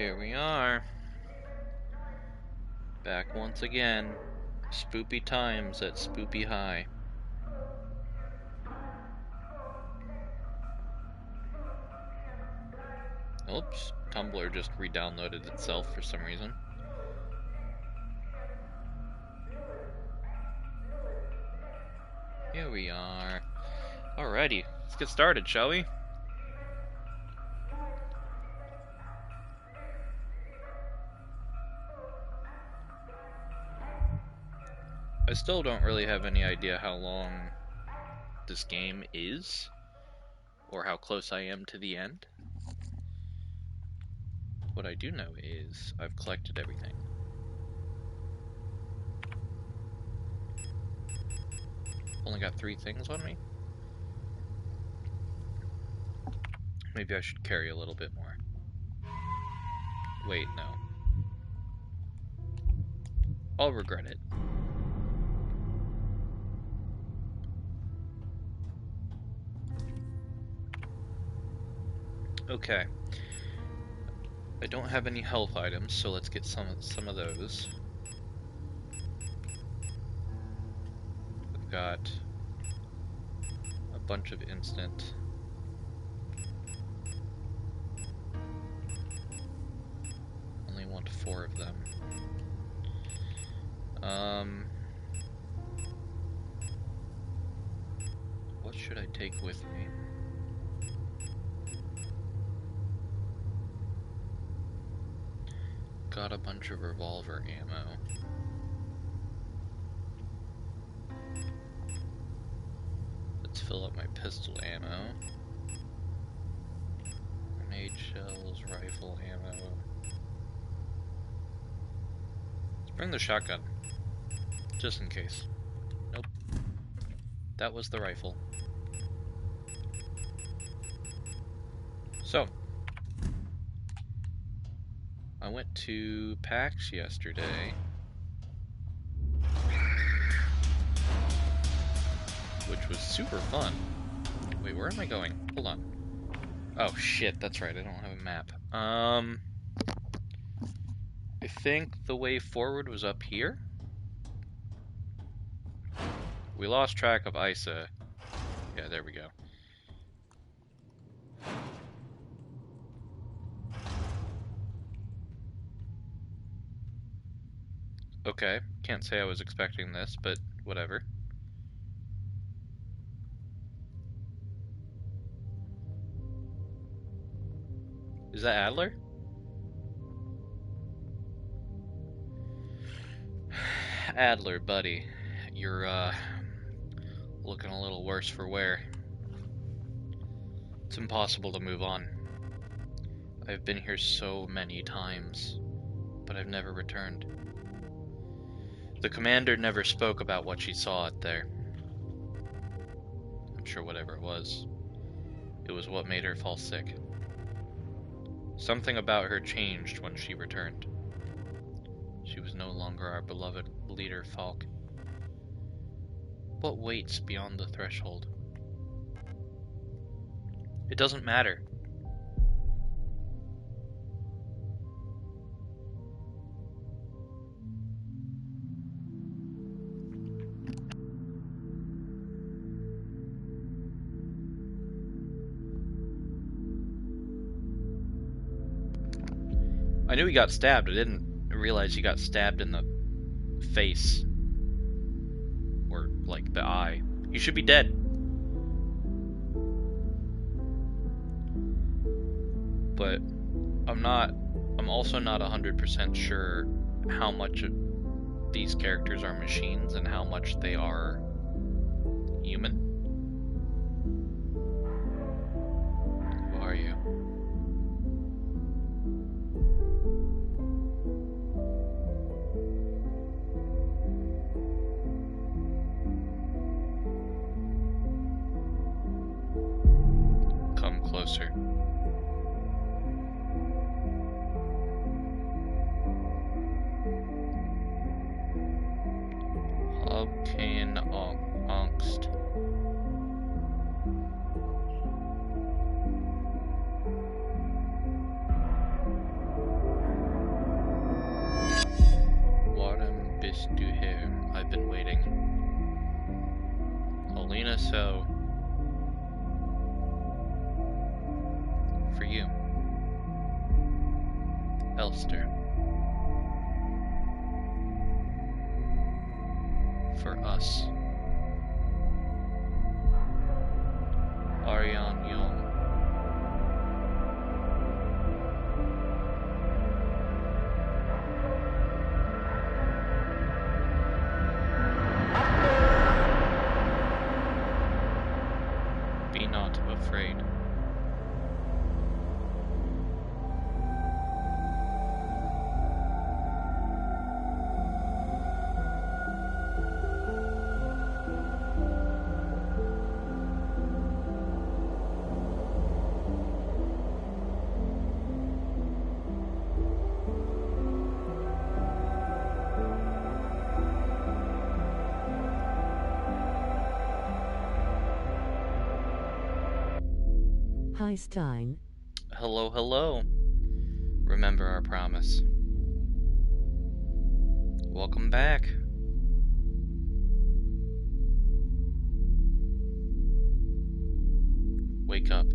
Here we are. Back once again. Spoopy times at Spoopy High. Oops, Tumblr just re-downloaded itself for some reason. Here we are. Alrighty, let's get started, shall we? I still don't really have any idea how long this game is, or how close I am to the end. What I do know is I've collected everything. Only got 3 things on me. Maybe I should carry a little bit more. Wait, no. I'll regret it. Okay. I don't have any health items, so let's get some of those. We've got a bunch of instant. Only want 4 of them. What should I take with me? Got a bunch of revolver ammo. Let's fill up my pistol ammo. Grenade shells, rifle ammo. Let's bring the shotgun, just in case. Nope. That was the rifle. So, I went to PAX yesterday, which was super fun. Wait, where am I going? Hold on. Oh shit, that's right, I don't have a map. I think the way forward was up here? We lost track of Isa. Yeah, there we go. Okay, can't say I was expecting this, but whatever. Is that Adler? Adler, buddy, you're looking a little worse for wear. It's impossible to move on. I've been here so many times, but I've never returned. The commander never spoke about what she saw out there. I'm sure whatever it was what made her fall sick. Something about her changed when she returned. She was no longer our beloved leader, Falke. What waits beyond the threshold? It doesn't matter. I knew he got stabbed. I didn't realize he got stabbed in the face. Or, like, the eye. He should be dead. But I'm also not 100% sure how much of these characters are machines and how much they are human. Who are you? Come closer. Angst. so for you, Elster, for us, Ariane Yom, be not afraid. Hi Stein. Hello, hello. Remember our promise. Welcome back. Wake up.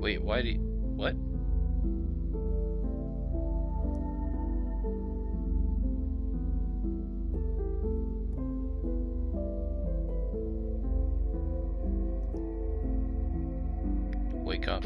Wait, why do you... What? Wake up.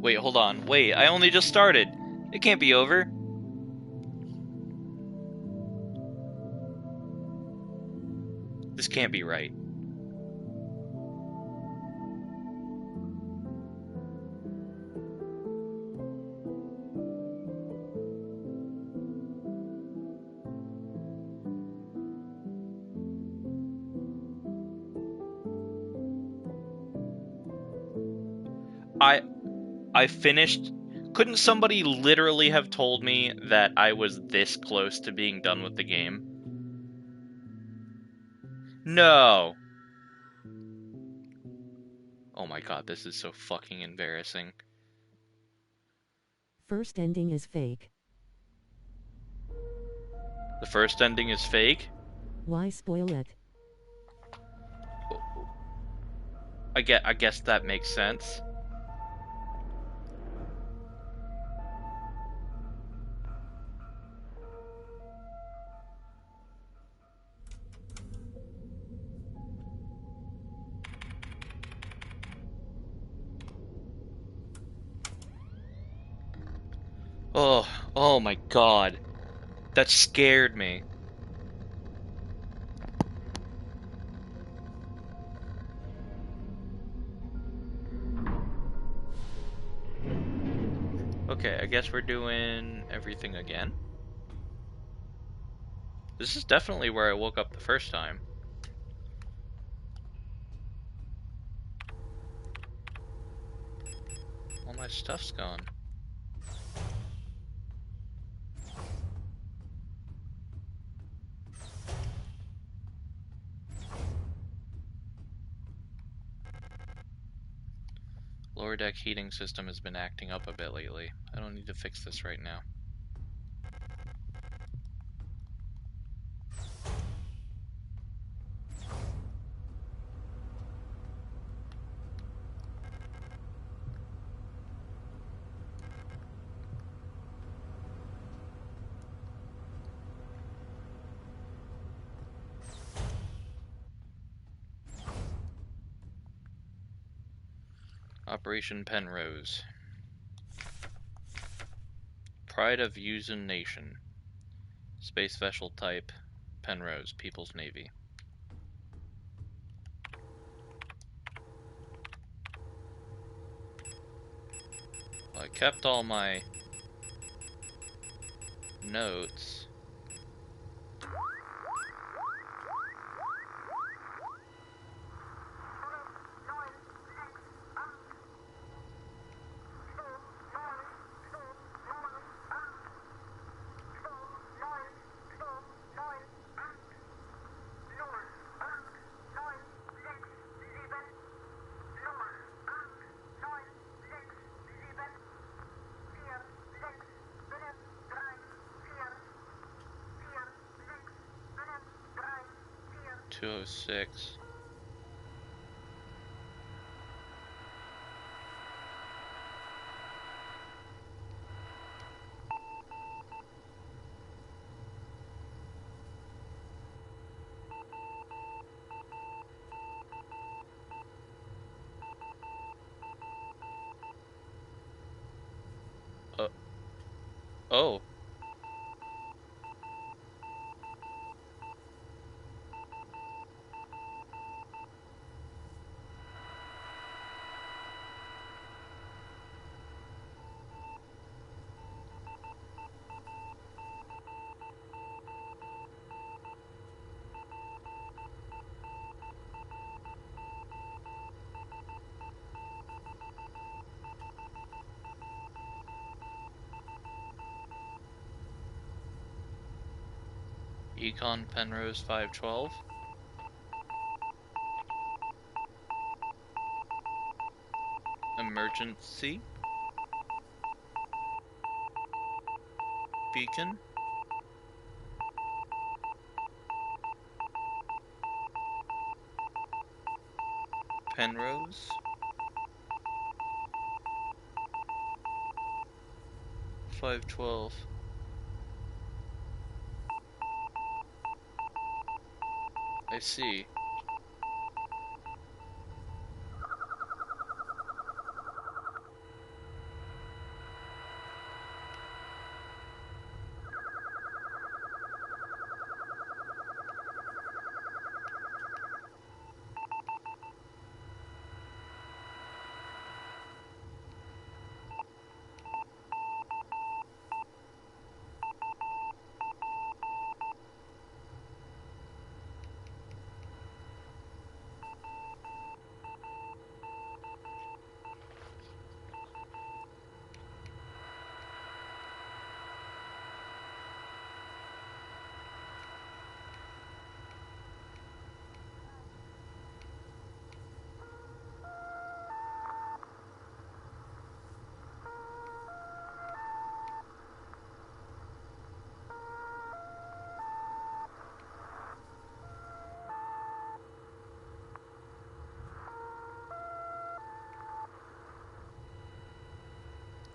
Wait, hold on. Wait, I only just started. It can't be over. This can't be right. I finished. Couldn't somebody literally have told me that I was this close to being done with the game? No. Oh my god, this is so fucking embarrassing. First ending is fake. The first ending is fake? Why spoil it? I guess that makes sense. Oh my god. That scared me. Okay, I guess we're doing everything again. This is definitely where I woke up the first time. All my stuff's gone. Lower deck heating system has been acting up a bit lately. I don't need to fix this right now. Operation Penrose. Pride of Yuzun Nation. Space vessel type Penrose, People's Navy. kept all my notes. .206. Oh. Econ Penrose 512. Emergency beacon. Penrose 512. I see.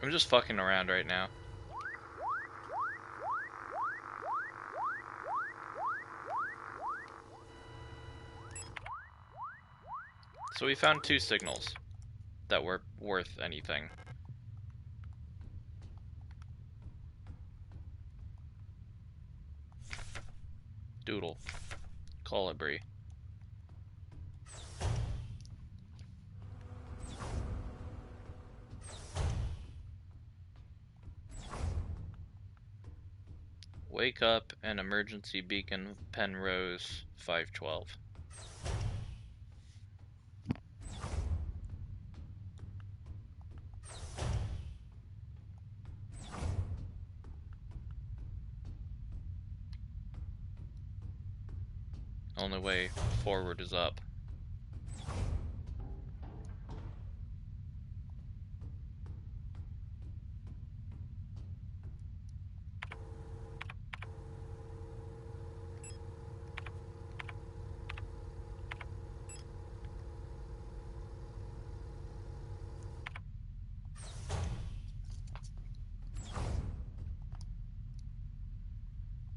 I'm just fucking around right now. So we found 2 signals that were worth anything. Doodle. Colibri. Wake up and emergency beacon Penrose 512. Only way forward is up.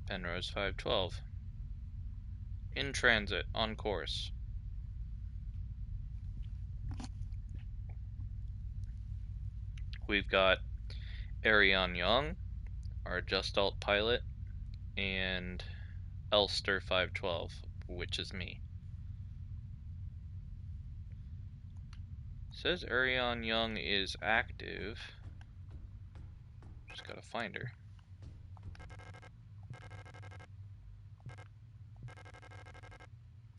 Penrose 512. In transit, on course. We've got Arion Young, our Just Alt pilot, and Elster 512, which is me. Says Arion Young is active. Just gotta find her.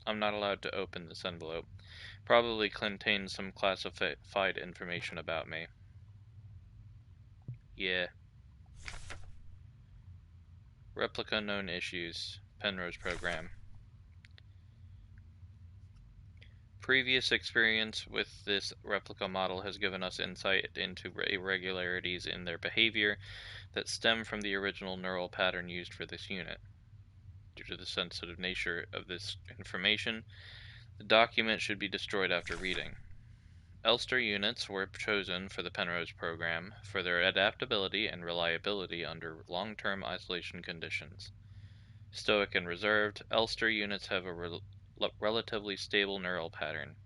I'm not allowed to open this envelope. Probably contains some classified information about me. Yeah. Replica known issues. Penrose program. Previous experience with this replica model has given us insight into irregularities in their behavior that stem from the original neural pattern used for this unit. Due to the sensitive nature of this information, the document should be destroyed after reading. Elster units were chosen for the Penrose program for their adaptability and reliability under long-term isolation conditions. Stoic and reserved, Elster units have a relatively stable neural pattern.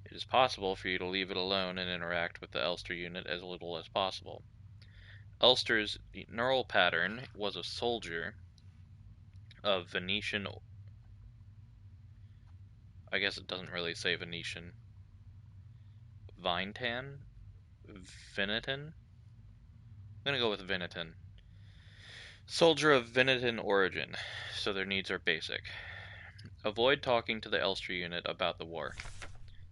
It is possible for you to leave it alone and interact with the Elster unit as little as possible. Elster's neural pattern was a soldier of Venetian. I guess it doesn't really say Venetian. Vinetan? Venetan? I'm gonna go with Venetan. Soldier of Venetan origin, so their needs are basic. Avoid talking to the Elster unit about the war.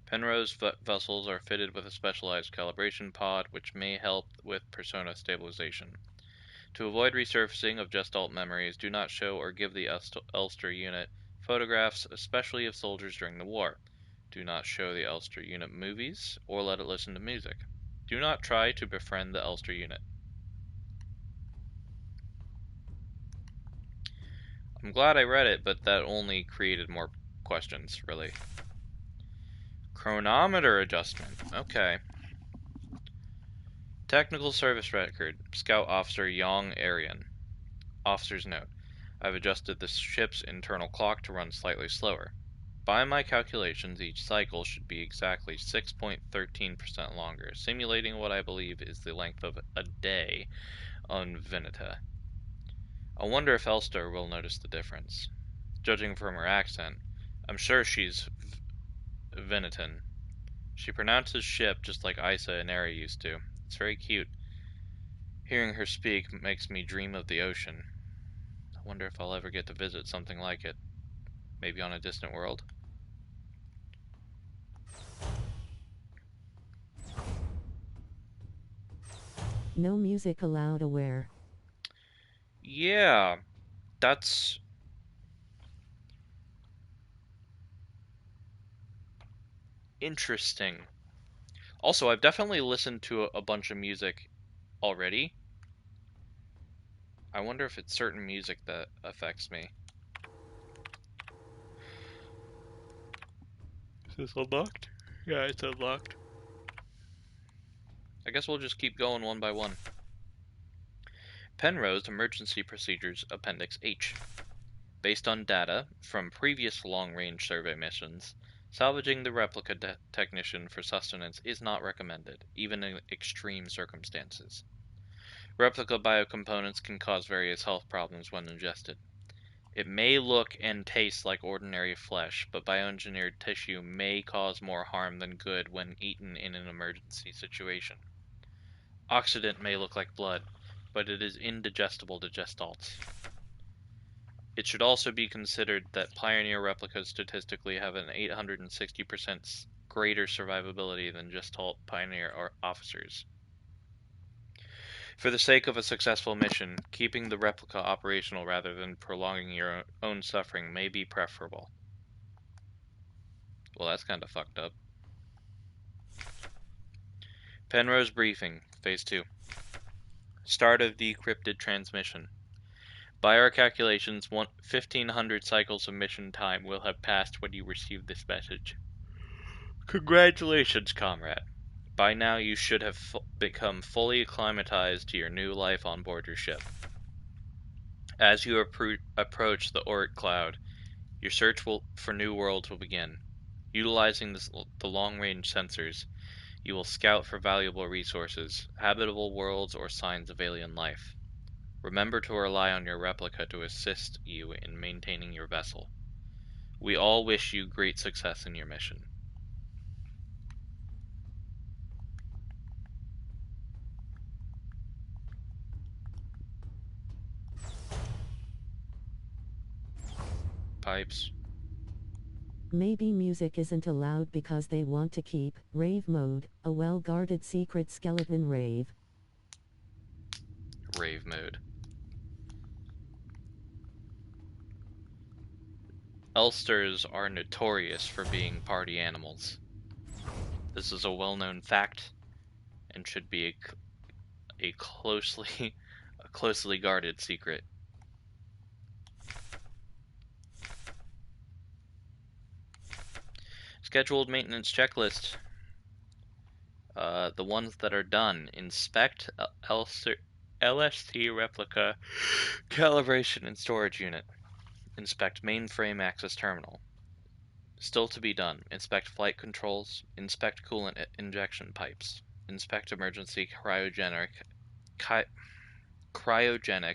Penrose vessels are fitted with a specialized calibration pod, which may help with persona stabilization. To avoid resurfacing of Gestalt memories, do not show or give the Elster unit photographs, especially of soldiers during the war. Do not show the Elster unit movies, or let it listen to music. Do not try to befriend the Elster unit. I'm glad I read it, but that only created more questions, really. Chronometer adjustment. Okay. Technical service record. Scout Officer Yong Arian. Officer's note. I've adjusted the ship's internal clock to run slightly slower. By my calculations, each cycle should be exactly 6.13% longer, simulating what I believe is the length of a day on Veneta. I wonder if Elster will notice the difference. Judging from her accent, I'm sure she's Venetan. She pronounces ship just like Isa and Eri used to. It's very cute. Hearing her speak makes me dream of the ocean. I wonder if I'll ever get to visit something like it. Maybe on a distant world? No music allowed aware. Yeah, that's interesting. Also, I've definitely listened to a bunch of music already. I wonder if it's certain music that affects me. Is this unlocked? Yeah, it's unlocked. I guess we'll just keep going one by one. Penrose Emergency Procedures Appendix H. Based on data from previous long-range survey missions, salvaging the replica technician for sustenance is not recommended, even in extreme circumstances. Replica biocomponents can cause various health problems when ingested. It may look and taste like ordinary flesh, but bioengineered tissue may cause more harm than good when eaten in an emergency situation. Oxidant may look like blood, but it is indigestible to gestalts. It should also be considered that Pioneer replicas statistically have an 860% greater survivability than Gestalt Pioneer officers. For the sake of a successful mission, keeping the replica operational rather than prolonging your own suffering may be preferable. Well, that's kind of fucked up. Penrose Briefing, Phase 2. Start of decrypted transmission. By our calculations, 1,500 cycles of mission time will have passed when you receive this message. Congratulations, comrade. By now you should have become fully acclimatized to your new life on board your ship. As you approach the Oort cloud, your search for new worlds will begin. Utilizing the long-range sensors, you will scout for valuable resources, habitable worlds, or signs of alien life. Remember to rely on your replica to assist you in maintaining your vessel. We all wish you great success in your mission. pipes. Maybe music isn't allowed because they want to keep rave mode, a well-guarded secret skeleton rave. Rave mode. Elsters are notorious for being party animals. This is a well-known fact and should be a closely guarded secret. Scheduled maintenance checklist. The ones that are done: inspect LST replica calibration and storage unit. Inspect mainframe access terminal. Still to be done: inspect flight controls, inspect coolant injection pipes, inspect emergency cryogenic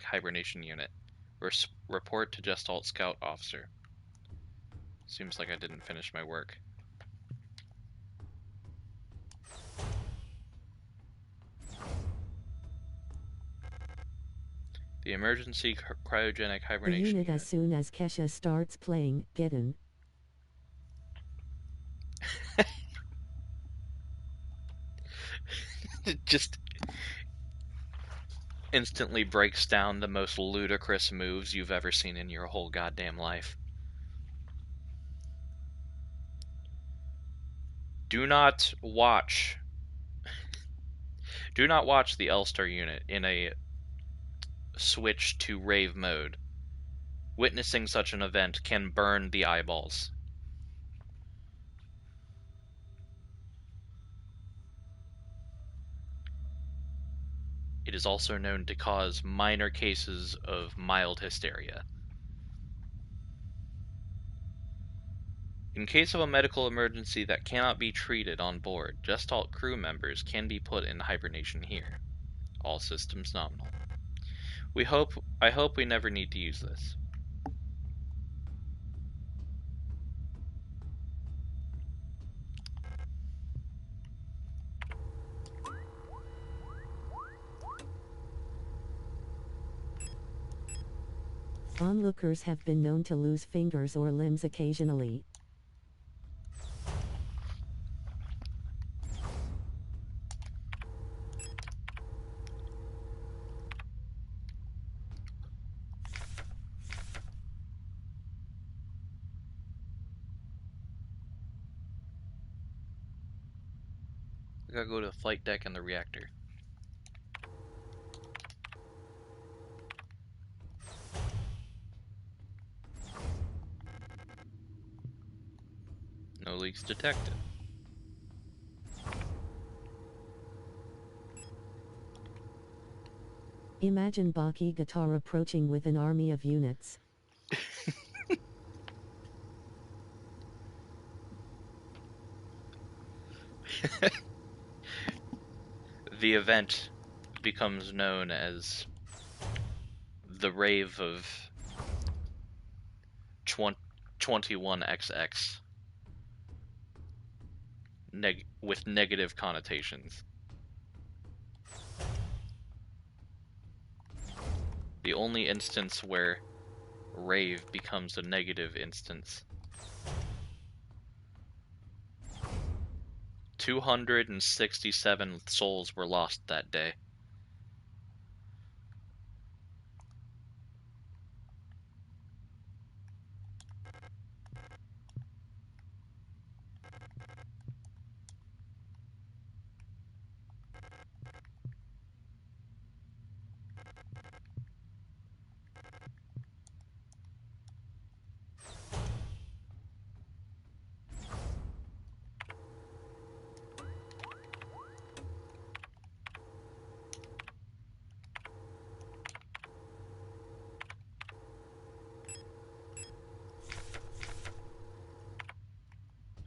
hibernation unit. Report to Gestalt Scout Officer. Seems like I didn't finish my work. The emergency cryogenic hibernation The unit. As soon as Kesha starts playing, get in. It just instantly breaks down the most ludicrous moves you've ever seen in your whole goddamn life. Do not watch the Elster unit in a switch to rave mode. Witnessing such an event can burn the eyeballs. It is also known to cause minor cases of mild hysteria. In case of a medical emergency that cannot be treated on board, Gestalt crew members can be put in hibernation here. All systems nominal. I hope we never need to use this. Onlookers have been known to lose fingers or limbs occasionally. I gotta go to the flight deck and the reactor. No leaks detected. Imagine Baki Guitar approaching with an army of units. The event becomes known as the Rave of 21XX, with negative connotations. The only instance where rave becomes a negative instance. 267 souls were lost that day.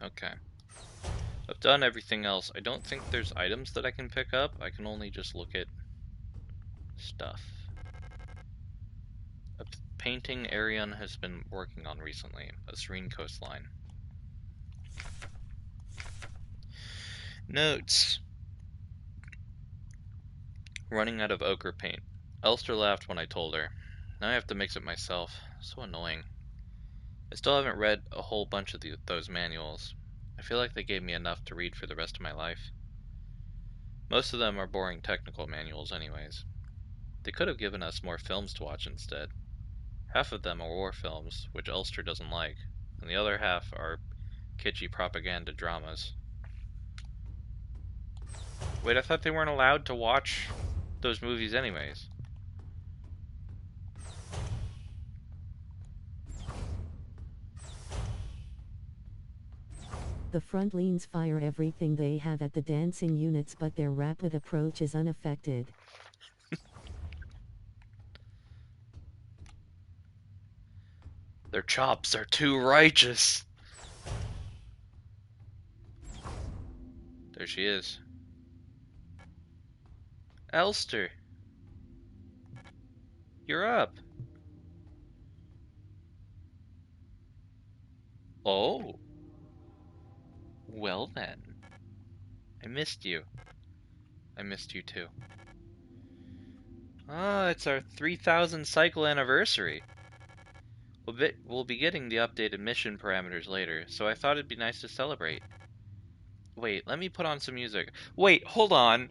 Okay. I've done everything else. I don't think there's items that I can pick up. I can only just look at stuff. A painting Arion has been working on recently. A serene coastline. Notes. Running out of ochre paint. Elster laughed when I told her. Now I have to mix it myself. So annoying. I still haven't read a whole bunch of those manuals. I feel like they gave me enough to read for the rest of my life. Most of them are boring technical manuals anyways. They could have given us more films to watch instead. Half of them are war films, which Ulster doesn't like, and the other half are kitschy propaganda dramas. Wait, I thought they weren't allowed to watch those movies anyways. The front leans fire everything they have at the dancing units, but their rapid approach is unaffected. Their chops are too righteous. There she is. Elster. You're up. Oh. Well then. I missed you. I missed you too. Ah, it's our 3000 cycle anniversary. We'll be getting the updated mission parameters later, so I thought it'd be nice to celebrate. Wait, let me put on some music. Wait, hold on.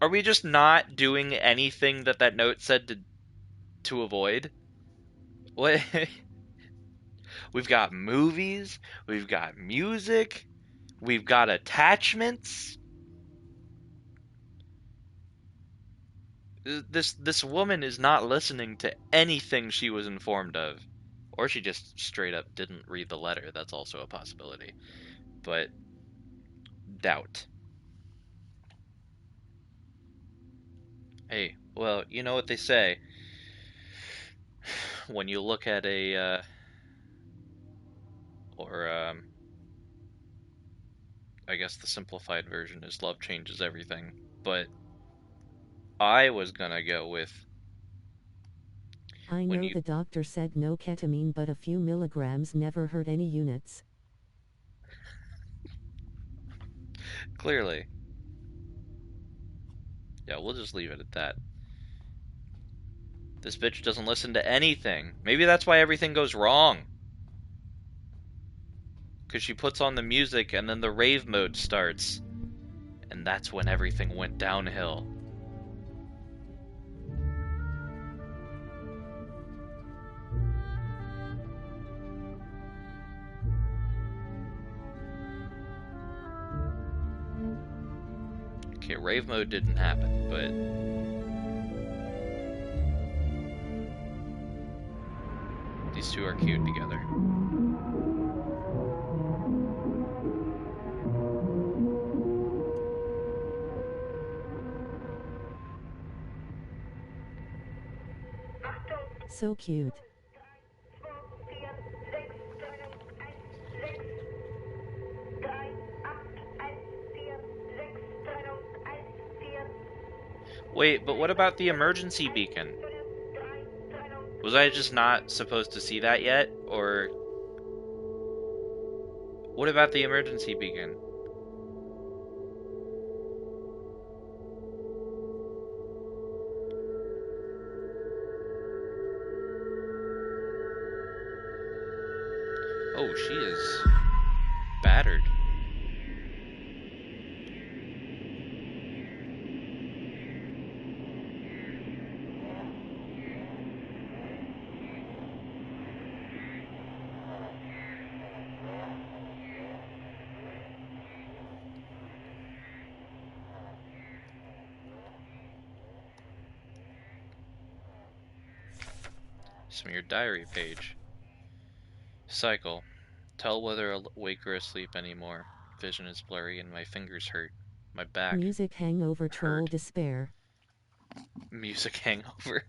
Are we just not doing anything that note said to avoid? What? We've got movies, we've got music, we've got attachments. This woman is not listening to anything she was informed of. Or she just straight up didn't read the letter. That's also a possibility. But doubt. Hey, well, you know what they say. When you look at I guess the simplified version is love changes everything. But I was gonna go with I know the doctor said no ketamine, but a few milligrams never hurt any units. Clearly. Yeah, we'll just leave it at that. This bitch doesn't listen to anything. Maybe that's why everything goes wrong. Because she puts on the music and then the rave mode starts. And that's when everything went downhill. Okay, rave mode didn't happen, but these two are cute together. So cute. Wait, but what about the emergency beacon? Was I just not supposed to see that yet? Or what about the emergency beacon? Oh, she is battered. Some of your diary page. Cycle. Tell whether awake or asleep anymore. Vision is blurry and my fingers hurt. My back Music hangover troll hurt. despair. Music hangover.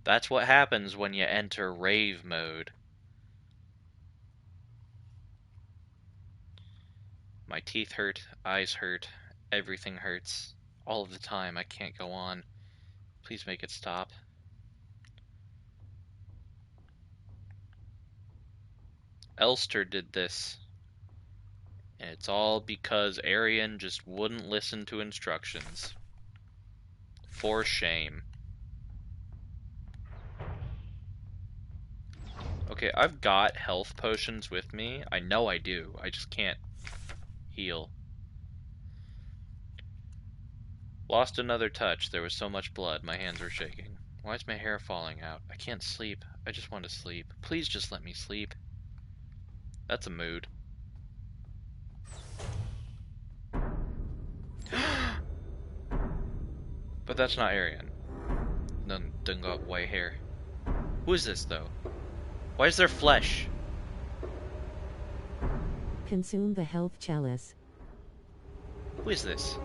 That's what happens when you enter rave mode. My teeth hurt, eyes hurt, everything hurts. All of the time, I can't go on. Please make it stop. Elster did this. And it's all because Arian just wouldn't listen to instructions. For shame. Okay, I've got health potions with me. I know I do. I just can't heal. Lost another touch. There was so much blood. My hands were shaking. Why is my hair falling out? I can't sleep. I just want to sleep. Please just let me sleep. That's a mood. But that's not Arian. None done got white hair. Who is this, though? Why is there flesh? Consume the health chalice. Who is this?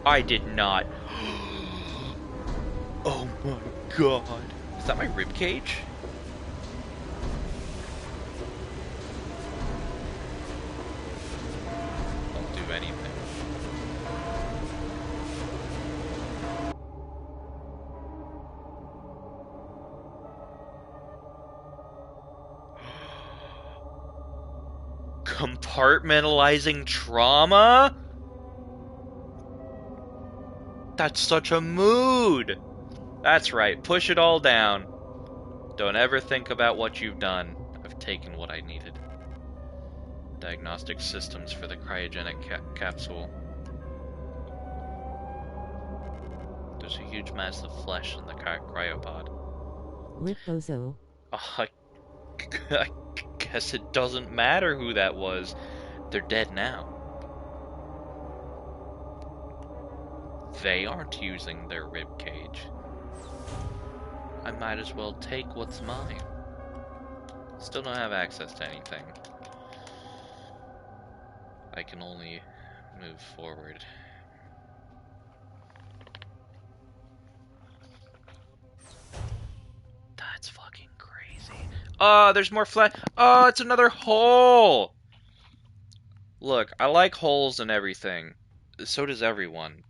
I did not. Oh my god. Is that my ribcage? Don't do anything. Compartmentalizing trauma? That's such a mood! That's right, push it all down. Don't ever think about what you've done. I've taken what I needed. Diagnostic systems for the cryogenic capsule. There's a huge mass of flesh in the cryopod. Rip Bozo. I guess it doesn't matter who that was. They're dead now. They aren't using their rib cage. I might as well take what's mine. Still don't have access to anything. I can only move forward. That's fucking crazy. Oh, there's more flesh. Oh, it's another hole! Look, I like holes and everything. So does everyone.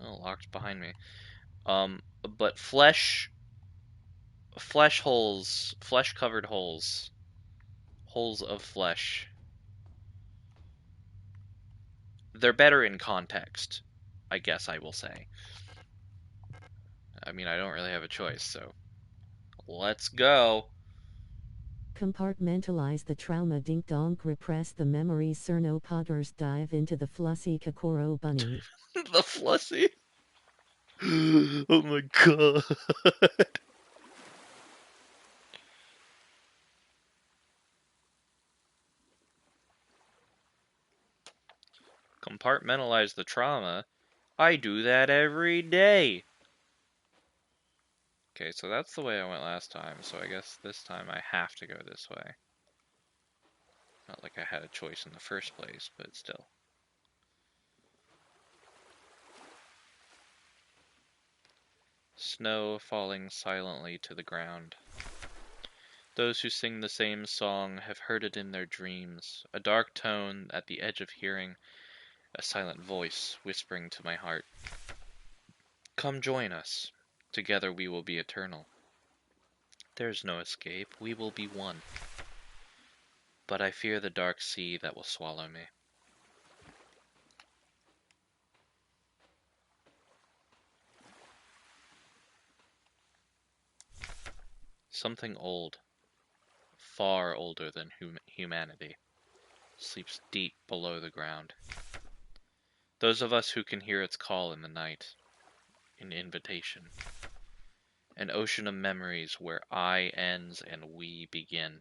Oh, locked behind me. But flesh holes, flesh-covered holes. Holes of flesh. They're better in context, I guess I will say. I mean, I don't really have a choice, so let's go. Compartmentalize the trauma. Dink donk. Repress the memories. Cerno Poggers. Dive into the flussy Kokoro bunny. The Flussy. Oh my god. Compartmentalize the trauma. I do that every day. Okay, so that's the way I went last time, so I guess this time I have to go this way. Not like I had a choice in the first place, but still. Snow falling silently to the ground. Those who sing the same song have heard it in their dreams, a dark tone at the edge of hearing, a silent voice whispering to my heart. Come join us. Together we will be eternal. There's no escape. We will be one. But I fear the dark sea that will swallow me. Something old, far older than humanity, sleeps deep below the ground. Those of us who can hear its call in the night, an invitation. An ocean of memories where I ends and we begin.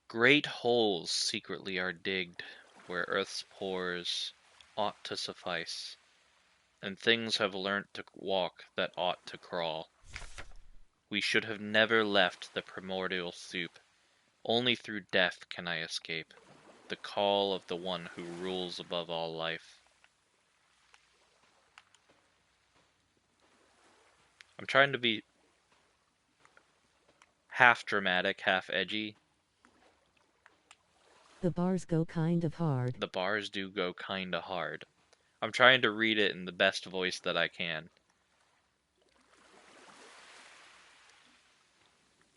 Great holes secretly are digged, where earth's pores ought to suffice, and things have learnt to walk that ought to crawl. We should have never left the primordial soup. Only through death can I escape the call of the one who rules above all life. I'm trying to be half dramatic, half edgy. The bars go kind of hard. The bars do go kinda hard. I'm trying to read it in the best voice that I can.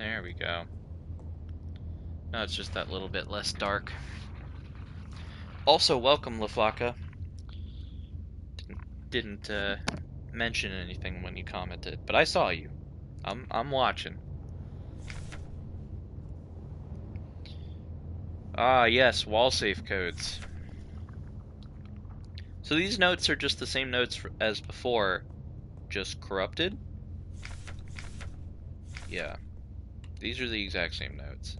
There we go. Now it's just that little bit less dark. Also, welcome, Laflaka. Didn't mention anything when you commented, but I saw you. I'm watching. Ah, yes, wall safe codes. So these notes are just the same notes as before, just corrupted? Yeah. These are the exact same notes.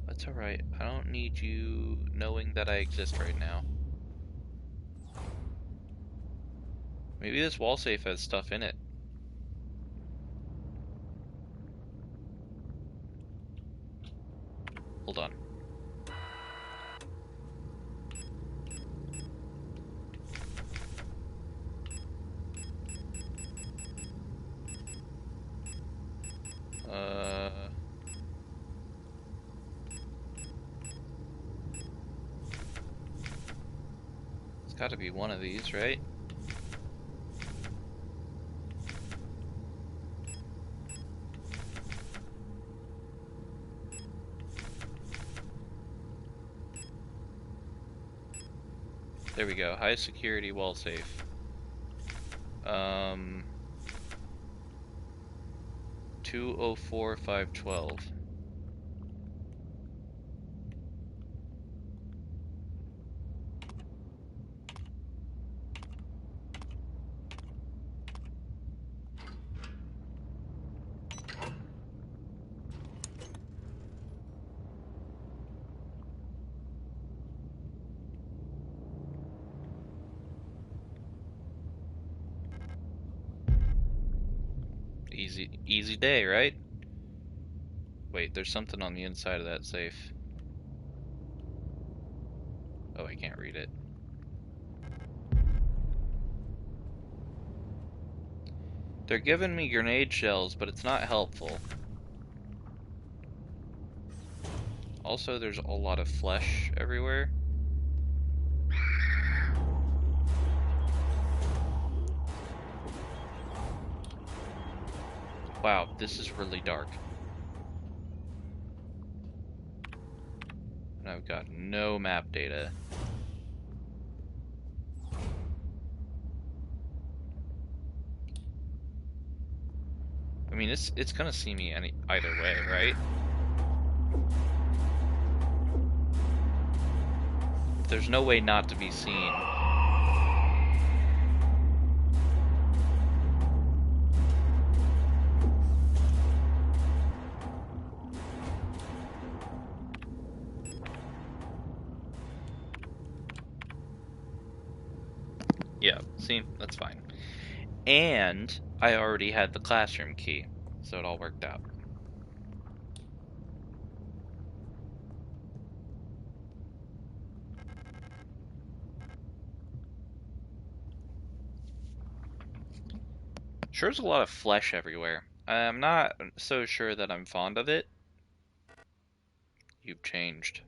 That's alright. I don't need you knowing that I exist right now. Maybe this wall safe has stuff in it. Hold on. It's gotta be one of these, right? There we go. High security wall safe. 204512. Easy day, right? Wait, there's something on the inside of that safe. Oh, I can't read it. They're giving me grenade shells, but it's not helpful. Also, there's a lot of flesh everywhere. Wow, this is really dark. And I've got no map data. I mean, it's gonna see me either way, right? There's no way not to be seen. Yeah, see? That's fine. And I already had the classroom key, so it all worked out. Sure, there's a lot of flesh everywhere. I'm not so sure that I'm fond of it. You've changed.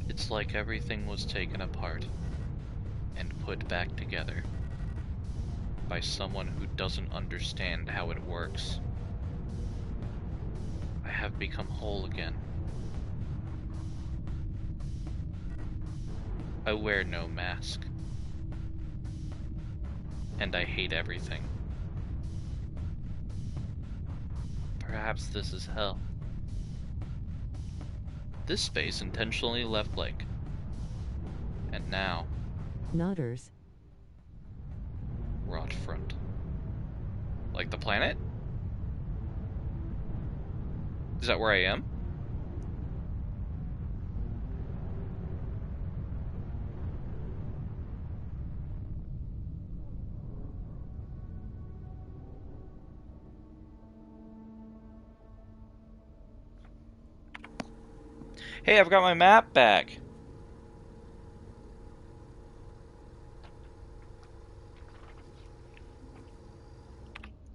It's like everything was taken apart and put back together by someone who doesn't understand how it works. I have become whole again. I wear no mask. And I hate everything. Perhaps this is hell. This space intentionally left blank. And now... Nodders. Rot front. Like the planet? Is that where I am? Hey, I've got my map back!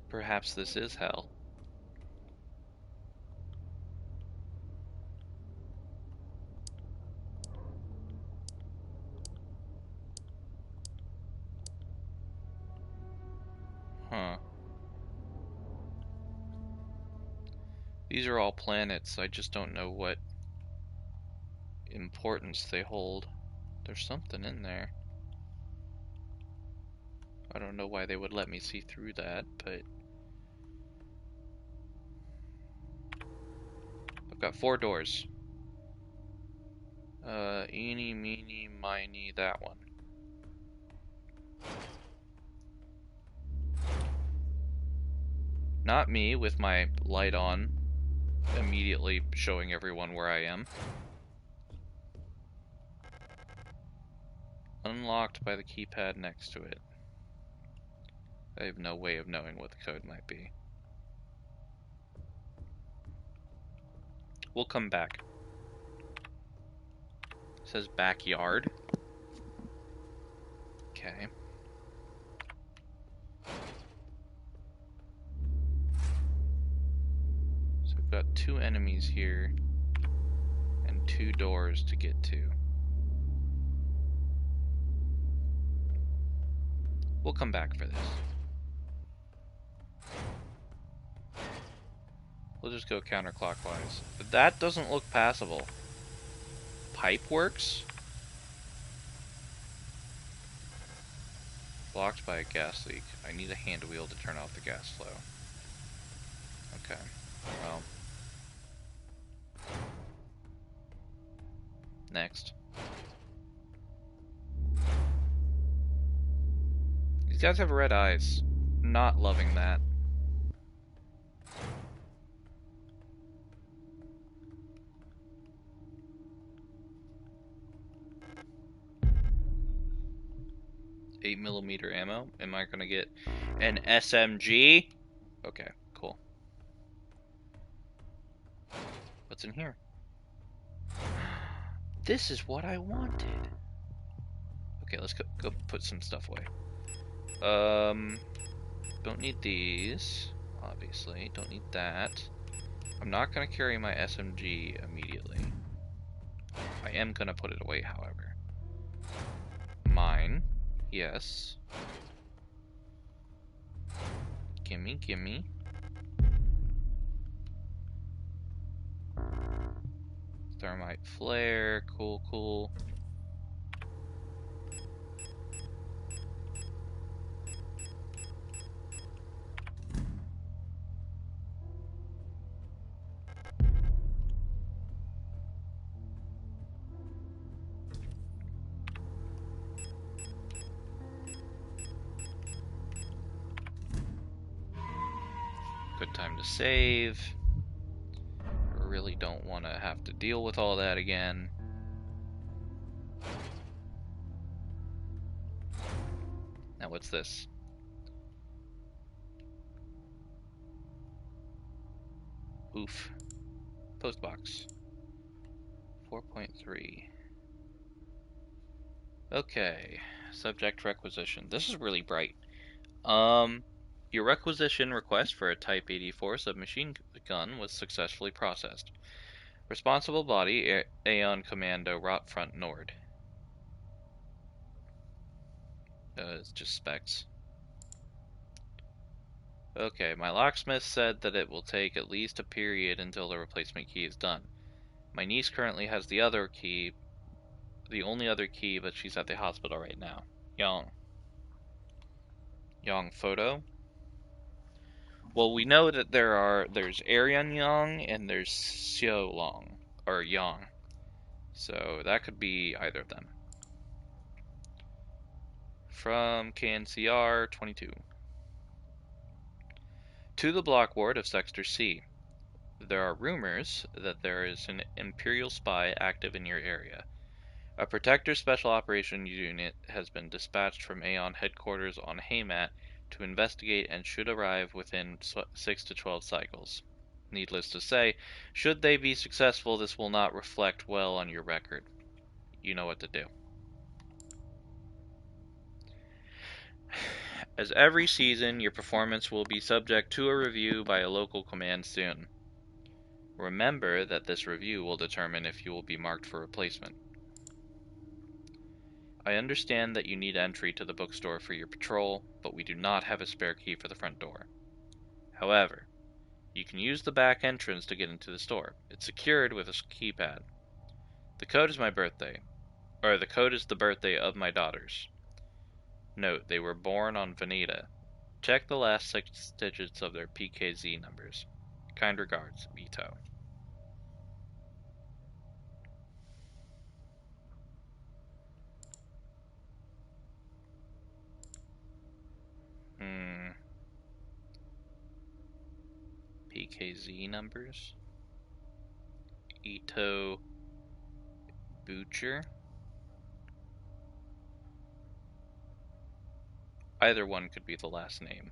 Perhaps this is hell. Huh. These are all planets. I just don't know what importance they hold. There's something in there. I don't know why they would let me see through that, but I've got 4 doors. Eeny, meeny, miny, that one. Not me, with my light on, immediately showing everyone where I am. Unlocked by the keypad next to it. I have no way of knowing what the code might be. We'll come back. It says backyard. Okay. So we've got 2 enemies here and 2 doors to get to. We'll come back for this. We'll just go counterclockwise. But that doesn't look passable. Pipe works? Blocked by a gas leak. I need a hand wheel to turn off the gas flow. Okay. Well. Next. These guys have red eyes. Not loving that. .8mm ammo. Am I gonna get an SMG? Okay, cool. What's in here? This is what I wanted. Okay, let's go put some stuff away. Don't need these, obviously. Don't need that. I'm not gonna carry my SMG immediately. I am gonna put it away, however. Mine. Yes. Gimme, gimme. Thermite flare. Cool, cool. Good time to save. I really don't want to have to deal with all that again. Now what's this? Oof. Postbox. 4.3. Okay. Subject requisition. This is really bright. Your requisition request for a Type 84 submachine gun was successfully processed. Responsible body, Aeon Commando, Rot Front Nord. It's just specs. Okay, my locksmith said that it will take at least a period until the replacement key is done. My niece currently has the other key, the only other key, but she's at the hospital right now. Yang. Yang photo. Well, we know that there's Arian Yang and there's Xiao Long, or Yang. So that could be either of them. From KNCR 22. To the block ward of Sector C. There are rumors that there is an Imperial spy active in your area. A Protector Special Operations Unit has been dispatched from Aeon headquarters on Haymat to investigate and should arrive within 6 to 12 cycles. Needless to say, should they be successful, this will not reflect well on your record. You know what to do. As every season, your performance will be subject to a review by a local command soon. Remember that this review will determine if you will be marked for replacement. I understand that you need entry to the bookstore for your patrol, but we do not have a spare key for the front door. However, you can use the back entrance to get into the store. It's secured with a keypad. The code is my birthday. Or the code is the birthday of my daughters. Note, they were born on Veneta. Check the last 6 digits of their PKZ numbers. Kind regards, Ito. PKZ numbers. Ito Butcher. Either one could be the last name.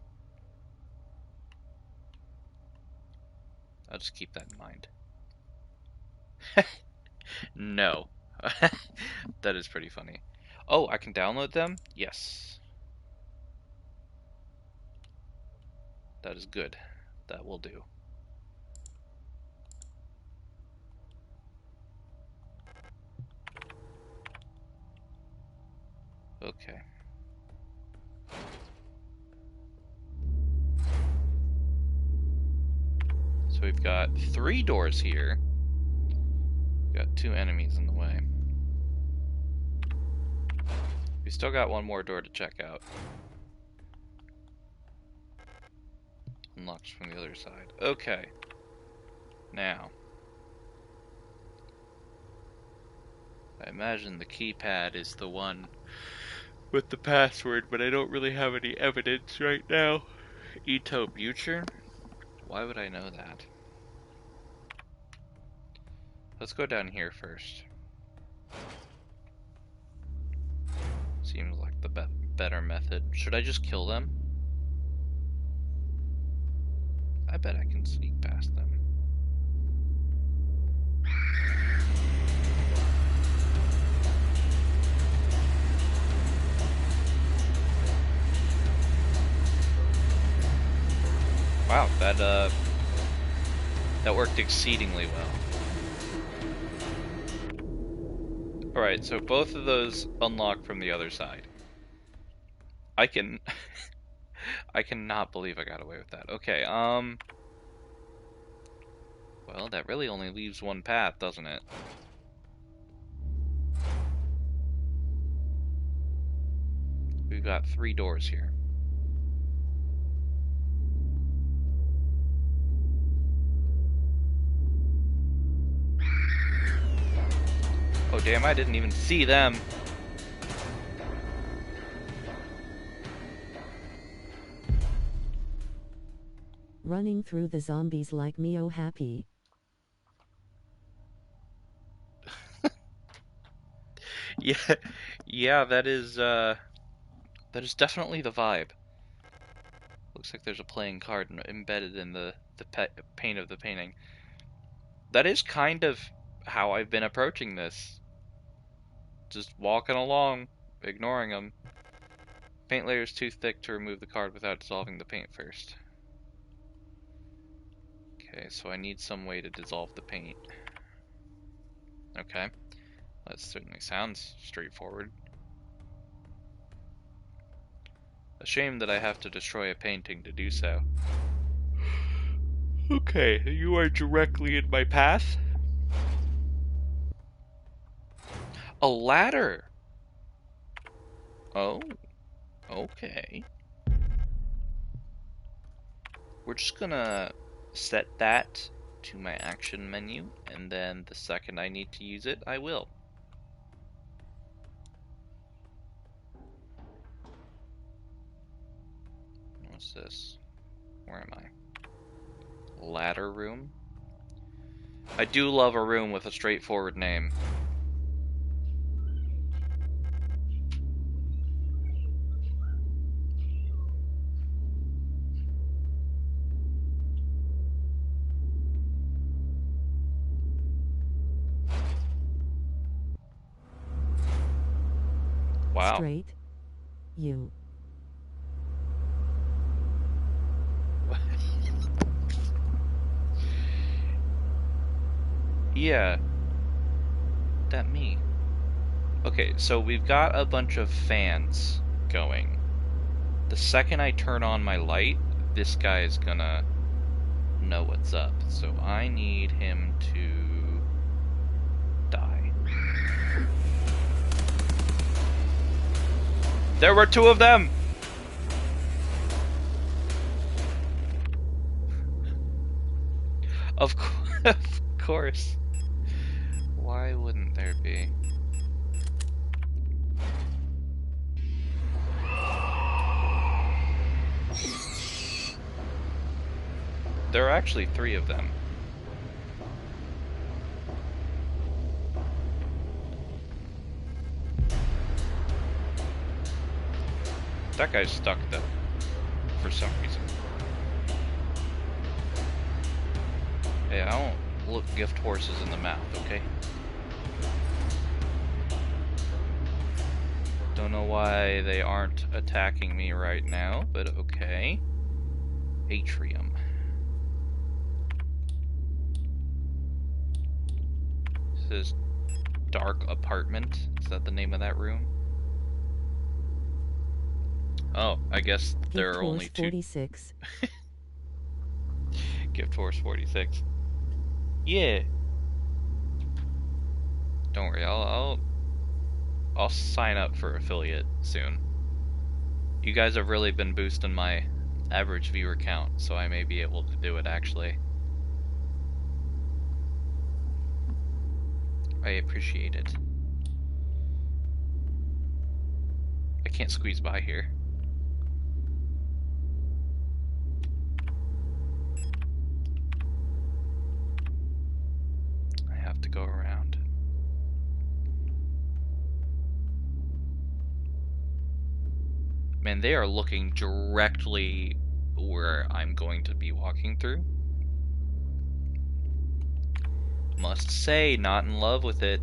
I'll just keep that in mind. No. That is pretty funny. Oh, I can download them? Yes. That is good. That will do. Okay. So we've got 3 doors here. We've got 2 enemies in the way. We still got 1 more door to check out. Unlocks from the other side. Okay. Now. I imagine the keypad is the one with the password, but I don't really have any evidence right now. Ito Butcher? Why would I know that? Let's go down here first. Seems like the better method. Should I just kill them? I bet I can sneak past them. Wow, that worked exceedingly well. Alright, so both of those unlock from the other side. I cannot believe I got away with that. Okay, well, that really only leaves 1 path, doesn't it? We've got 3 doors here. Oh damn, I didn't even see them. Running through the zombies like me, oh happy. Yeah, that is definitely the vibe. Looks like there's a playing card embedded in the paint of the painting. That is kind of how I've been approaching this. Just walking along, ignoring them. Paint layer is too thick to remove the card without dissolving the paint first. Okay, so I need some way to dissolve the paint. Okay, that certainly sounds straightforward. A shame that I have to destroy a painting to do so. Okay, you are directly in my path. A ladder! Oh, okay. We're just gonna set that to my action menu, and then the second I need to use it, I will. What's this? Where am I? Ladder room? I do love a room with a straightforward name. Wow. Straight. You. Yeah. That me. Okay, so we've got a bunch of fans going. The second I turn on my light, this guy is gonna know what's up. So I need him to die. There were two of them! Of course. Why wouldn't there be? There are actually 3 of them. That guy's stuck though, for some reason. Hey, I don't look gift horses in the mouth, okay? Don't know why they aren't attacking me right now, but okay. Atrium. This is dark apartment. Is that the name of that room? Oh, I guess there are only 2. 46. Gift horse 46. Yeah. Don't worry, I'll sign up for affiliate soon. You guys have really been boosting my average viewer count, so I may be able to do it actually. I appreciate it. I can't squeeze by here. I have to go around. Man, they are looking directly where I'm going to be walking through. Must say, not in love with it.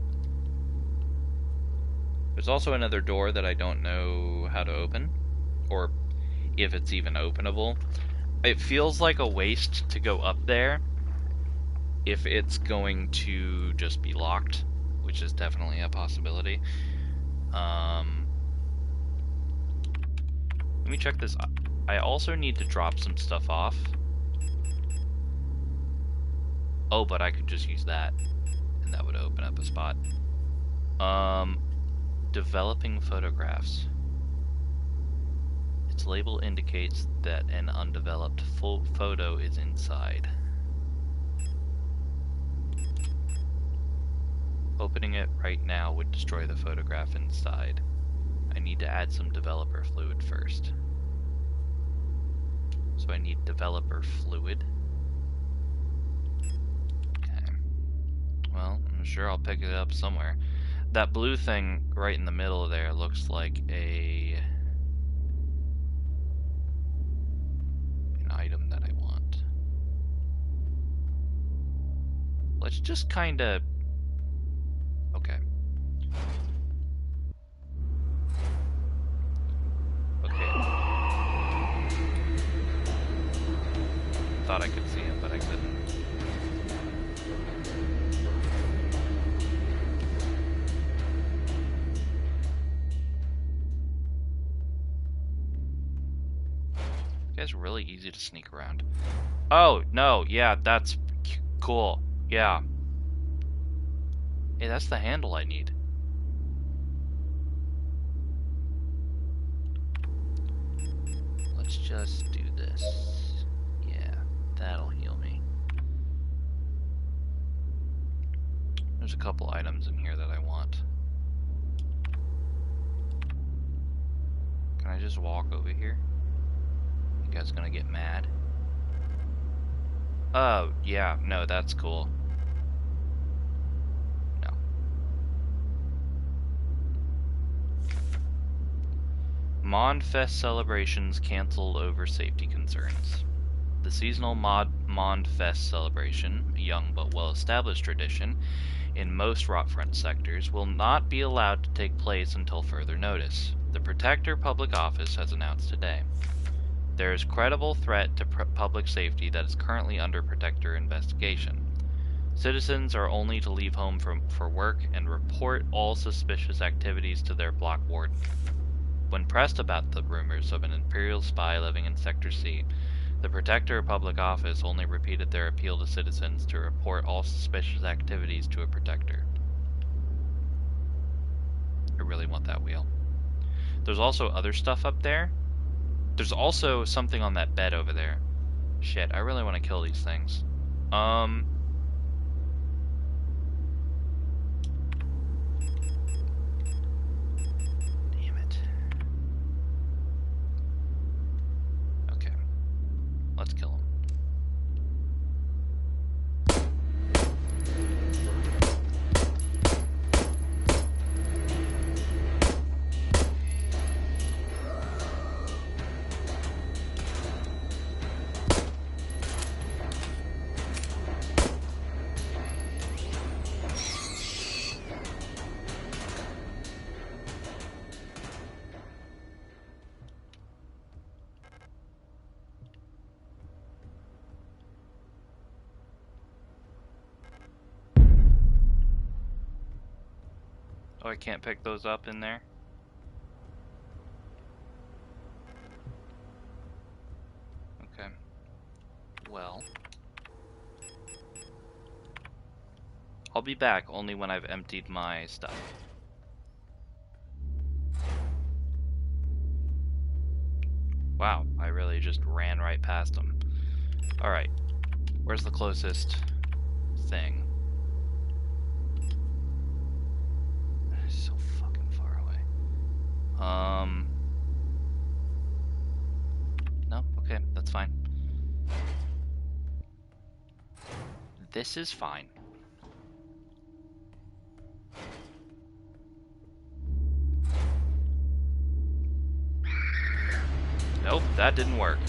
There's also another door that I don't know how to open, or if it's even openable. It feels like a waste to go up there if it's going to just be locked, which is definitely a possibility. Let me check this. I also need to drop some stuff off. Oh, but I could just use that, and that would open up a spot. Developing photographs. Its label indicates that an undeveloped full photo is inside. Opening it right now would destroy the photograph inside. I need to add some developer fluid first. So I need developer fluid. Well, I'm sure I'll pick it up somewhere. That blue thing right in the middle there looks like an item that I want. Let's just kinda... Okay. Okay. Thought I could see him, but I couldn't. It's really easy to sneak around. Oh, no, yeah, that's cool. Yeah. Hey, that's the handle I need. Let's just do this. Yeah, that'll heal me. There's a couple items in here that I want. Can I just walk over here? You guys gonna get mad? Oh, yeah, no, that's cool. No. Mondfest celebrations canceled over safety concerns. The seasonal Mondfest celebration, a young but well-established tradition in most rockfront sectors, will not be allowed to take place until further notice. The Protector Public Office has announced today. There is credible threat to public safety that is currently under Protector investigation. Citizens are only to leave home for work and report all suspicious activities to their block warden. When pressed about the rumors of an Imperial spy living in Sector C, the Protector of Public Office only repeated their appeal to citizens to report all suspicious activities to a Protector. I really want that wheel. There's also other stuff up there. There's also something on that bed over there. Shit, I really want to kill these things. Damn it. Okay. Let's kill him. Oh, I can't pick those up in there? Okay. Well. I'll be back only when I've emptied my stuff. Wow, I really just ran right past them. Alright. Where's the closest thing? So fucking far away. No? Okay, that's fine. This is fine. Nope, that didn't work.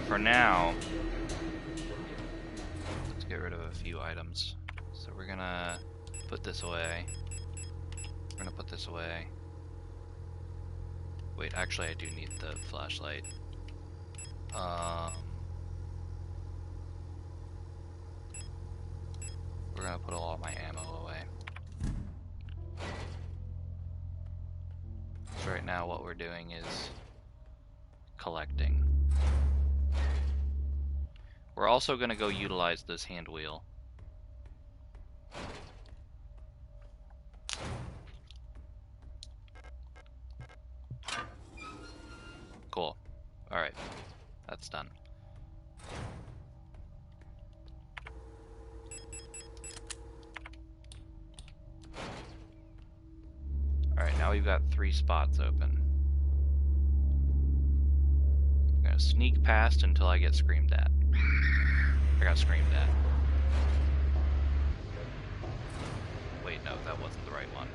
For now, let's get rid of a few items. So we're gonna put this away. We're gonna put this away. Wait, actually I do need the flashlight. We're gonna put all my ammo away. So right now what we're doing is collecting. We're also going to go utilize this hand wheel. Cool. Alright. That's done. Alright, now we've got 3 spots open. I'm going to sneak past until I get screamed at. I got screamed at. Wait, no, that wasn't the right one.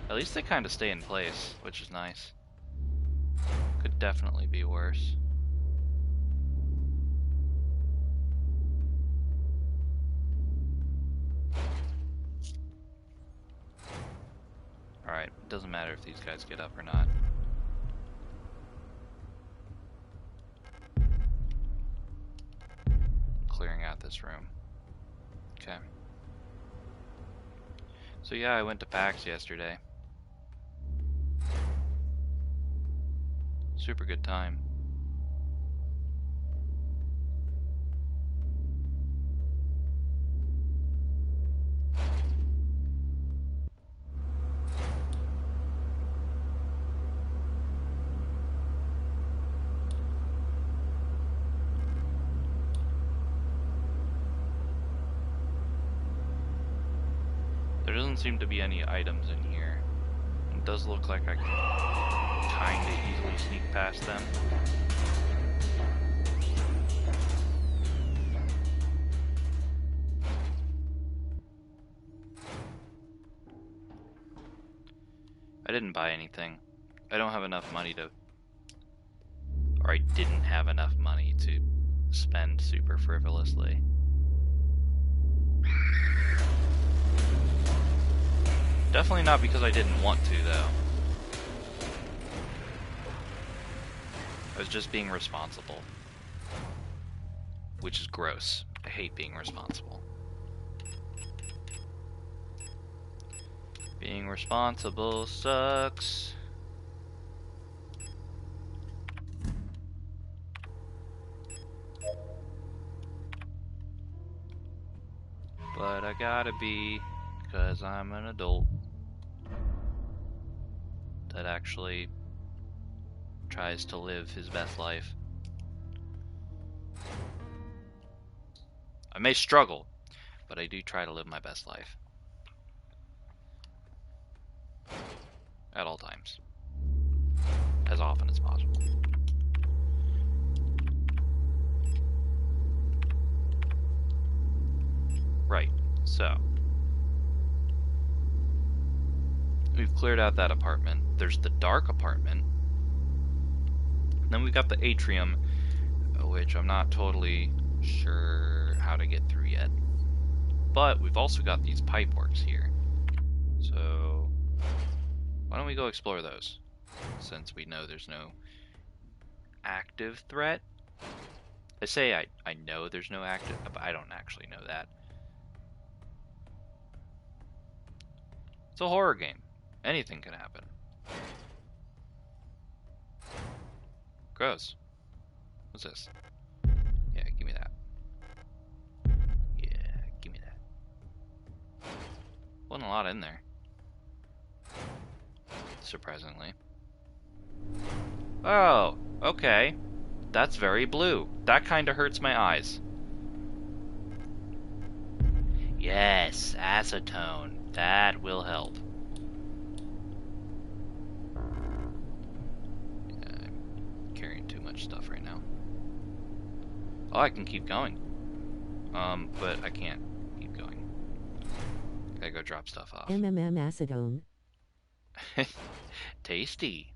At least they kind of stay in place, which is nice. Could definitely be worse. Alright, doesn't matter if these guys get up or not. Clearing out this room. Okay. So yeah, I went to PAX yesterday. Super good time. There doesn't seem to be any items in here. It does look like I can kinda easily sneak past them. didn't buy anything. I don't have enough money to... Or I didn't have enough money to spend super frivolously. Definitely not because I didn't want to, though. I was just being responsible. Which is gross. I hate being responsible. Being responsible sucks. But I gotta be, because I'm an adult that actually tries to live his best life. I may struggle, but I do try to live my best life. At all times. As often as possible. Right, so. We've cleared out that apartment. There's the dark apartment. Then we've got the atrium, which I'm not totally sure how to get through yet. But we've also got these pipeworks here. So, why don't we go explore those? Since we know there's no active threat. I say I know there's no active, but I don't actually know that. It's a horror game. Anything can happen. Gross. What's this? Yeah, give me that. Yeah, give me that. Wasn't a lot in there. Surprisingly. Oh, okay. That's very blue. That kinda hurts my eyes. Yes, acetone. That will help. I'm carrying too much stuff right now. Oh, I can keep going. But I can't keep going. Gotta go drop stuff off. acetone. Tasty.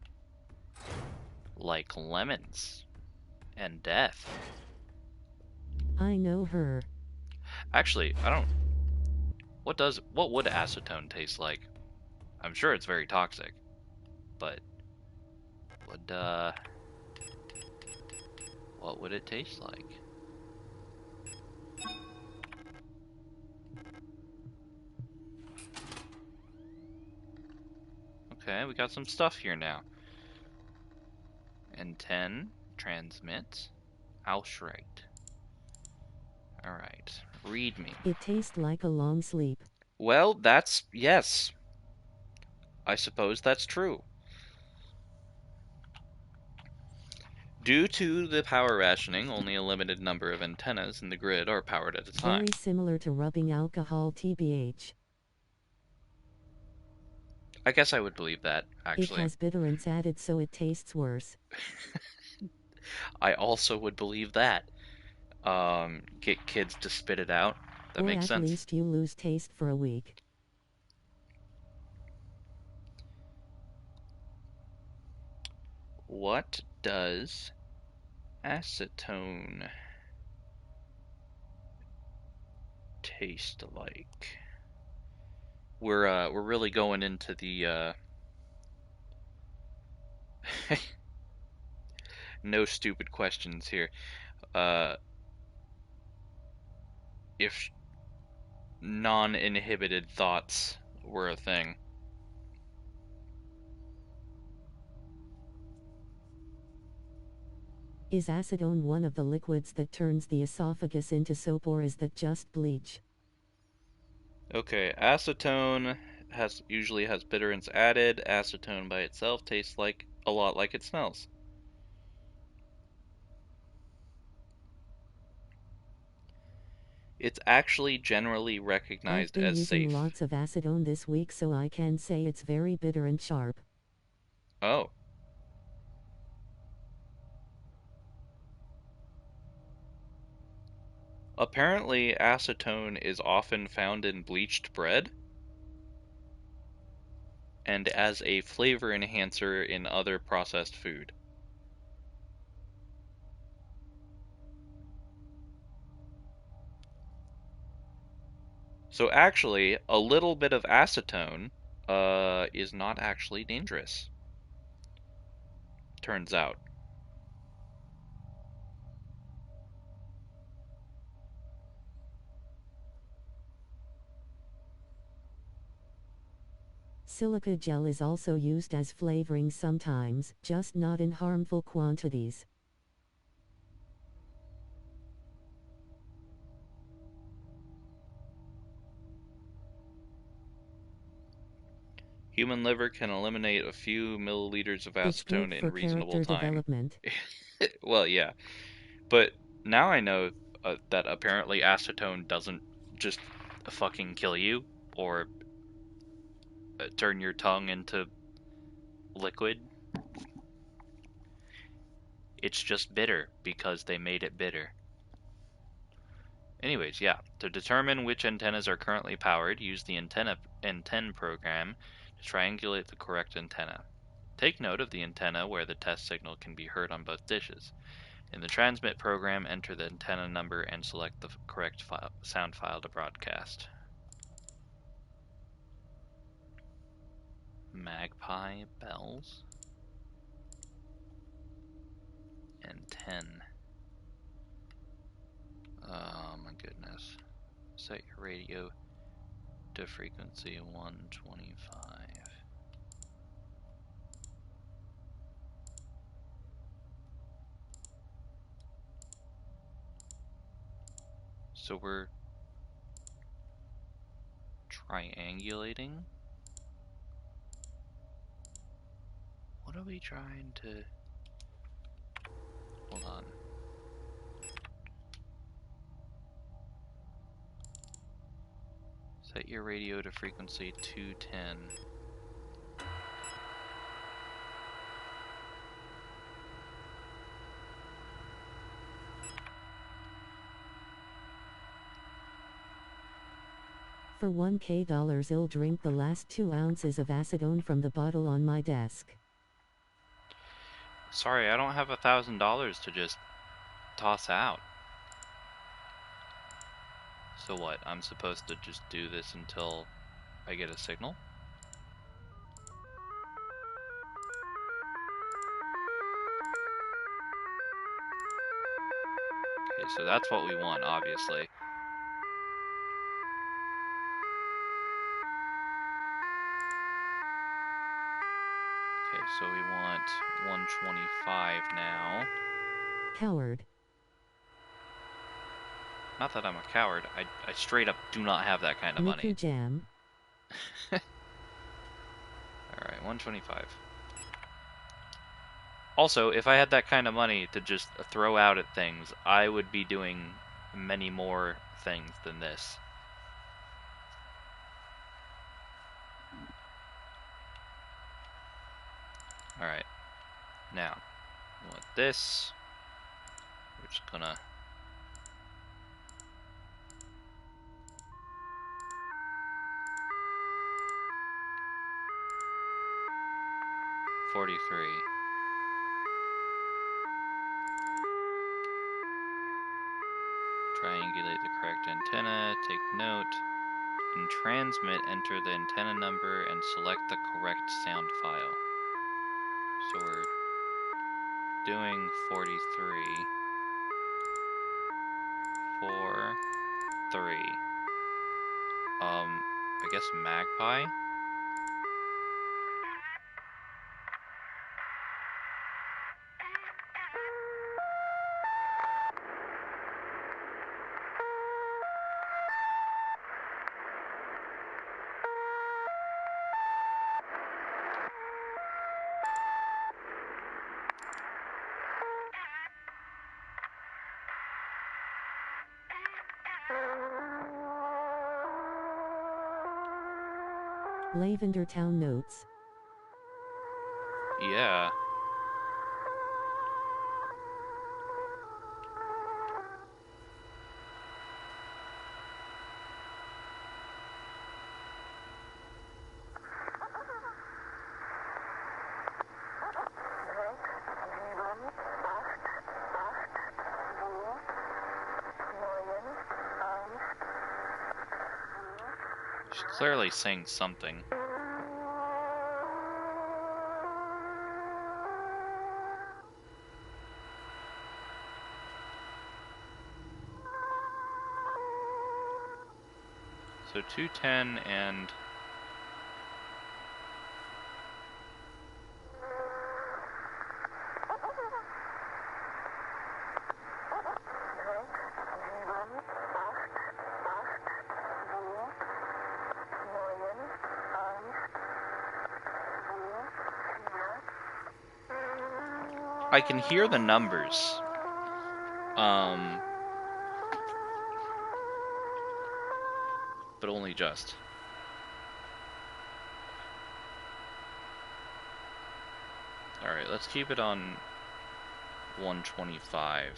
Like lemons. And death. I know her. Actually, I don't... What would acetone taste like? I'm sure it's very toxic. But... What would it taste like? Okay, we got some stuff here now. Antenne, transmit, Ausschrecht. Alright, read me. It tastes like a long sleep. Well, that's... yes. I suppose that's true. Due to the power rationing, only a limited number of antennas in the grid are powered at a time. Very similar to rubbing alcohol TBH. I guess I would believe that, actually. It has bitterants added so it tastes worse. I also would believe that. Get kids to spit it out. That makes sense. Or at least you lose taste for a week. What does acetone taste like? We're really going into the no stupid questions here. If non-inhibited thoughts were a thing. Is acetone one of the liquids that turns the esophagus into soap, or is that just bleach? Okay, acetone usually has bitterants added. Acetone by itself tastes like a lot like it smells. It's actually generally recognized I've been as using safe. lots of acetone this week, so I can say it's very bitter and sharp. Oh. Apparently, acetone is often found in bleached bread and as a flavor enhancer in other processed food. So actually, a little bit of acetone is not actually dangerous, turns out. Silica gel is also used as flavoring sometimes, just not in harmful quantities. Human liver can eliminate a few milliliters of It's good acetone in for reasonable character time. development. Well, yeah. But now I know that apparently acetone doesn't just fucking kill you or turn your tongue into liquid. It's just bitter because they made it bitter. Anyways, yeah, to determine which antennas are currently powered, use the Antenne program to triangulate the correct antenna. Take note of the antenna where the test signal can be heard on both dishes. In the transmit program, enter the antenna number and select the correct sound file to broadcast. Magpie bells. Antenne. Oh my goodness. Set your radio to frequency 125. So we're triangulating? What are we trying to... Hold on. Set your radio to frequency 210. For $1,000 I'll drink the last 2 ounces of acetone from the bottle on my desk. Sorry, I don't have $1,000 to just toss out. So what, I'm supposed to just do this until I get a signal? Okay, so that's what we want, obviously. Okay, so we want 125 now. Coward. Not that I'm a coward, I straight up do not have that kind of money. Nicker jam. Alright, 125. Also, if I had that kind of money to just throw out at things, I would be doing many more things than this. Alright. Now, we want this. We're just gonna... $43. Triangulate the correct antenna, take note. In transmit, enter the antenna number and select the correct sound file. So we're doing 43. 4, 3. I guess magpie? Lavender Town notes. Yeah. She's clearly saying something. So 210 and... I can hear the numbers. But only just. Alright, let's keep it on 125.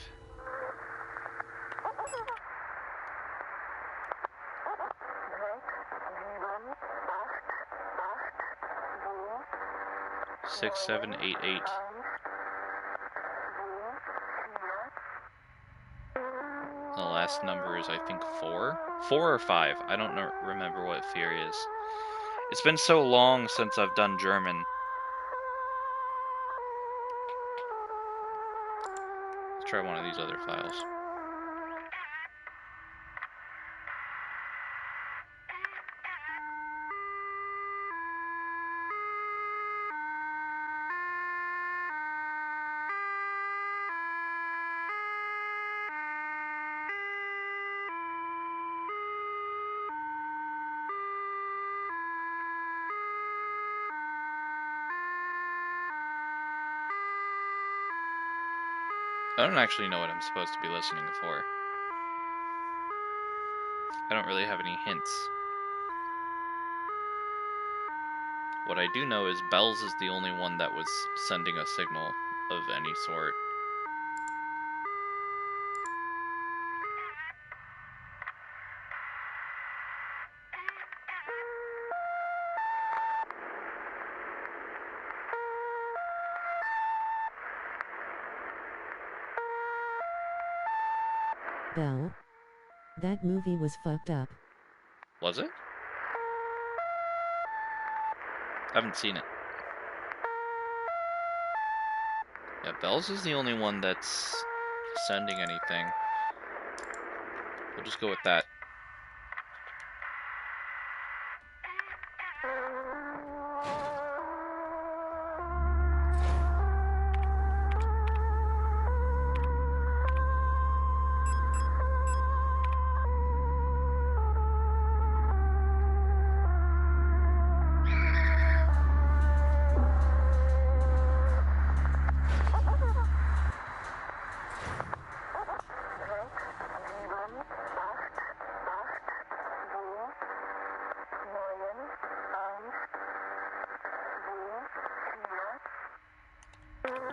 Six, 7, 8, 8. The last number is, I think, 4? 4 or 5. I don't remember what fear is. It's been so long since I've done German. Let's try one of these other files. I don't actually know what I'm supposed to be listening for. I don't really have any hints. What I do know is Bell's is the only one that was sending a signal of any sort. Bell. That movie was fucked up. Was it? I haven't seen it. Yeah, Bell's is the only one that's sending anything. We'll just go with that.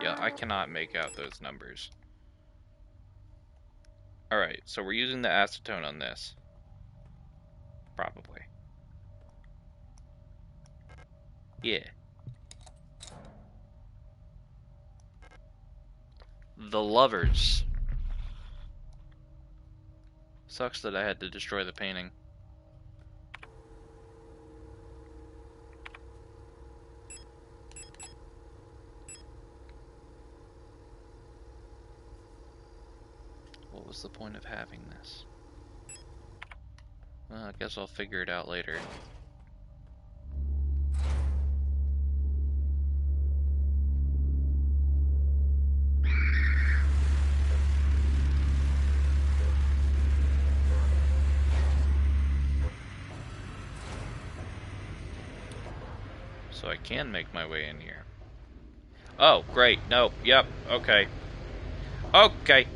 Yeah, I cannot make out those numbers. Alright, so we're using the acetone on this. Probably. Yeah. The Lovers. Sucks that I had to destroy the painting. What was the point of having this? Well, I guess I'll figure it out later. So I can make my way in here. Oh, great. No. Yep. Okay. Okay.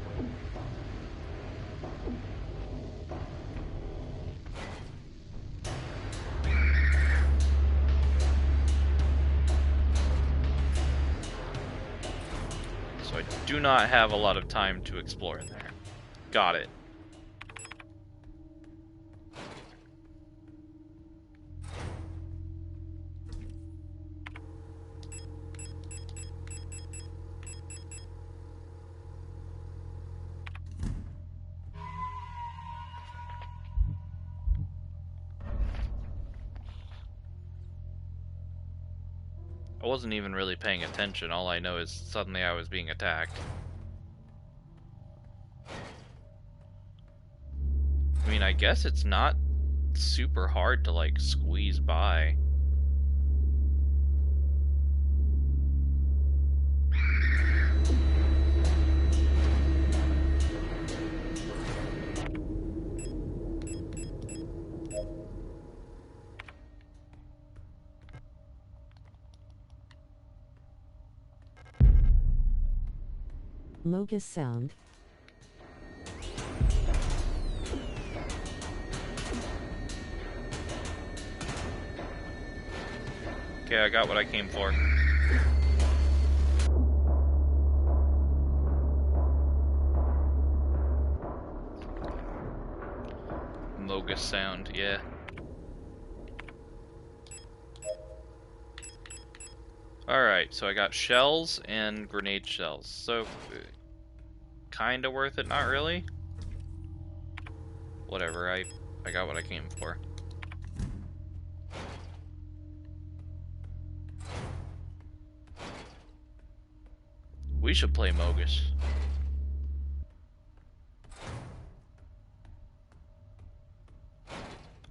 So I do not have a lot of time to explore in there. Got it. I wasn't even really paying attention. All I know is suddenly I was being attacked. I mean, I guess it's not super hard to, like, squeeze by. Mogus sound. Okay, I got what I came for. Mogus sound, yeah. Alright, so I got shells and grenade shells. So, kinda worth it, not really. Whatever, I got what I came for. We should play Mogus.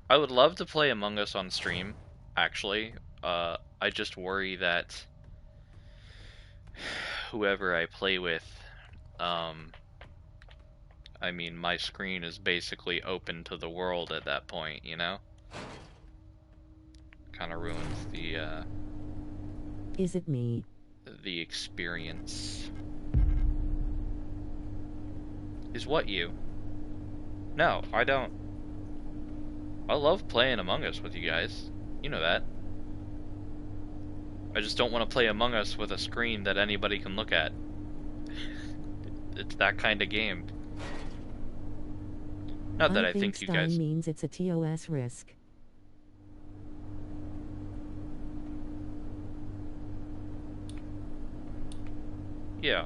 I would love to play Among Us on stream, actually. I just worry that whoever I play with, I mean, my screen is basically open to the world at that point, you know? Kind of ruins the, Is it me? The experience. Is what you? No, I don't. I love playing Among Us with you guys. You know that. I just don't want to play Among Us with a screen that anybody can look at. It's that kind of game. Not that I think you guys... means it's a TOS risk. Yeah.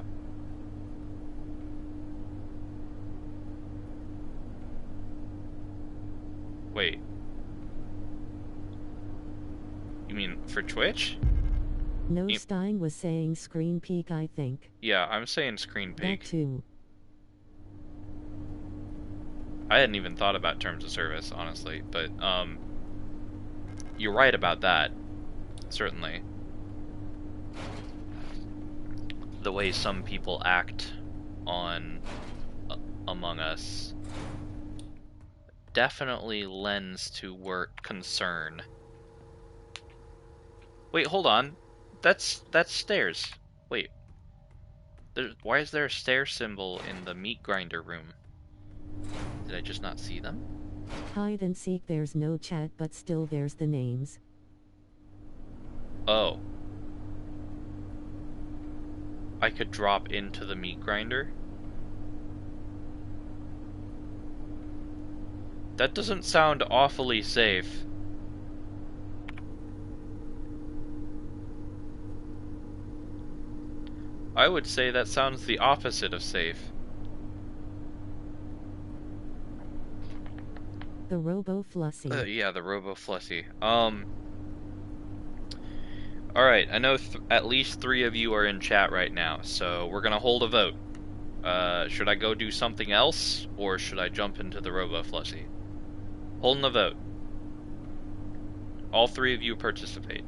Wait. You mean for Twitch? No, Stein was saying screen peek, I think. Yeah, I'm saying screen peek. That too. I hadn't even thought about terms of service, honestly, but, you're right about that. Certainly. The way some people act on Among Us definitely lends to concern. Wait, hold on. That's stairs. Wait. Why is there a stair symbol in the meat grinder room? Did I just not see them? Hide and seek, there's no chat, but still there's the names. Oh. I could drop into the meat grinder? That doesn't sound awfully safe. I would say that sounds the opposite of safe. The Robo Flussy. Yeah, the Robo Flussy. Alright, I know at least 3 of you are in chat right now, so we're gonna hold a vote. Should I go do something else, or should I jump into the Robo Flussy? Holding the vote. All 3 of you participate.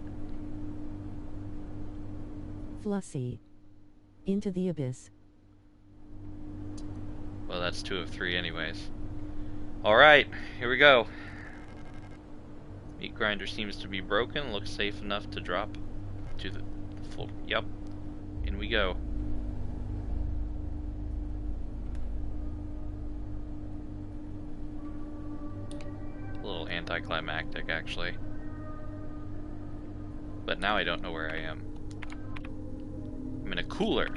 Flussy. Into the abyss. Well, that's 2 of 3 anyways. Alright, here we go. Meat grinder seems to be broken. Looks safe enough to drop to the floor. Yep. In we go. A little anticlimactic, actually. But now I don't know where I am. I'm in a cooler.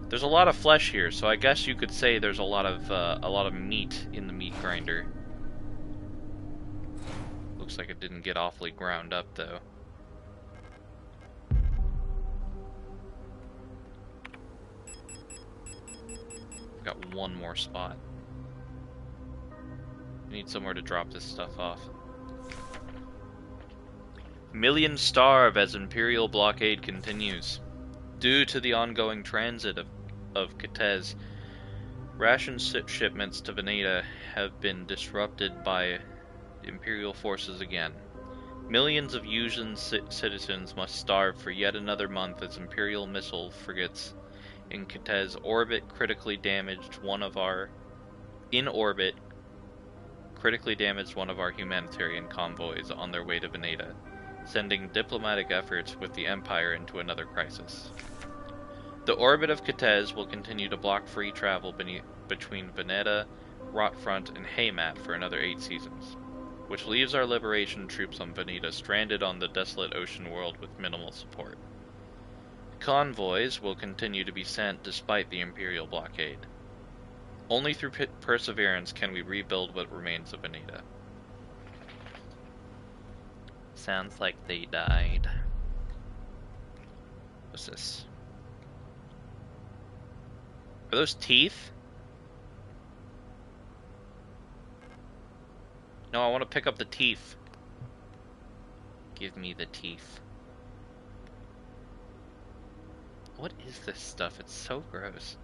There's a lot of flesh here, so I guess you could say there's a lot of meat in the meat grinder. Looks like it didn't get awfully ground up, though. Got one more spot. I need somewhere to drop this stuff off. Millions starve as Imperial blockade continues. Due to the ongoing transit of Kitez, ration shipments to Veneta have been disrupted by Imperial forces again. Millions of Yuuzhan citizens must starve for yet another month as Imperial missile frigates in Kitez orbit critically damaged one of our humanitarian convoys on their way to Veneta, sending diplomatic efforts with the Empire into another crisis. The orbit of Kitez will continue to block free travel between Veneta, Rotfront, and Haymat for another 8 seasons, which leaves our liberation troops on Veneta stranded on the desolate ocean world with minimal support. Convoys will continue to be sent despite the Imperial blockade. Only through perseverance can we rebuild what remains of Veneta. Sounds like they died. What's this? Are those teeth? No, I want to pick up the teeth. Give me the teeth. What is this stuff? It's so gross.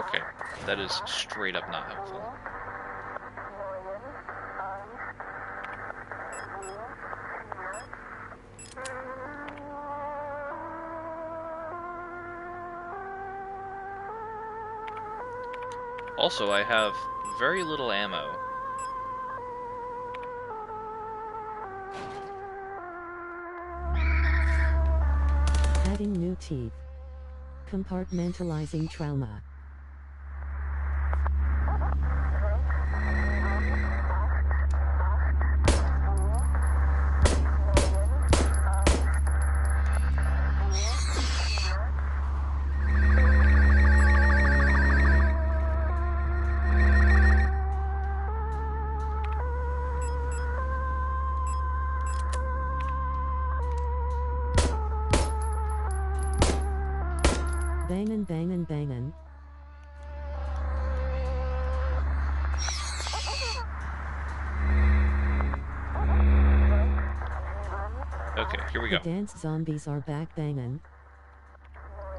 Okay, that is straight up not helpful. Also, I have very little ammo. Adding new teeth. Compartmentalizing trauma. Bangin', bangin', bangin'. Okay, here we go. The dance zombies are back bangin'.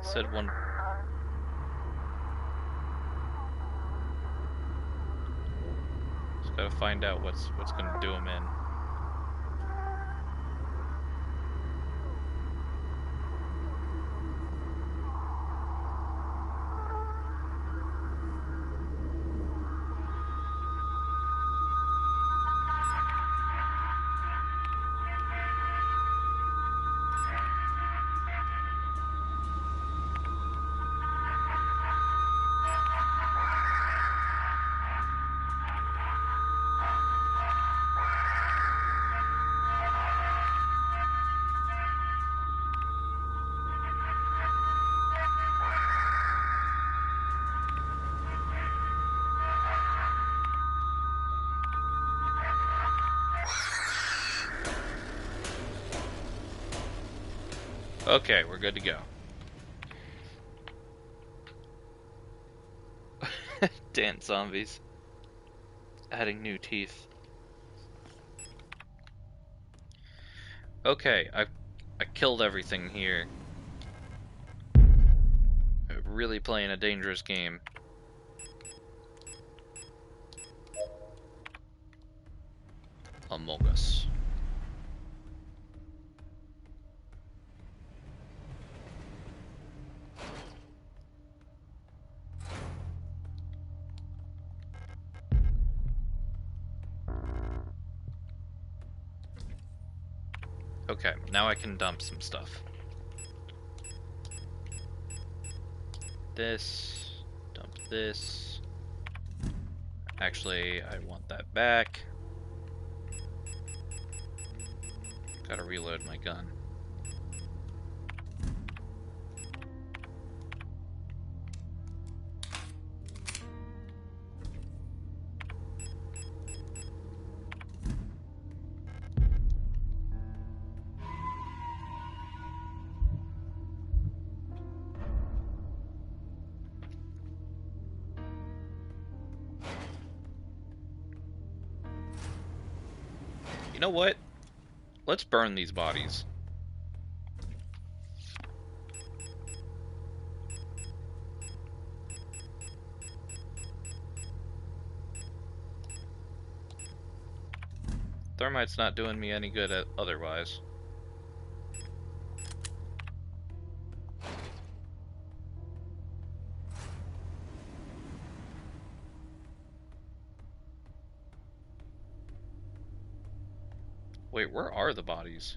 Said one. Just gotta find out what's gonna do them in. Okay, we're good to go. Dance zombies. Adding new teeth. Okay, I killed everything here. Really playing a dangerous game. Among Us. Okay, now I can dump some stuff. This, dump this. Actually, I want that back. Gotta reload my gun. You know what? Let's burn these bodies. Thermite's not doing me any good otherwise. Wait, where are the bodies?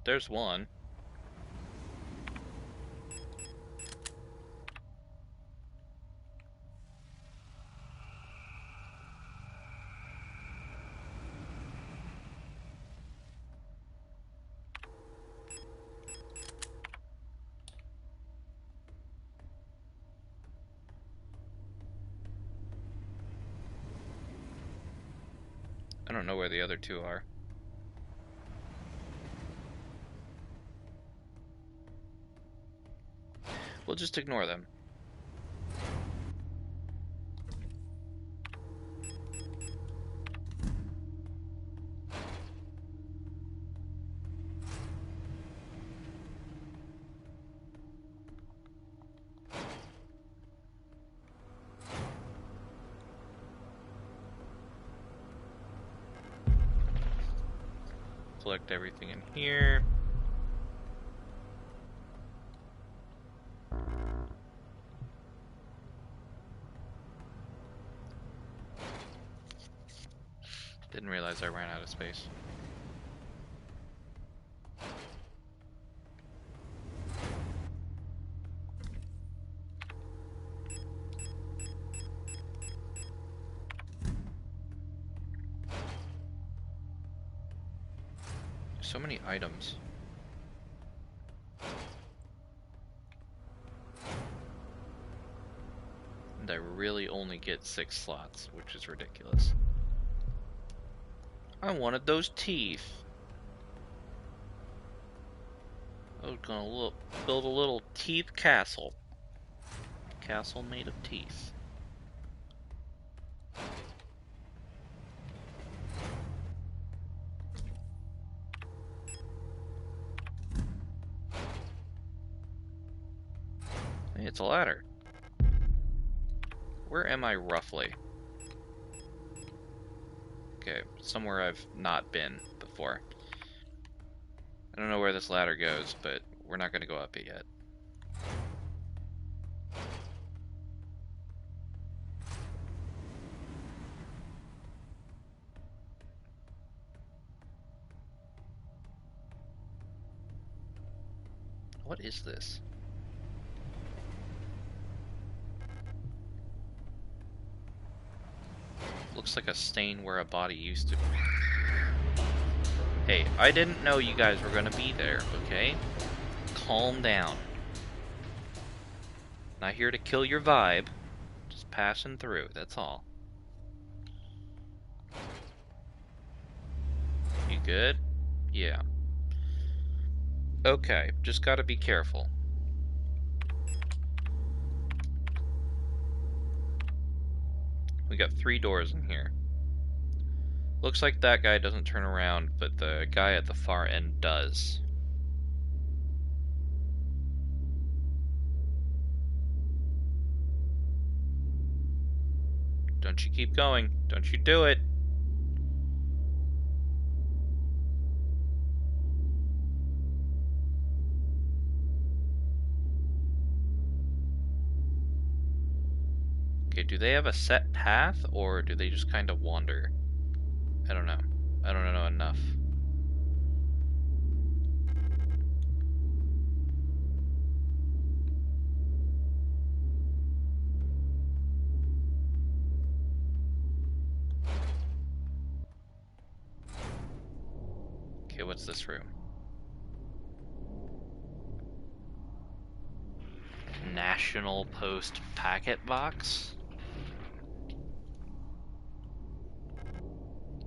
There's one. I don't know where the other two are. We'll just ignore them. Collect everything in here. Didn't realize I ran out of space. So many items. And I really only get 6 slots, which is ridiculous. I wanted those teeth. I was gonna build a little teeth castle. Castle made of teeth. Hey, it's a ladder. Where am I roughly? Okay, somewhere I've not been before. I don't know where this ladder goes, but we're not going to go up it yet. What is this? Looks like a stain where a body used to be. Hey, I didn't know you guys were gonna be there, okay? Calm down. Not here to kill your vibe. Just passing through, that's all. You good? Yeah. Okay, just gotta be careful. We got 3 doors in here. Looks like that guy doesn't turn around, but the guy at the far end does. Don't you keep going. Don't you do it. Okay, do they have a set path, or do they just kind of wander? I don't know. I don't know enough. Okay, what's this room? National Post packet box?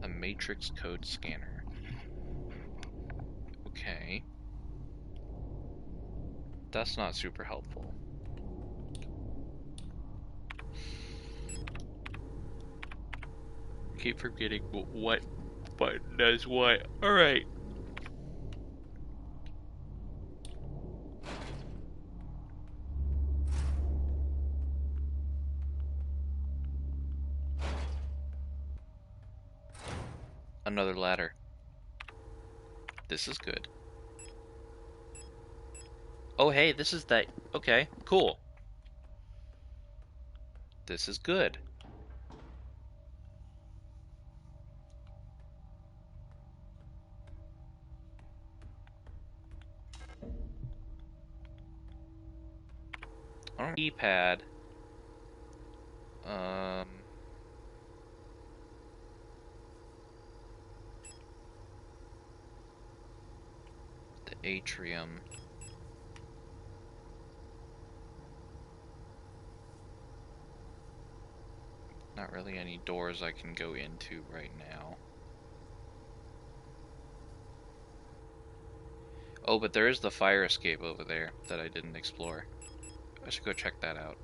A matrix code scanner. Okay. That's not super helpful. keep forgetting what button does what. Alright. Another ladder. This is good. Oh, hey, this is that. Okay, cool. This is good. On keypad. The atrium. Not really any doors I can go into right now. Oh, but there is the fire escape over there that I didn't explore. I should go check that out.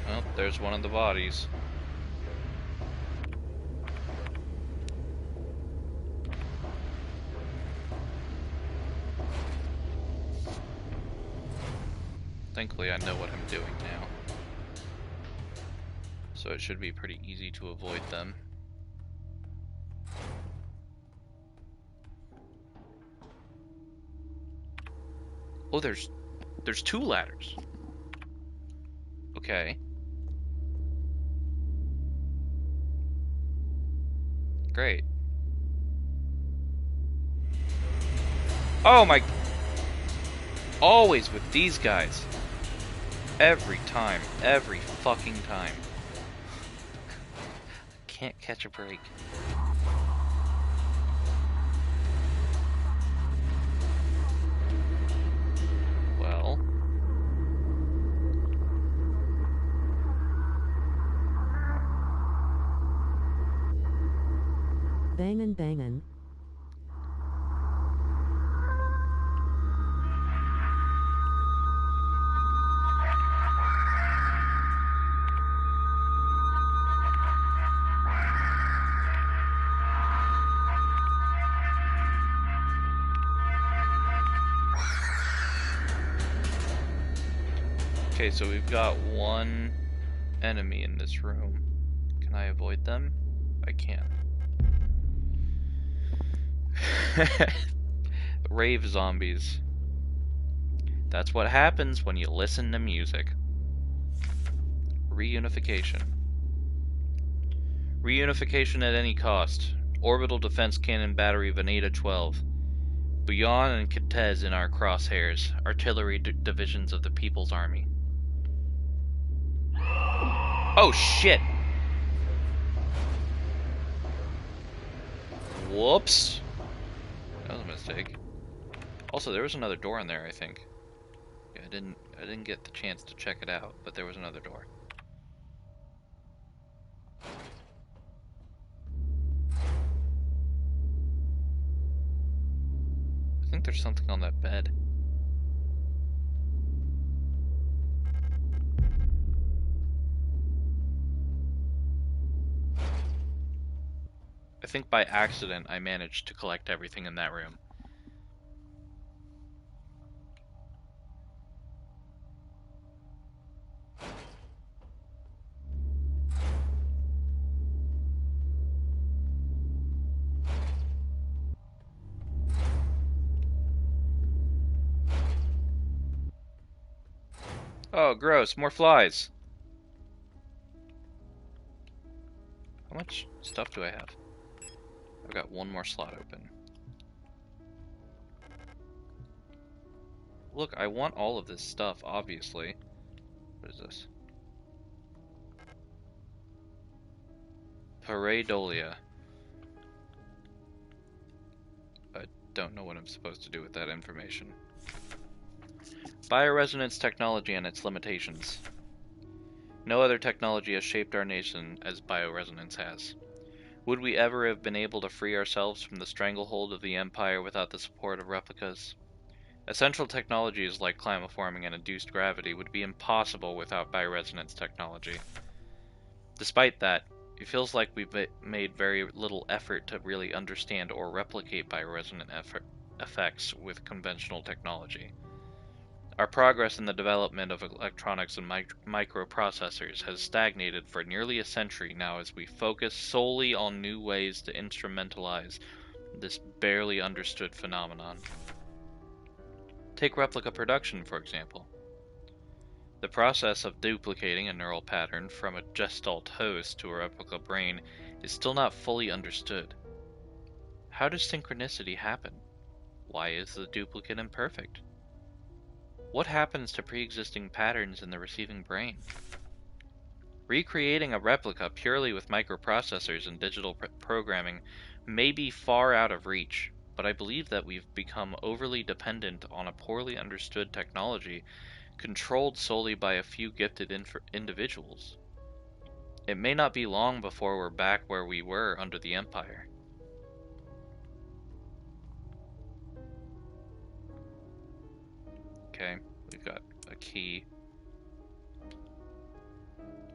Well, there's one of the bodies. Thankfully, I know what I'm doing now. So it should be pretty easy to avoid them. Oh, there's 2 ladders. Okay. Great. Oh my... Always with these guys. Every time. Every fucking time. Can't catch a break. Well... Bangin' bangin'. Okay, so we've got one enemy in this room. Can I avoid them? I can. Rave zombies. That's what happens when you listen to music. Reunification. Reunification at any cost. Orbital defense cannon battery Veneta 12. Bouillon and Kitez in our crosshairs. Artillery divisions of the People's Army. Oh shit! Whoops! That was a mistake. Also, there was another door in there, I think. Yeah, I didn't get the chance to check it out, but there was another door. I think there's something on that bed. I think by accident I managed to collect everything in that room. Oh, gross, more flies. How much stuff do I have? I've got one more slot open. Look, I want all of this stuff, obviously. What is this? Pareidolia. don't know what I'm supposed to do with that information. Bioresonance technology and its limitations. No other technology has shaped our nation as bioresonance has. Would we ever have been able to free ourselves from the stranglehold of the Empire without the support of replicas? Essential technologies like climaforming and induced gravity would be impossible without bioresonance technology. Despite that, it feels like we've made very little effort to really understand or replicate bioresonant effects with conventional technology. Our progress in the development of electronics and microprocessors has stagnated for nearly a century now as we focus solely on new ways to instrumentalize this barely understood phenomenon. Take replica production, for example. The process of duplicating a neural pattern from a gestalt host to a replica brain is still not fully understood. How does synchronicity happen? Why is the duplicate imperfect? What happens to pre-existing patterns in the receiving brain? Recreating a replica purely with microprocessors and digital programming may be far out of reach, but I believe that we've become overly dependent on a poorly understood technology controlled solely by a few gifted individuals. It may not be long before we're back where we were under the Empire. Okay, we've got a key.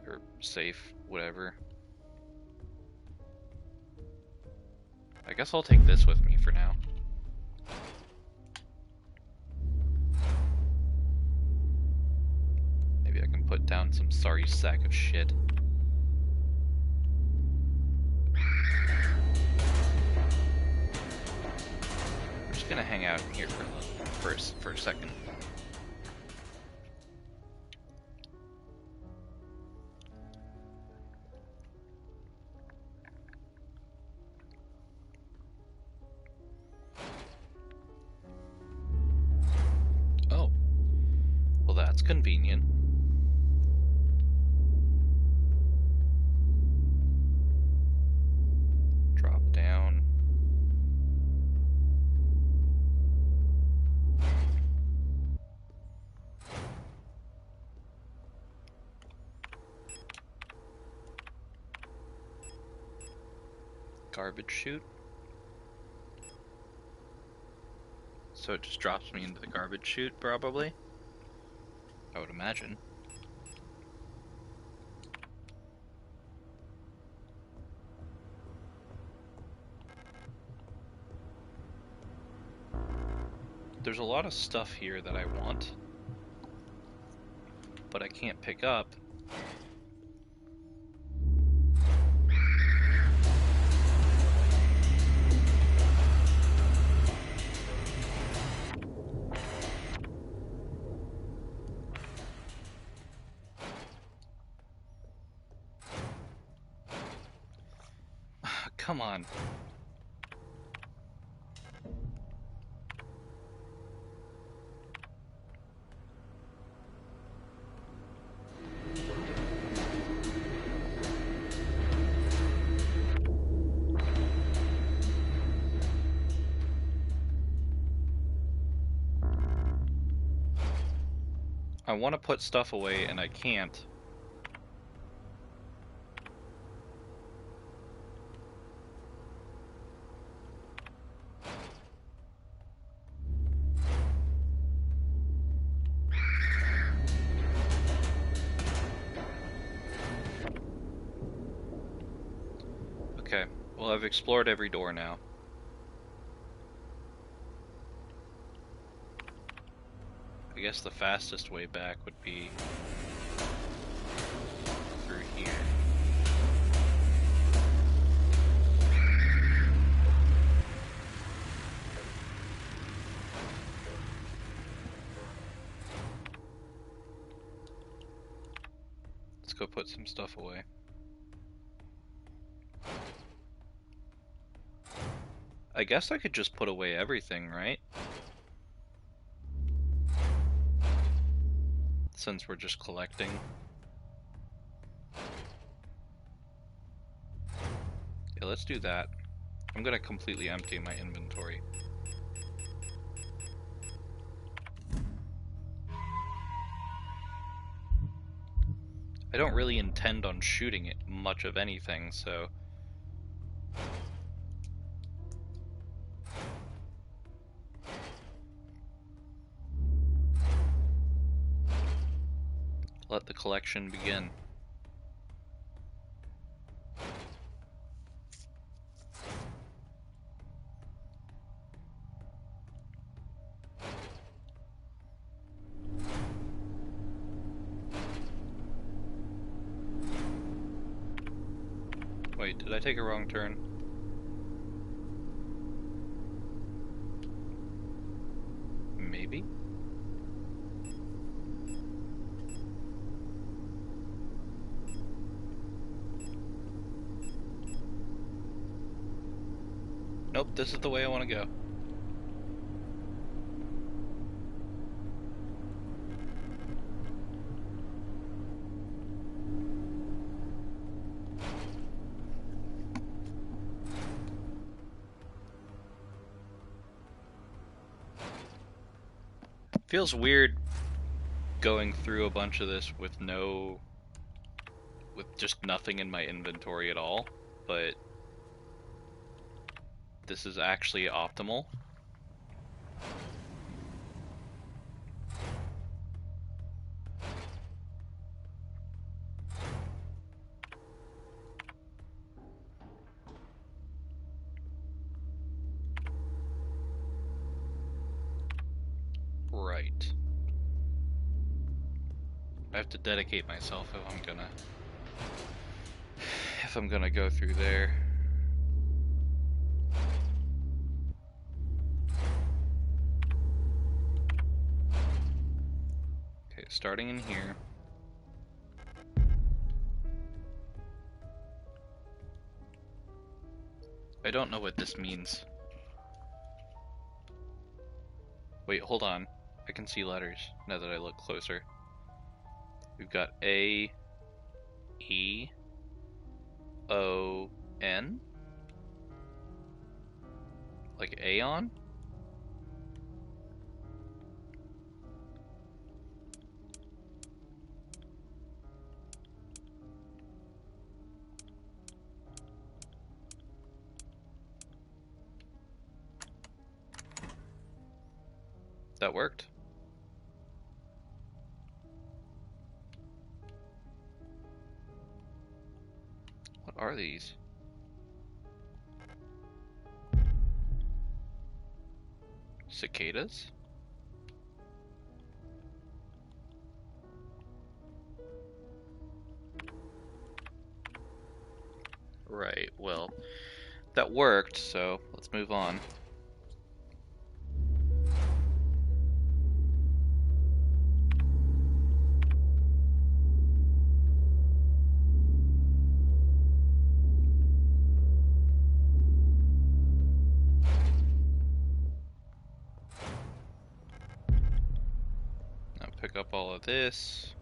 Or safe, whatever. I guess I'll take this with me for now. Maybe I can put down some sorry sack of shit. We're just gonna hang out here for a second. Oh. Well, that's convenient. Drop down. Garbage chute. So it just drops me into the garbage chute, probably? I would imagine. There's a lot of stuff here that I want, but I can't pick up. Come on. I want to put stuff away and I can't. Okay, well, I've explored every door now. I guess the fastest way back would be through here. Let's go put some stuff away. I guess I could just put away everything, right? Since we're just collecting. Yeah, let's do that. I'm gonna completely empty my inventory. don't really intend on shooting it much of anything, so... Let the collection begin. Wait, did I take a wrong turn? Maybe? Nope, this is the way I want to go. Feels weird going through a bunch of this with just nothing in my inventory at all, but this is actually optimal. Right. I have to dedicate myself if I'm gonna go through there. Okay, starting in here. I don't know what this means. Wait, hold on. I can see letters now that I look closer. We've got A, E, O, N? Like Aeon? That worked. What are these? Cicadas? Right, well, that worked, so let's move on. Now pick up all of this.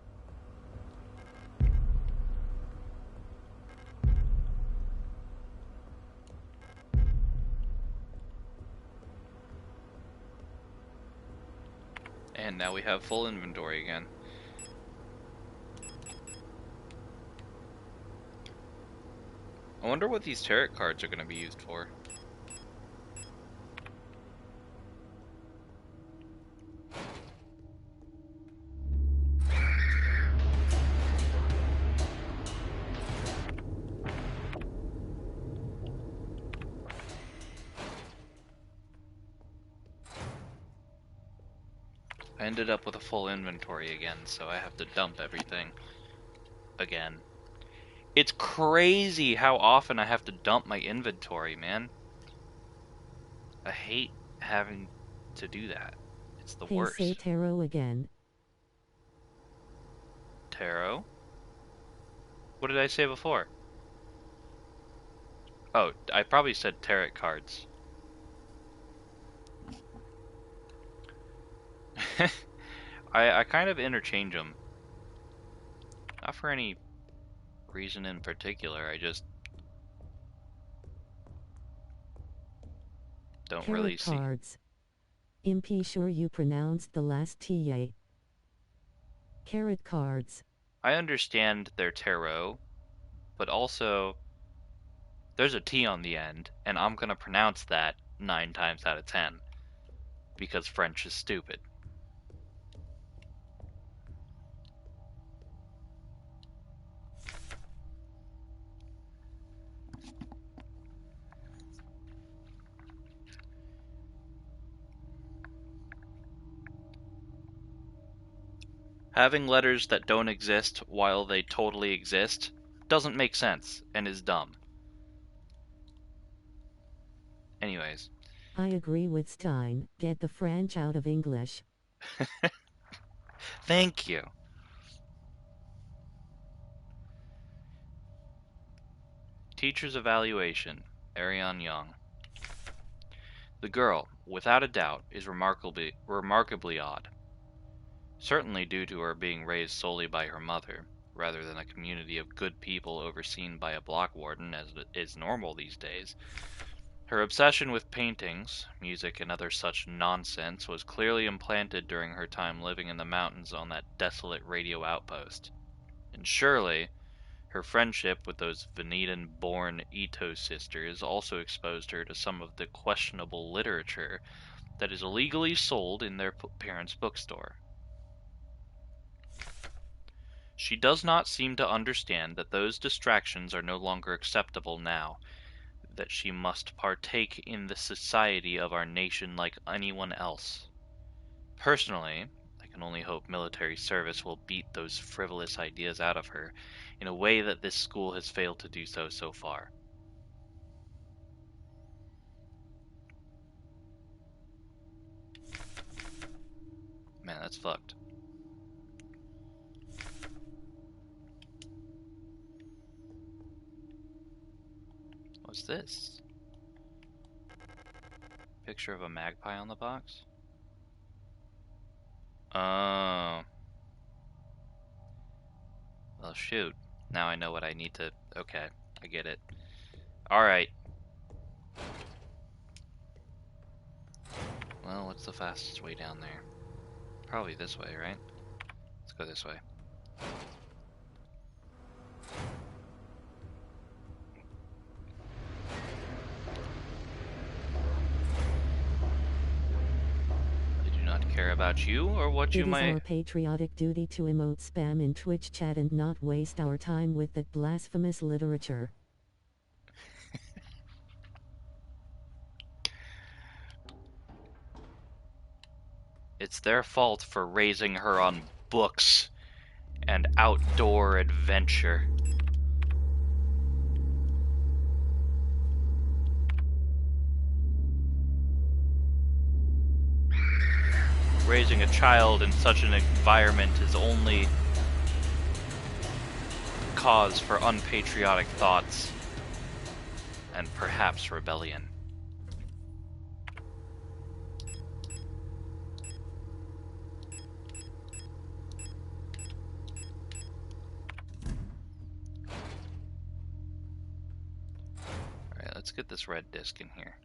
And now we have full inventory again. I wonder what these tarot cards are going to be used for. I ended up with a full inventory again, so I have to dump everything again. It's crazy how often I have to dump my inventory, man. I hate having to do that. It's the worst. Say tarot again. Tarot? What did I say before? Oh, I probably said tarot cards. I kind of interchange them. Not for any reason in particular, I just don't Tarot really see. cards. MP sure you pronounced the last T. Carrot cards. I understand their tarot, but also there's a T on the end, and I'm gonna pronounce that 9 times out of 10 because French is stupid. Having letters that don't exist while they totally exist doesn't make sense and is dumb. Anyways. I agree with Stein. Get the French out of English. Thank you. Teacher's evaluation. Ariane Young. The girl, without a doubt, is remarkably odd. Certainly due to her being raised solely by her mother, rather than a community of good people overseen by a block warden as is normal these days. Her obsession with paintings, music, and other such nonsense was clearly implanted during her time living in the mountains on that desolate radio outpost. And surely, her friendship with those Venetian-born Ito sisters also exposed her to some of the questionable literature that is illegally sold in their parents' bookstore. She does not seem to understand that those distractions are no longer acceptable now, that she must partake in the society of our nation like anyone else. Personally, I can only hope military service will beat those frivolous ideas out of her in a way that this school has failed to do so far. Man, that's fucked. What's this? Picture of a magpie on the box? Oh. Well, shoot. Now I know what I need to... Okay, I get it. Alright. Well, what's the fastest way down there? Probably this way, right? Let's go this way. I do not care about you or what you might... It is our patriotic duty to emote spam in Twitch chat and not waste our time with that blasphemous literature. It's their fault for raising her on books and outdoor adventure. Raising a child in such an environment is only cause for unpatriotic thoughts and perhaps rebellion. Alright, let's get this red disc in here.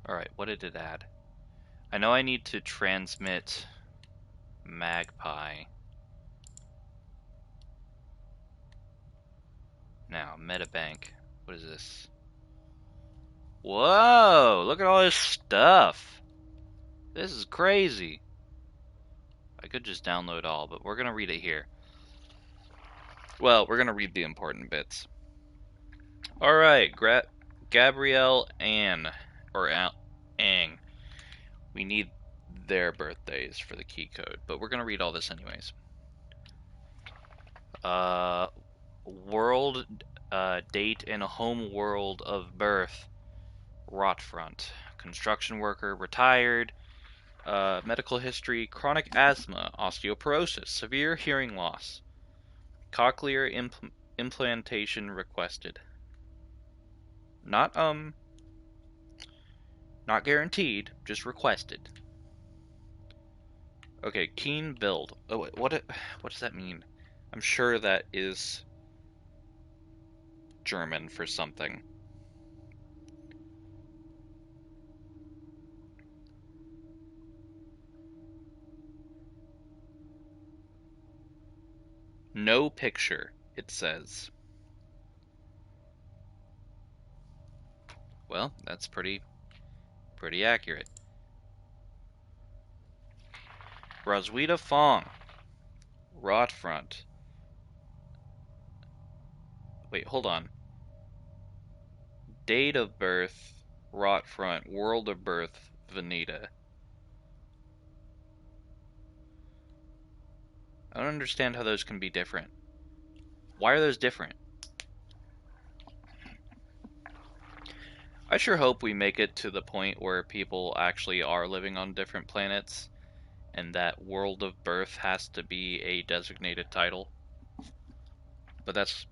Alright, what did it add? I know I need to transmit Magpie. Now, Metabank. What is this? Whoa! Look at all this stuff! This is crazy! I could just download all, but we're gonna read it here. Well, we're gonna read the important bits. Alright, Gabrielle Ann. Or Ang. We need their birthdays for the key code, but we're gonna read all this anyways. World date and home world of birth. Rotfront. Construction worker, retired. Medical history, chronic asthma, osteoporosis, severe hearing loss. Cochlear implantation requested. Not guaranteed, just requested. Okay, keen build. Oh, wait, what does that mean? I'm sure that is German for something. No picture, it says. Well, that's pretty accurate. Roswitha Fong. Rot front. Wait, hold on. Date of birth, rot front. World of birth, Veneta. I don't understand how those can be different. Why are those different? I sure hope we make it to the point where people actually are living on different planets, and that world of birth has to be a designated title. But that's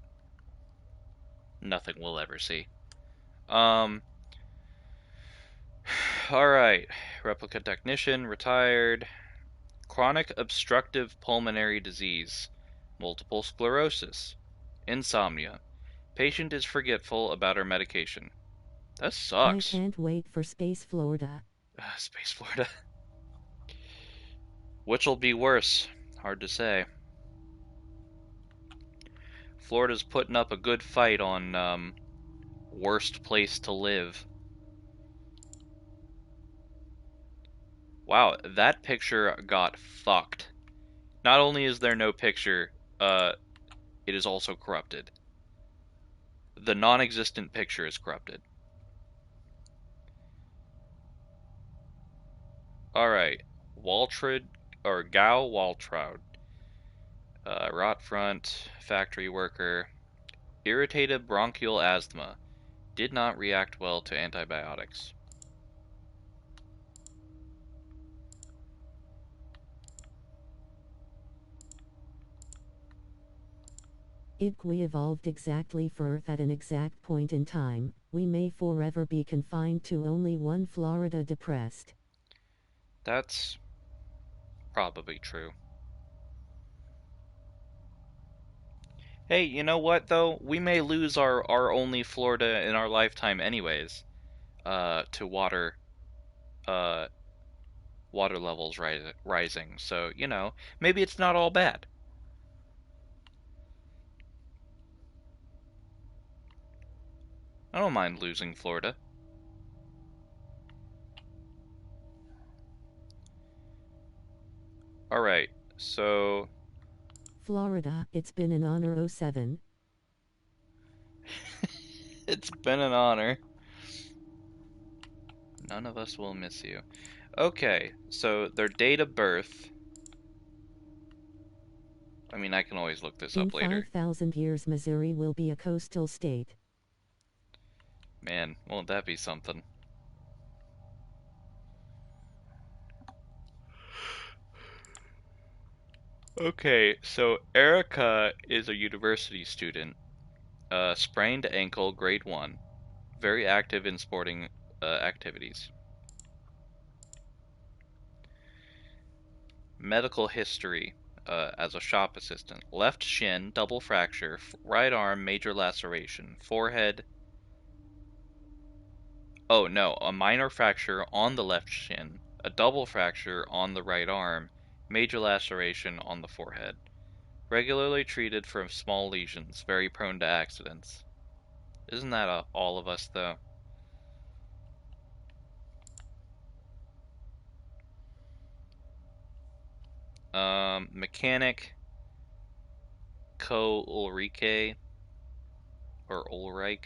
nothing we'll ever see. Alright. Replica technician, retired. Chronic obstructive pulmonary disease. Multiple sclerosis. Insomnia. Patient is forgetful about her medication. That sucks. I can't wait for Space Florida. Space Florida. Which'll be worse? Hard to say. Florida's putting up a good fight on worst place to live. Wow, that picture got fucked. Not only is there no picture, it is also corrupted. The non-existent picture is corrupted. Alright. Waltraud, or Gao Waltraud. Rot front, factory worker. Irritated bronchial asthma. Did not react well to antibiotics. If we evolved exactly for Earth at an exact point in time, we may forever be confined to only one Florida depressed. That's probably true. Hey, you know what though? We may lose our only Florida in our lifetime anyways. To uh, water levels rising. So, you know, maybe it's not all bad. I don't mind losing Florida. Alright, so... Florida, it's been an honor. 07. It's been an honor. None of us will miss you. Okay, so their date of birth... I mean, I can always look this up later. In 5,000 years, Missouri will be a coastal state. Man, won't that be something? Okay, so Erica is a university student. Sprained ankle, grade 1. Very active in sporting activities. Medical history as a shop assistant. Left shin, double fracture. Right arm, major laceration. Forehead. Oh no, a minor fracture on the left shin. A double fracture on the right arm. Major laceration on the forehead. Regularly treated for small lesions. Very prone to accidents. Isn't that all of us, though? Mechanic Co Ulrike or Ulrike.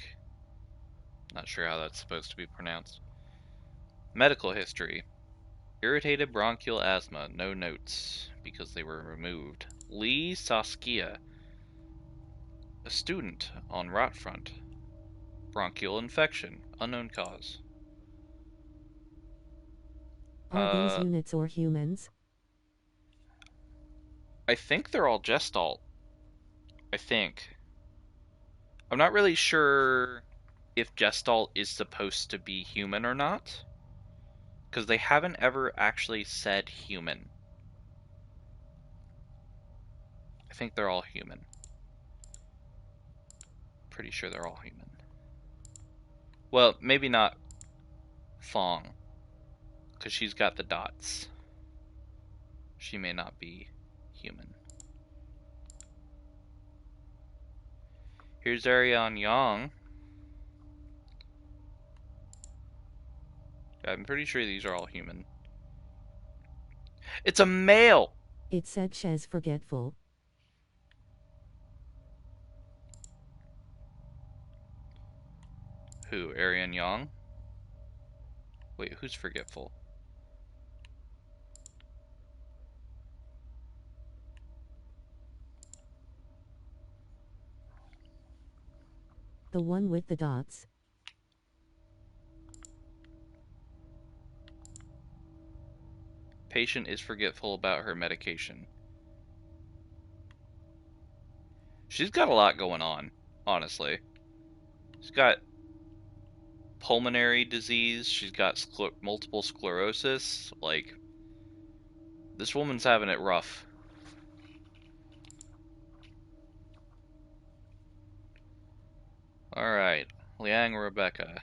Not sure how that's supposed to be pronounced. Medical history. Irritated bronchial asthma, no notes because they were removed. Lee Saskia, a student on rot front. Bronchial infection, unknown cause. Are these units or humans? I think they're all Gestalt. I think. I'm not really sure if Gestalt is supposed to be human or not, because they haven't ever actually said human. I think they're all human. Pretty sure they're all human. Well, maybe not Fong, because she's got the dots. She may not be human. Here's Ariane Yang. I'm pretty sure these are all human. It's a male! It said Chez forgetful. Who? Ariane Yang? Wait, who's forgetful? The one with the dots. Patient is forgetful about her medication. She's got a lot going on, honestly. She's got pulmonary disease. She's got multiple sclerosis. Like, this woman's having it rough. Alright. Liang Rebecca.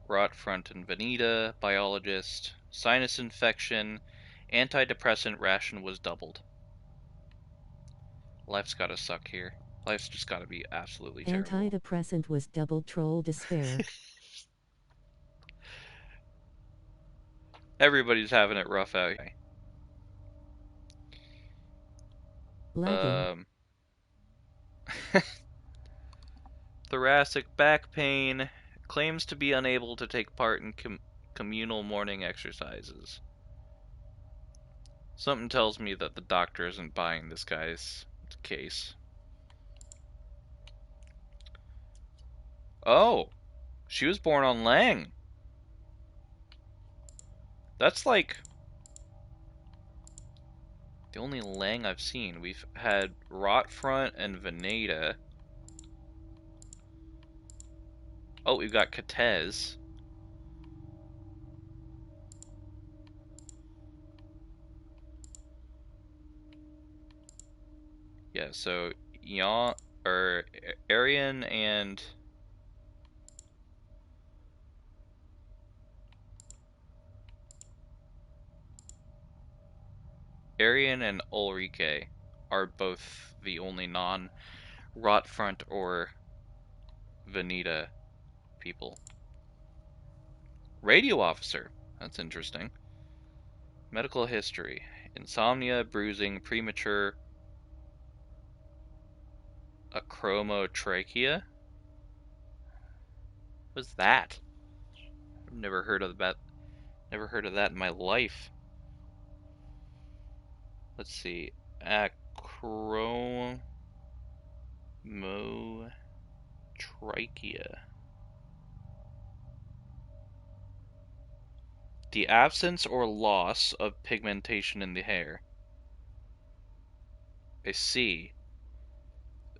Rot front and Veneta. Biologist. Sinus infection. Antidepressant ration was doubled. Life's gotta suck here. Life's just gotta be absolutely terrible. Antidepressant was doubled. Troll despair. Everybody's having it rough out here. Lagging. Thoracic back pain. Claims to be unable to take part in communal morning exercises. Something tells me that the doctor isn't buying this guy's case. Oh, she was born on Lang. That's like the only Lang I've seen. We've had Rotfront and Veneta. Oh, we've got Katez. Yeah, so Arian and Ulrike are both the only non-Rotfront or Veneta people. Radio officer. That's interesting. Medical history. Insomnia, bruising, premature achromotrachea? What's that? I've never heard of that. Never heard of that in my life. Let's see. Achromotrachea. The absence or loss of pigmentation in the hair. I see.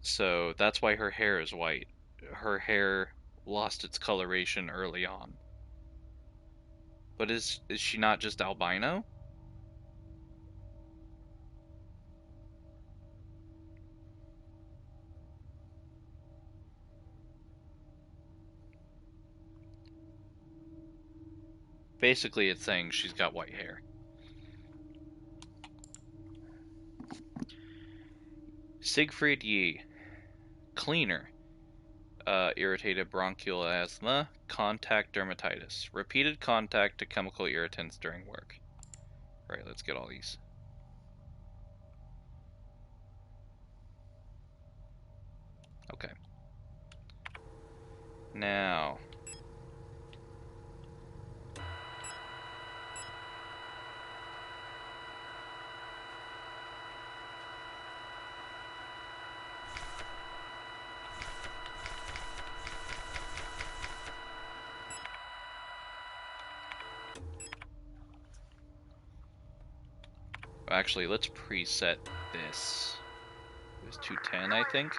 So that's why her hair is white. Her hair lost its coloration early on. But is she not just albino? Basically, it's saying she's got white hair. Siegfried Yi. Cleaner. Irritated bronchial asthma. Contact dermatitis. Repeated contact to chemical irritants during work. Alright, let's get all these. Okay. Now... Actually, let's preset this. It was 210, I think.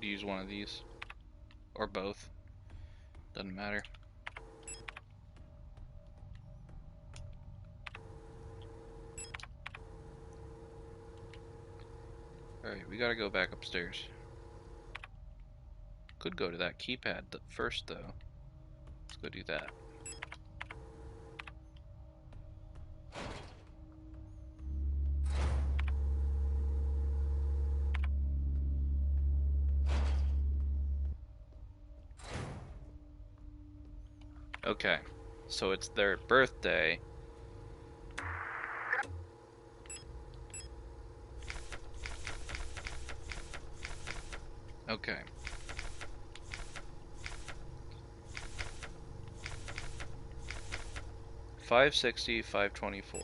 use one of these. Or both. Doesn't matter. Alright, we gotta go back upstairs. Could go to that keypad first, though. Let's go do that. Okay, so it's their birthday. Okay. $560, $524.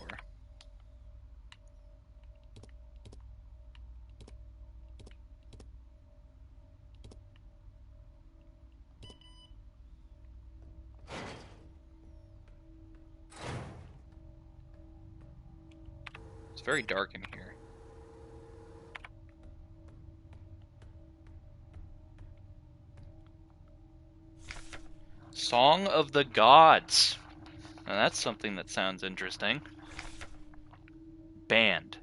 It's very dark in here. Song of the Gods. Now that's something that sounds interesting. Banned.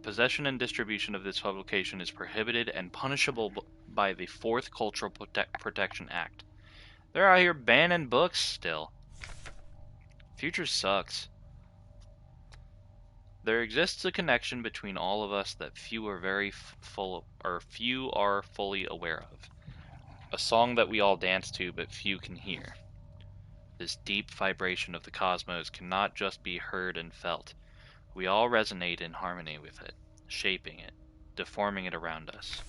Possession and distribution of this publication is prohibited and punishable by the 4th Cultural Protection Act. They're out here banning books still. Future sucks. There exists a connection between all of us that few are fully aware of. A song that we all dance to but few can hear. This deep vibration of the cosmos cannot just be heard and felt. We all resonate in harmony with it, shaping it, deforming it around us.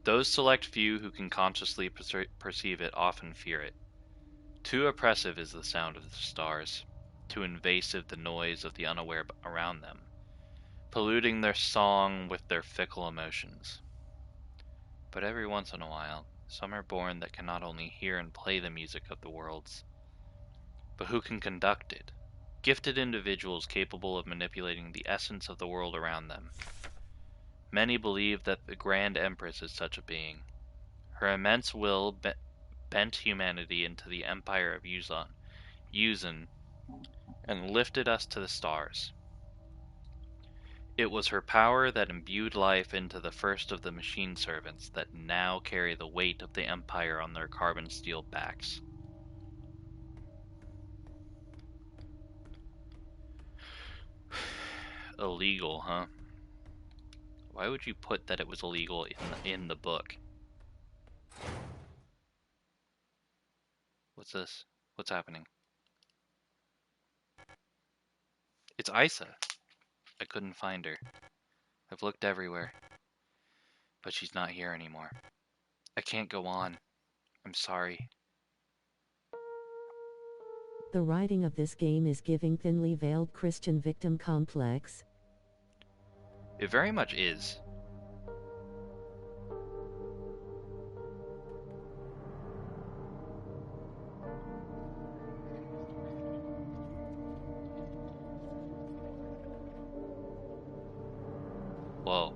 Those select few who can consciously perceive it often fear it. Too oppressive is the sound of the stars, too invasive the noise of the unaware around them, polluting their song with their fickle emotions. But every once in a while, some are born that can not only hear and play the music of the worlds, but who can conduct it. Gifted individuals capable of manipulating the essence of the world around them. Many believe that the Grand Empress is such a being. Her immense will bent humanity into the empire of Yuzan and lifted us to the stars. It was her power that imbued life into the first of the machine servants that now carry the weight of the empire on their carbon steel backs. Illegal, huh? Why would you put that it was illegal in the book? What's this? What's happening? It's Isa. I couldn't find her. I've looked everywhere. But she's not here anymore. I can't go on. I'm sorry. The writing of this game is giving thinly veiled Christian victim complex. It very much is. Whoa.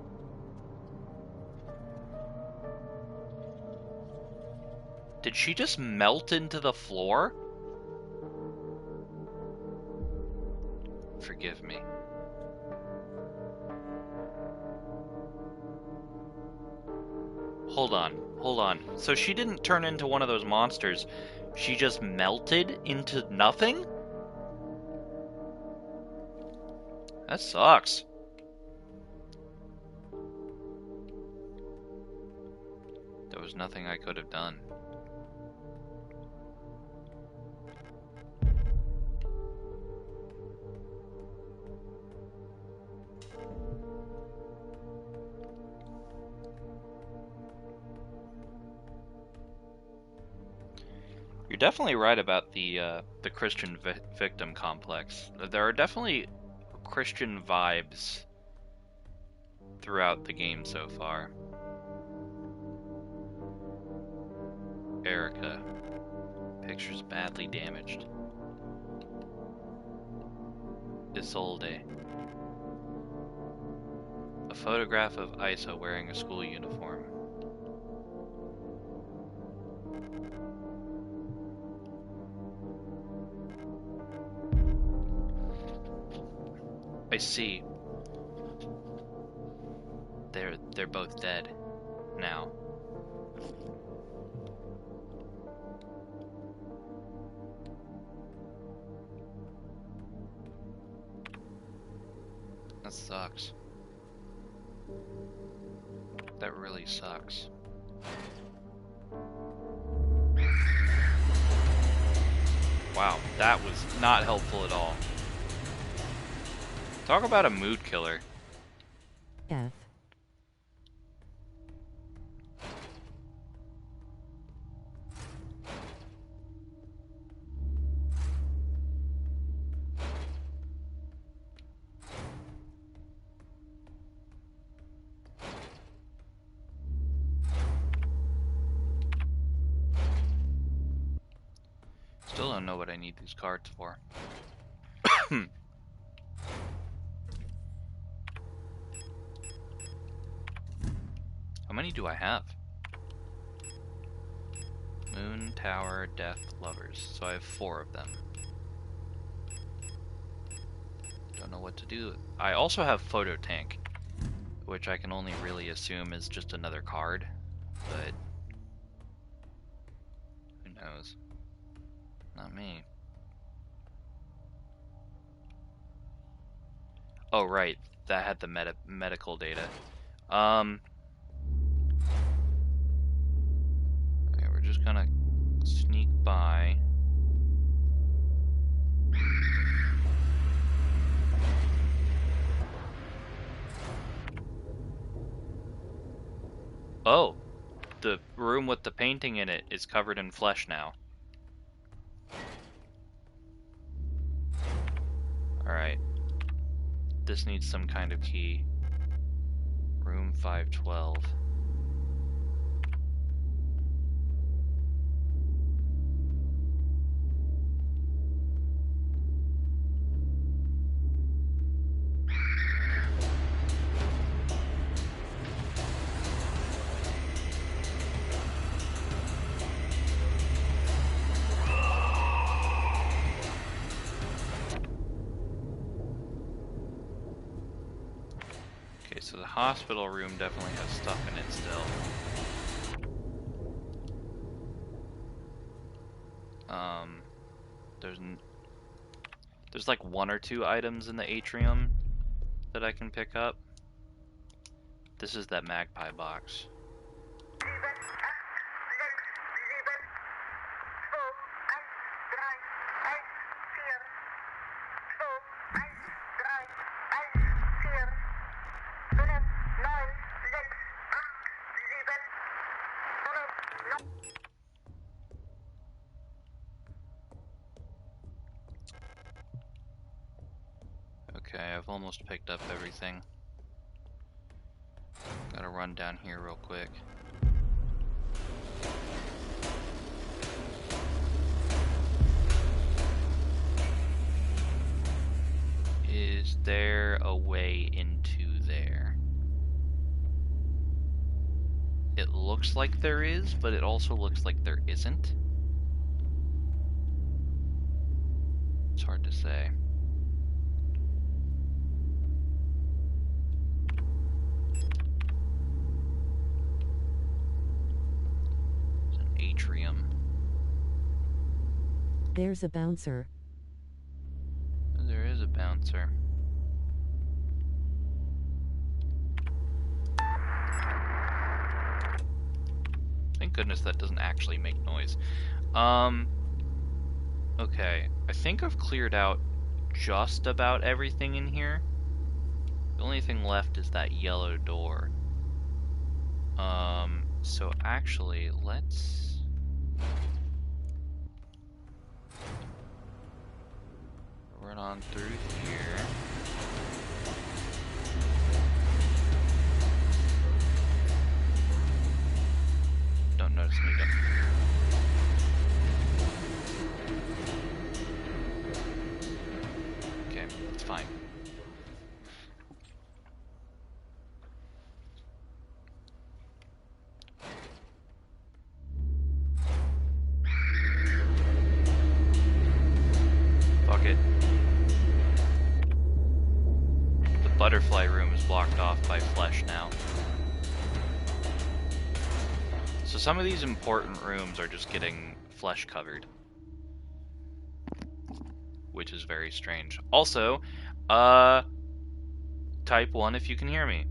Did she just melt into the floor? Forgive me. Hold on. So she didn't turn into one of those monsters. She just melted into nothing? That sucks. There was nothing I could have done. You're definitely right about the Christian victim complex. There are definitely Christian vibes throughout the game so far. Erica. Pictures badly damaged. Isolde. A photograph of Isa wearing a school uniform. I see. They're both dead now. That sucks. That really sucks. Wow, that was not helpful at all. Talk about a mood killer. F. Still don't know what I need these cards for. How many do I have? Moon, Tower, Death, Lovers. So I have 4 of them. Don't know what to do. I also have Photo Tank, which I can only really assume is just another card, but who knows? Not me. Oh, right. That had the medical data. Okay, we're just gonna sneak by. Oh, the room with the painting in it is covered in flesh now. Alright. This needs some kind of key. Room 512. So the hospital room definitely has stuff in it still. There's like 1 or 2 items in the atrium that I can pick up. This is that magpie box. Okay, I've almost picked up everything. Gotta run down here real quick. Is there a way into there? It looks like there is, but it also looks like there isn't. It's hard to say. Atrium. There's a bouncer. There is a bouncer. Thank goodness that doesn't actually make noise. Okay, I think I've cleared out just about everything in here. The only thing left is that yellow door. So actually, let's run on through here. Don't notice me, don't. Okay, it's fine. Fuck it. butterfly room is blocked off by flesh now. So some of these important rooms are just getting flesh covered, which is very strange. Also, type 1 if you can hear me.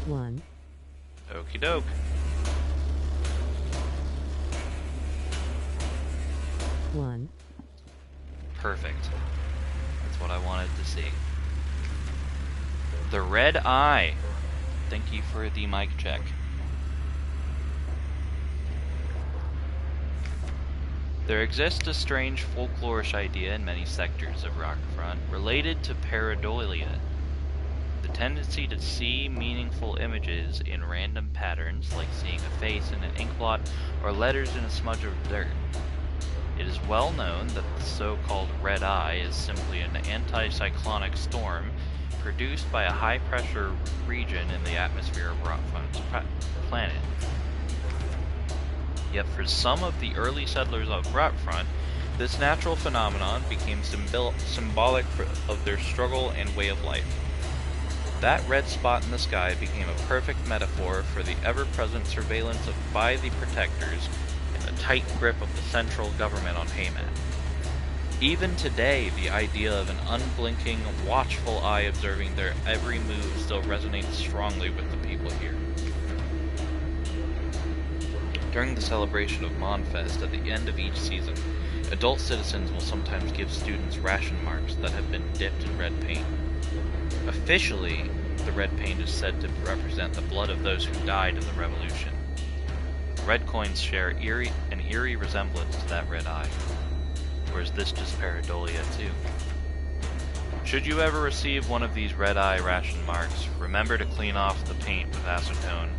One. Okie doke. One. Perfect. That's what I wanted to see. The red eye. Thank you for the mic check. There exists a strange folklorish idea in many sectors of Rockfront related to pareidolia, the tendency to see meaningful images in random patterns, like seeing a face in an inkblot or letters in a smudge of dirt. It is well known that the so-called red eye is simply an anticyclonic storm produced by a high-pressure region in the atmosphere of Rockfront's planet. Yet for some of the early settlers of Rockfront, this natural phenomenon became symbolic of their struggle and way of life. That red spot in the sky became a perfect metaphor for the ever-present surveillance by the protectors and the tight grip of the central government on Hayman. Even today, the idea of an unblinking, watchful eye observing their every move still resonates strongly with the people here. During the celebration of Monfest at the end of each season, adult citizens will sometimes give students ration marks that have been dipped in red paint. Officially, the red paint is said to represent the blood of those who died in the Revolution. Red coins share an eerie resemblance to that red eye. Or is this just pareidolia too? Should you ever receive one of these red eye ration marks, remember to clean off the paint with acetone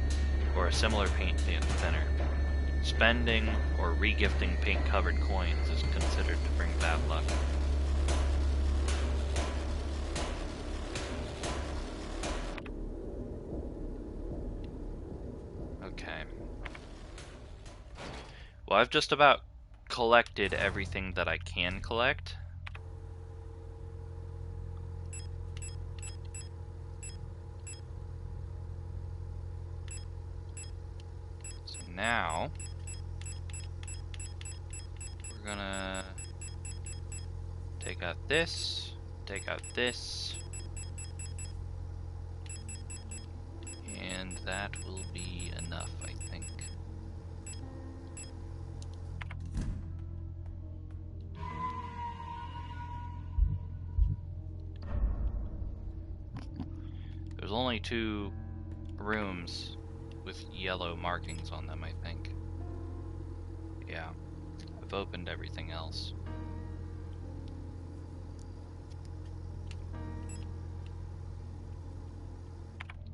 or a similar paint thinner. Spending or regifting paint-covered coins is considered to bring bad luck. Okay. Well, I've just about collected everything that I can collect. So now we're gonna take out this, and that will be enough, I think. There's only 2 rooms with yellow markings on them, I think. Yeah, I've opened everything else.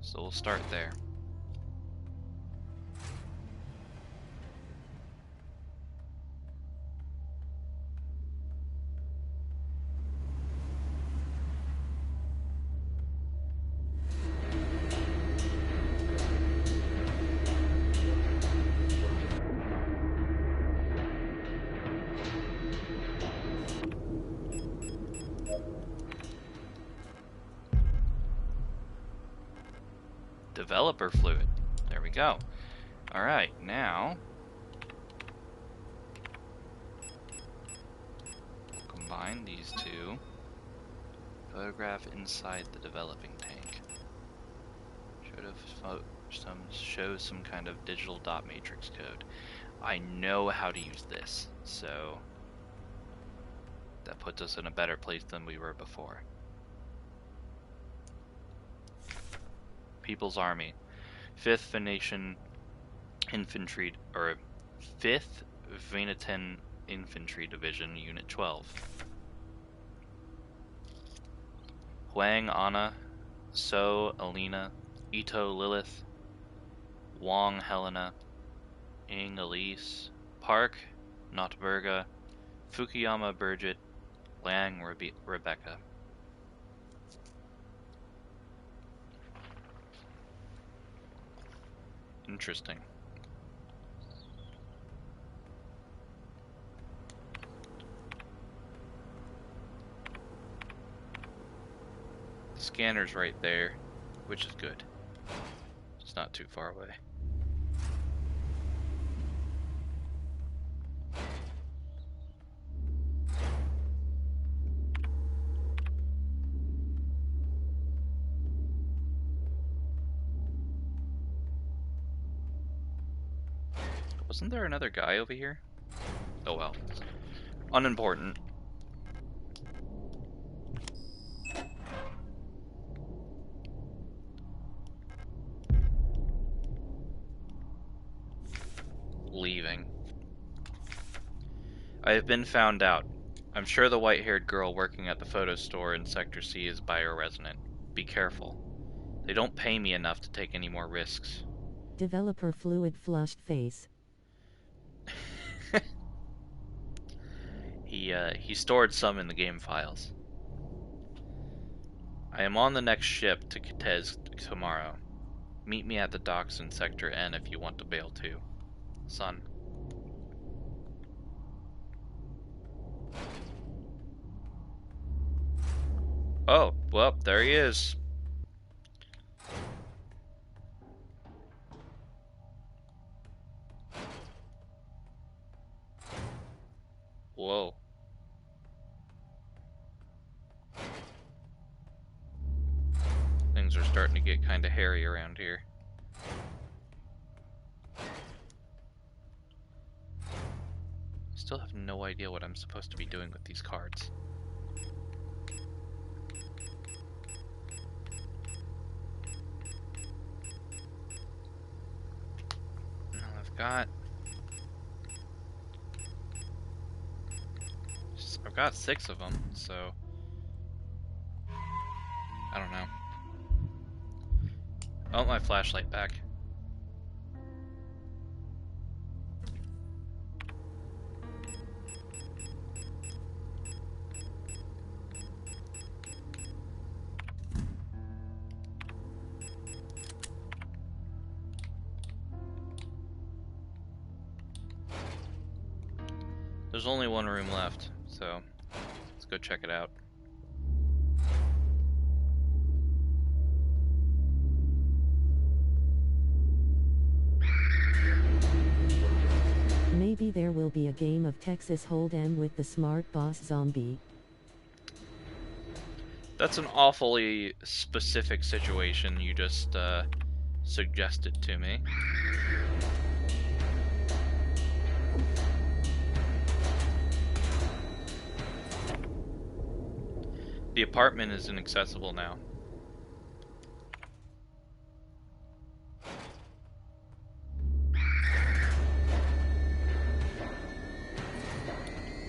So we'll start there. Developer fluid. There we go. Alright, now we'll combine these 2. Photograph inside the developing tank. Shows some kind of digital dot matrix code. I know how to use this, so that puts us in a better place than we were before. People's Army, 5th Venetian Infantry, or 5th Venetian Infantry Division, Unit 12. Huang Anna, So Alina, Ito Lilith, Wong Helena, Ing Elise, Park Notberga, Fukuyama Birgit, Lang Rebecca. Interesting. scanner's right there, which is good. It's not too far away. Wasn't there another guy over here? Oh well. Unimportant. Leaving. I have been found out. I'm sure the white-haired girl working at the photo store in Sector C is bioresonant. Be careful. They don't pay me enough to take any more risks. Developer fluid flushed face. He stored some in the game files. I am on the next ship to Kitez tomorrow. Meet me at the docks in Sector N if you want to bail too. Son. Oh, well, there he is. Whoa. Things are starting to get kind of hairy around here. Still have no idea what I'm supposed to be doing with these cards. Now I've got 6 of them, so I don't know. Oh, my flashlight back. There's only one room left, so let's go check it out. Maybe there will be a game of Texas Hold'em with the smart boss zombie. That's an awfully specific situation you just suggested to me. The apartment is inaccessible now.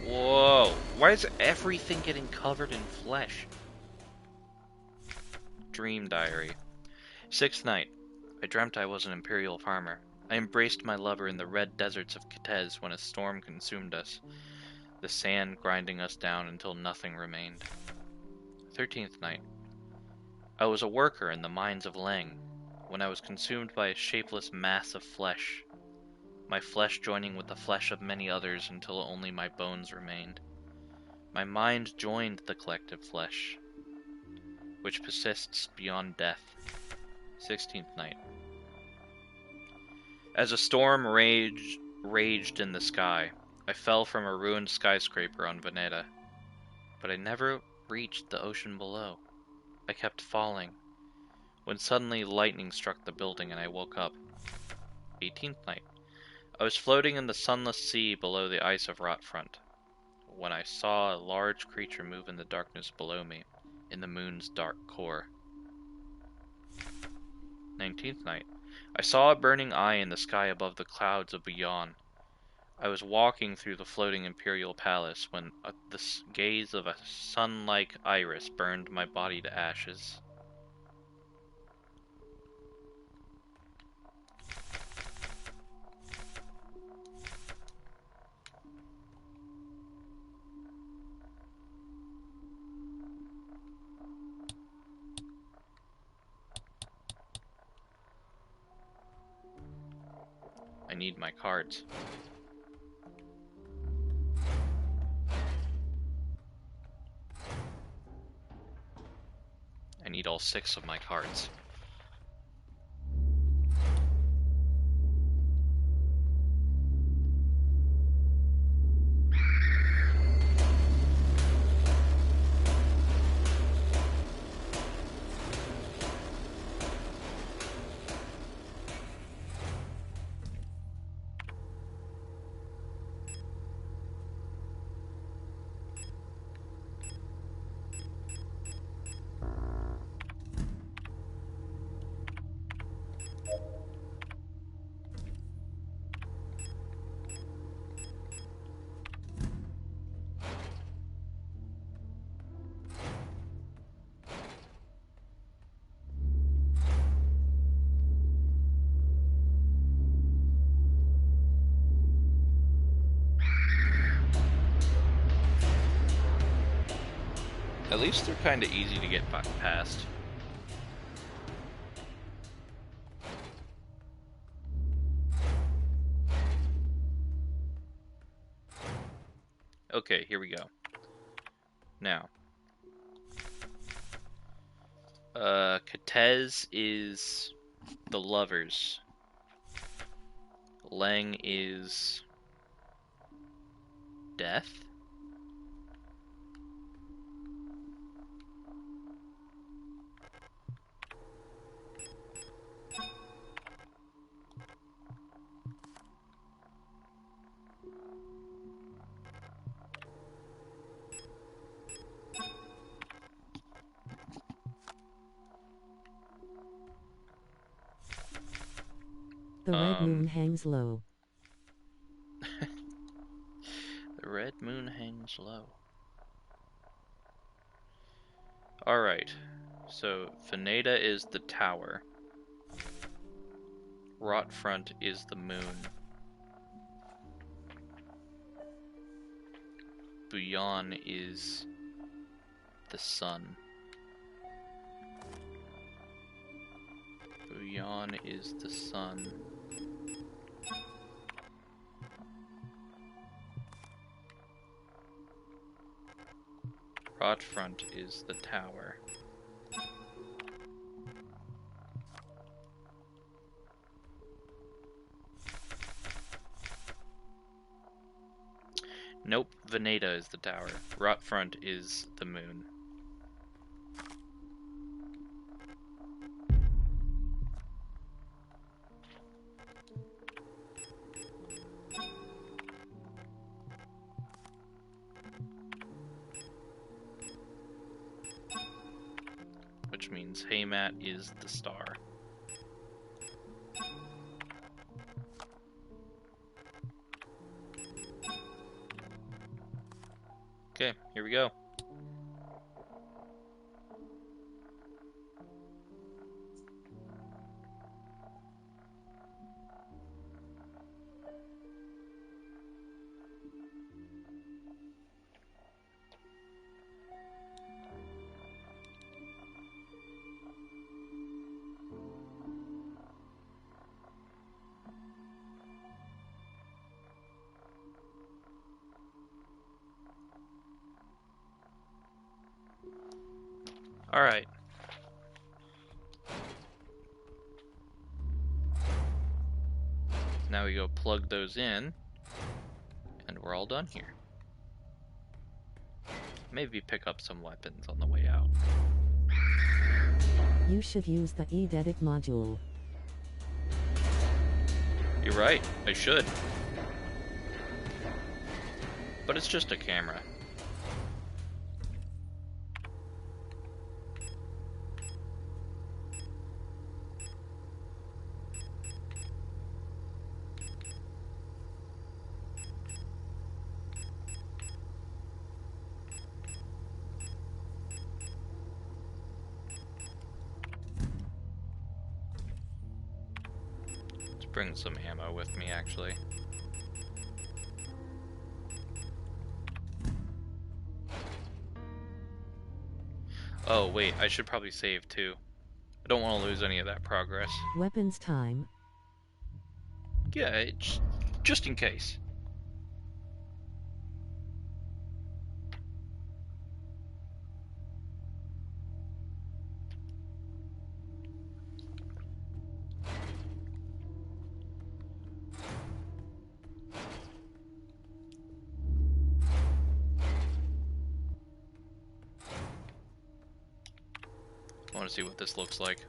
Whoa! Why is everything getting covered in flesh? Dream diary. 6th night. I dreamt I was an imperial farmer. I embraced my lover in the red deserts of Kitez when a storm consumed us, the sand grinding us down until nothing remained. 13th night. I was a worker in the mines of Leng, when I was consumed by a shapeless mass of flesh, my flesh joining with the flesh of many others until only my bones remained. My mind joined the collective flesh, which persists beyond death. 16th night. As a storm raged in the sky, I fell from a ruined skyscraper on Veneta, but I never reached the ocean below. I kept falling, when suddenly lightning struck the building and I woke up. 18th night. I was floating in the sunless sea below the ice of Rotfront, when I saw a large creature move in the darkness below me, in the moon's dark core. 19th night. I saw a burning eye in the sky above the clouds of beyond. I was walking through the floating imperial palace when the gaze of a sun-like iris burned my body to ashes. I need my cards. I need all all 6 of my cards. At least they're kind of easy to get past. Okay, here we go. Now, Katez is the lovers. Lang is death. The red moon hangs low. The red moon hangs low. Alright, so Veneda is the tower. Rotfront is the moon. Bouillon is the sun. Bouillon is the sun. Rotfront is the tower. Nope, Veneda is the tower. Rotfront is the moon. Which means Haymat is the star. Okay, here we go. Alright. Now we go plug those in, and we're all done here. Maybe pick up some weapons on the way out. You should use the edit module. You're right, I should. But it's just a camera. Bring some ammo with me, actually. Oh, wait, I should probably save too. I don't want to lose any of that progress. Weapons time. Yeah, it's just in case. want to see what this looks like.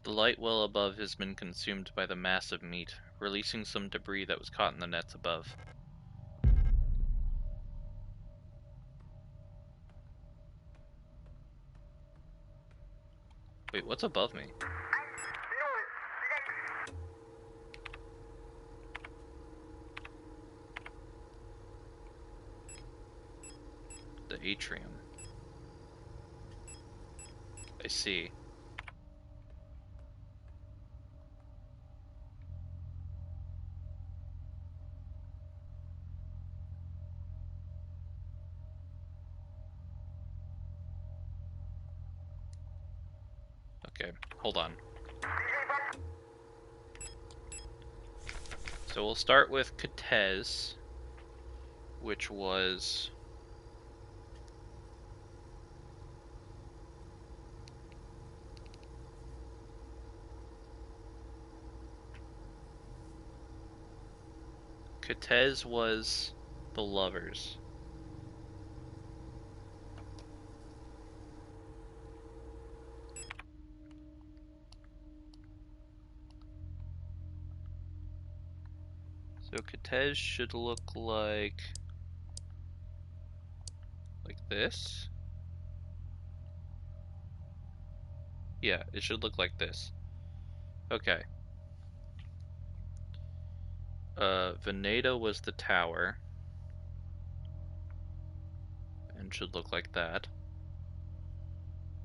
The light well above has been consumed by the mass of meat, releasing some debris that was caught in the nets above. Wait, what's above me? The atrium. I see. Okay, hold on. So we'll start with Cortez, which was... Cortez was the lovers. So Cortez should look like this. Yeah, it should look like this. Okay. Veneta was the tower. And should look like that.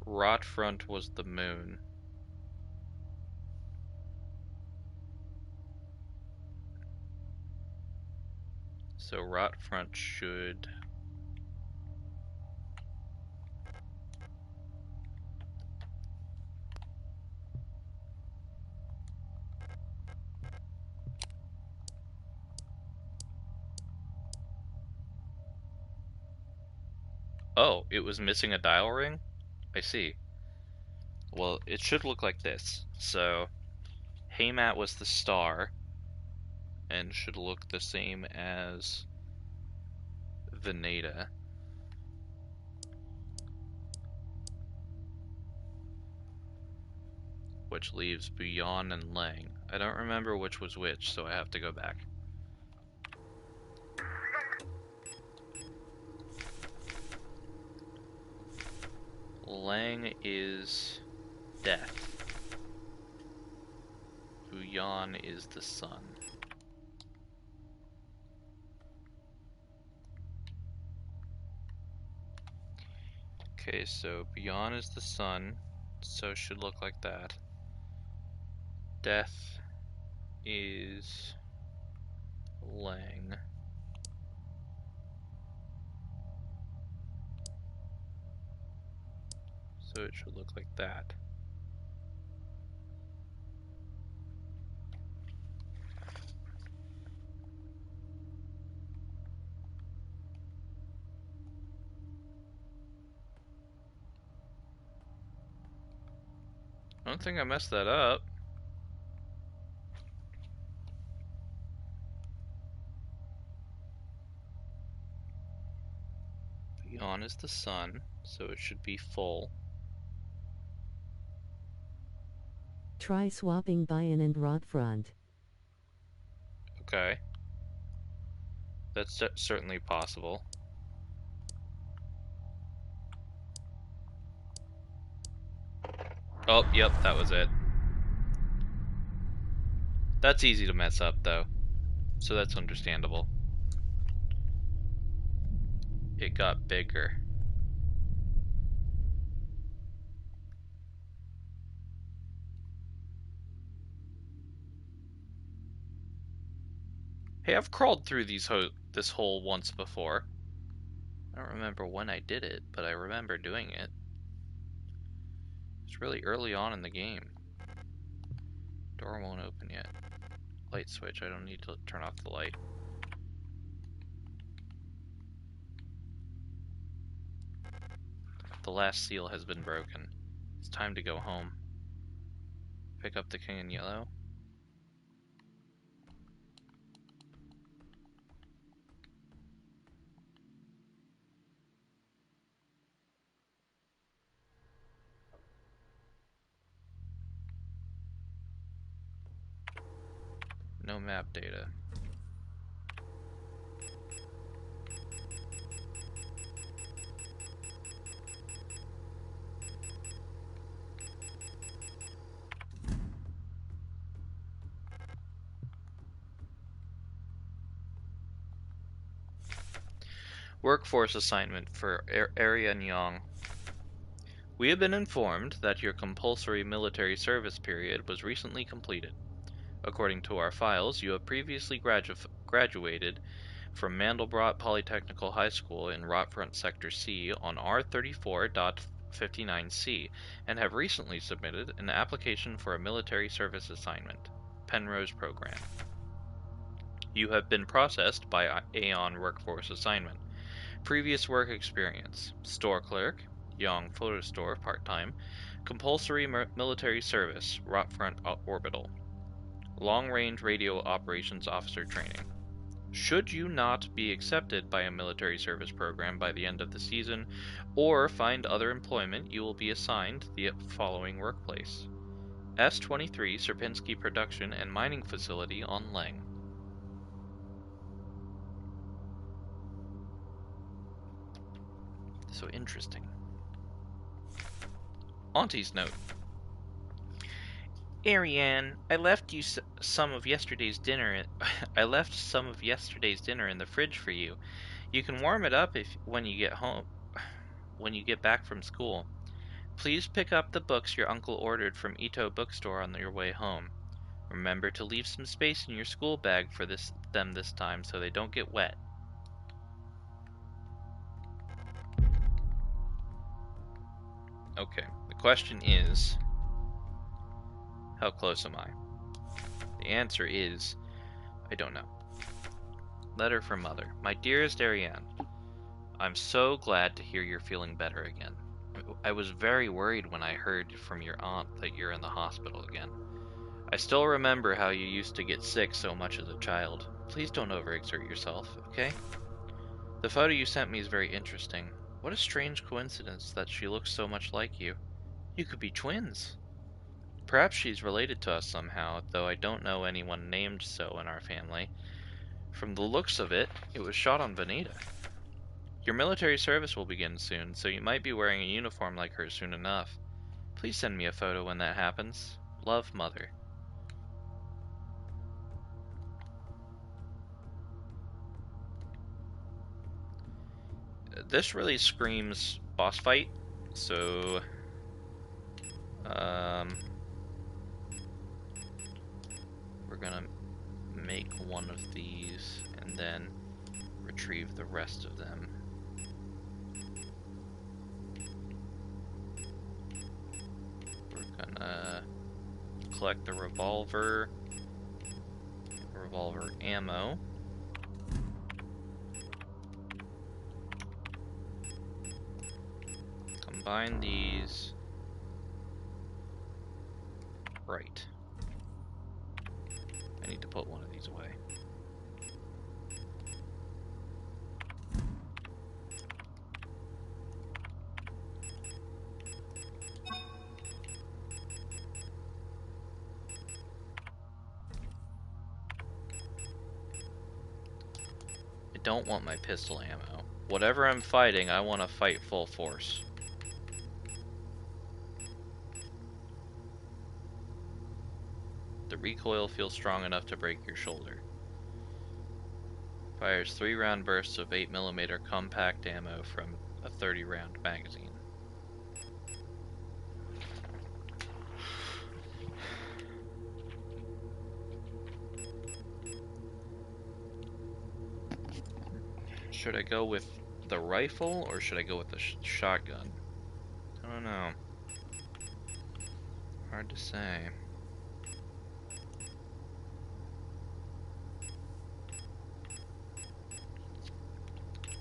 Rotfront was the moon. So Rotfront should... Oh, it was missing a dial ring? I see. Well, it should look like this. So, Haymat was the star, and should look the same as Veneta. Which leaves Bouillon and Lang. I don't remember which was which, so I have to go back. Lang is death. Bouillon is the sun. Okay, so Bouillon is the sun, so it should look like that. Death is Lang. So it should look like that. I don't think I messed that up. Bouillon is the sun, so it should be full. Try swapping Bouillon and Rotfront. Okay. That's certainly possible. Oh, yep, that was it. That's easy to mess up, though. So that's understandable. It got bigger. Hey, I've crawled through this hole once before. I don't remember when I did it, but I remember doing it. It's really early on in the game. Door won't open yet. Light switch, I don't need to turn off the light. The last seal has been broken. It's time to go home. Pick up the king in yellow. no map data. Workforce assignment for Area Nyong. We have been informed that your compulsory military service period was recently completed. According to our files, you have previously graduated from Mandelbrot Polytechnical High School in Rotfront Sector C on R34.59C and have recently submitted an application for a military service assignment, Penrose Program. You have been processed by Aeon Workforce Assignment. Previous work experience: store clerk, Yong Photo Store part-time, compulsory military service, Rotfront Orbital, long-range radio operations officer training. Should you not be accepted by a military service program by the end of the season or find other employment, you will be assigned the following workplace: S-23 Sierpinski Production and Mining Facility on Leng. So interesting. Auntie's note. Ariane, I left some of yesterday's dinner. I left some of yesterday's dinner in the fridge for you. You can warm it up when you get home. When you get back from school. Please pick up the books your uncle ordered from Ito Bookstore on your way home. Remember to leave some space in your school bag for them this time so they don't get wet. Okay, the question is, how close am I? The answer is, I don't know. Letter from Mother. My dearest Ariane, I'm so glad to hear you're feeling better again. I was very worried when I heard from your aunt that you're in the hospital again. I still remember how you used to get sick so much as a child. Please don't overexert yourself, okay? The photo you sent me is very interesting. What a strange coincidence that she looks so much like you. You could be twins. Perhaps she's related to us somehow, though I don't know anyone named so in our family. From the looks of it, it was shot on Vanita. Your military service will begin soon, so you might be wearing a uniform like hers soon enough. Please send me a photo when that happens. Love, Mother. This really screams boss fight, so we're gonna make one of these and then retrieve the rest of them. We're gonna collect the revolver ammo. Combine these. Right. I need to put one of these away. I don't want my pistol ammo. Whatever I'm fighting, I want to fight full force. The recoil feels strong enough to break your shoulder. Fires 3-round bursts of 8mm compact ammo from a 30-round magazine. Should I go with the rifle or should I go with the shotgun? I don't know. Hard to say.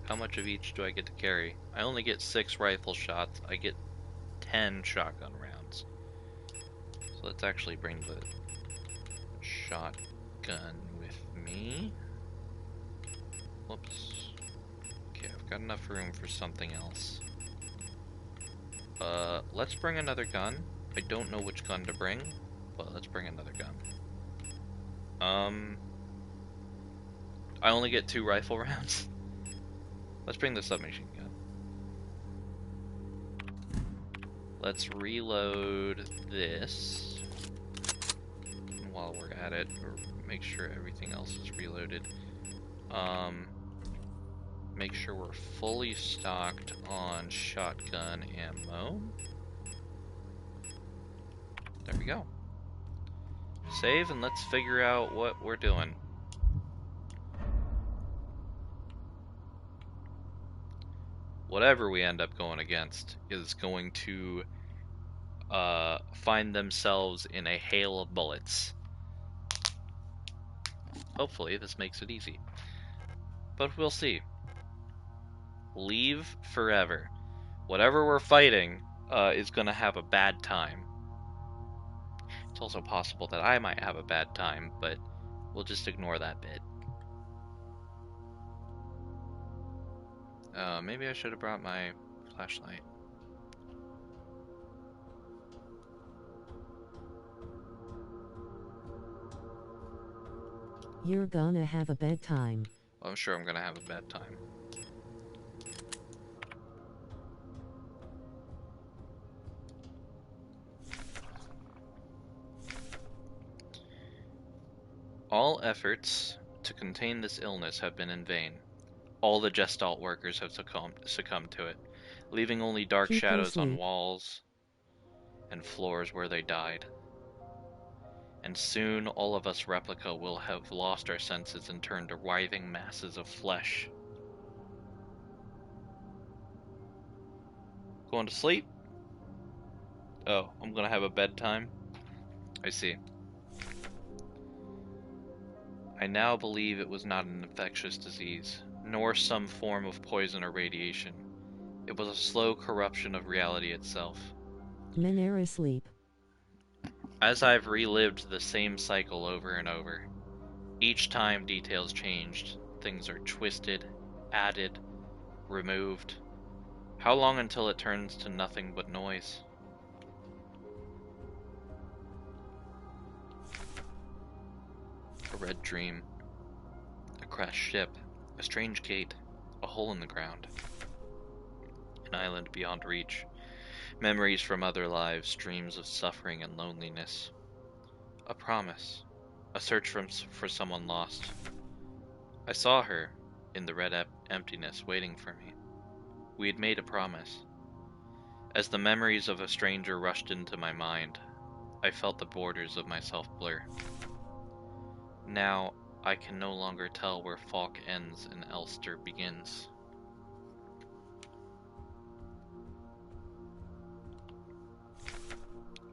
How much of each do I get to carry? I only get 6 rifle shots. I get 10 shotgun rounds. So let's actually bring the shotgun with me. Whoops. Okay, I've got enough room for something else. Let's bring another gun. I don't know which gun to bring, but let's bring another gun. I only get 2 rifle rounds. Let's bring the submachine gun. Let's reload this. And while we're at it, or make sure everything else is reloaded. Make sure we're fully stocked on shotgun ammo. There we go. Save and let's figure out what we're doing. Whatever we end up going against is going to find themselves in a hail of bullets. Hopefully this makes it easy. But we'll see. Leave forever. Whatever we're fighting is going to have a bad time. It's also possible that I might have a bad time, but we'll just ignore that bit. Maybe I should have brought my flashlight. You're gonna have a bad time. Well, I'm sure I'm gonna have a bad time. All efforts to contain this illness have been in vain. All the Gestalt workers have succumbed to it, leaving only dark shadows on walls and floors where they died. And soon all of us replica will have lost our senses and turned to writhing masses of flesh. Going to sleep? Oh, I'm gonna have a bedtime? I see. I now believe it was not an infectious disease, nor some form of poison or radiation. It was a slow corruption of reality itself. Men are asleep. As I've relived the same cycle over and over, each time details changed, things are twisted, added, removed. How long until it turns to nothing but noise? A red dream, a crashed ship, a strange gate, a hole in the ground, an island beyond reach. Memories from other lives, dreams of suffering and loneliness. A promise. A search for someone lost. I saw her in the red emptiness waiting for me. We had made a promise. As the memories of a stranger rushed into my mind, I felt the borders of myself blur. Now I can no longer tell where Falke ends and Elster begins.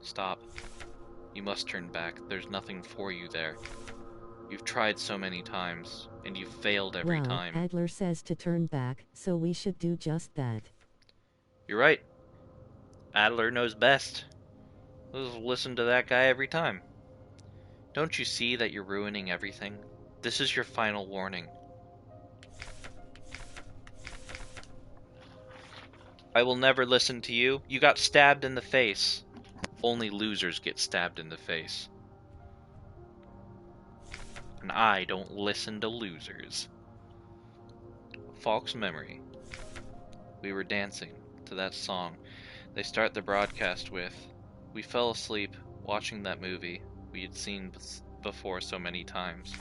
Stop. You must turn back. There's nothing for you there. You've tried so many times, and you've failed every time. Adler says to turn back, so we should do just that. You're right. Adler knows best. Let's listen to that guy every time. Don't you see that you're ruining everything? This is your final warning. I will never listen to you. You got stabbed in the face. Only losers get stabbed in the face. And I don't listen to losers. Falke's memory. We were dancing to that song they start the broadcast with. We fell asleep watching that movie we had seen before so many times.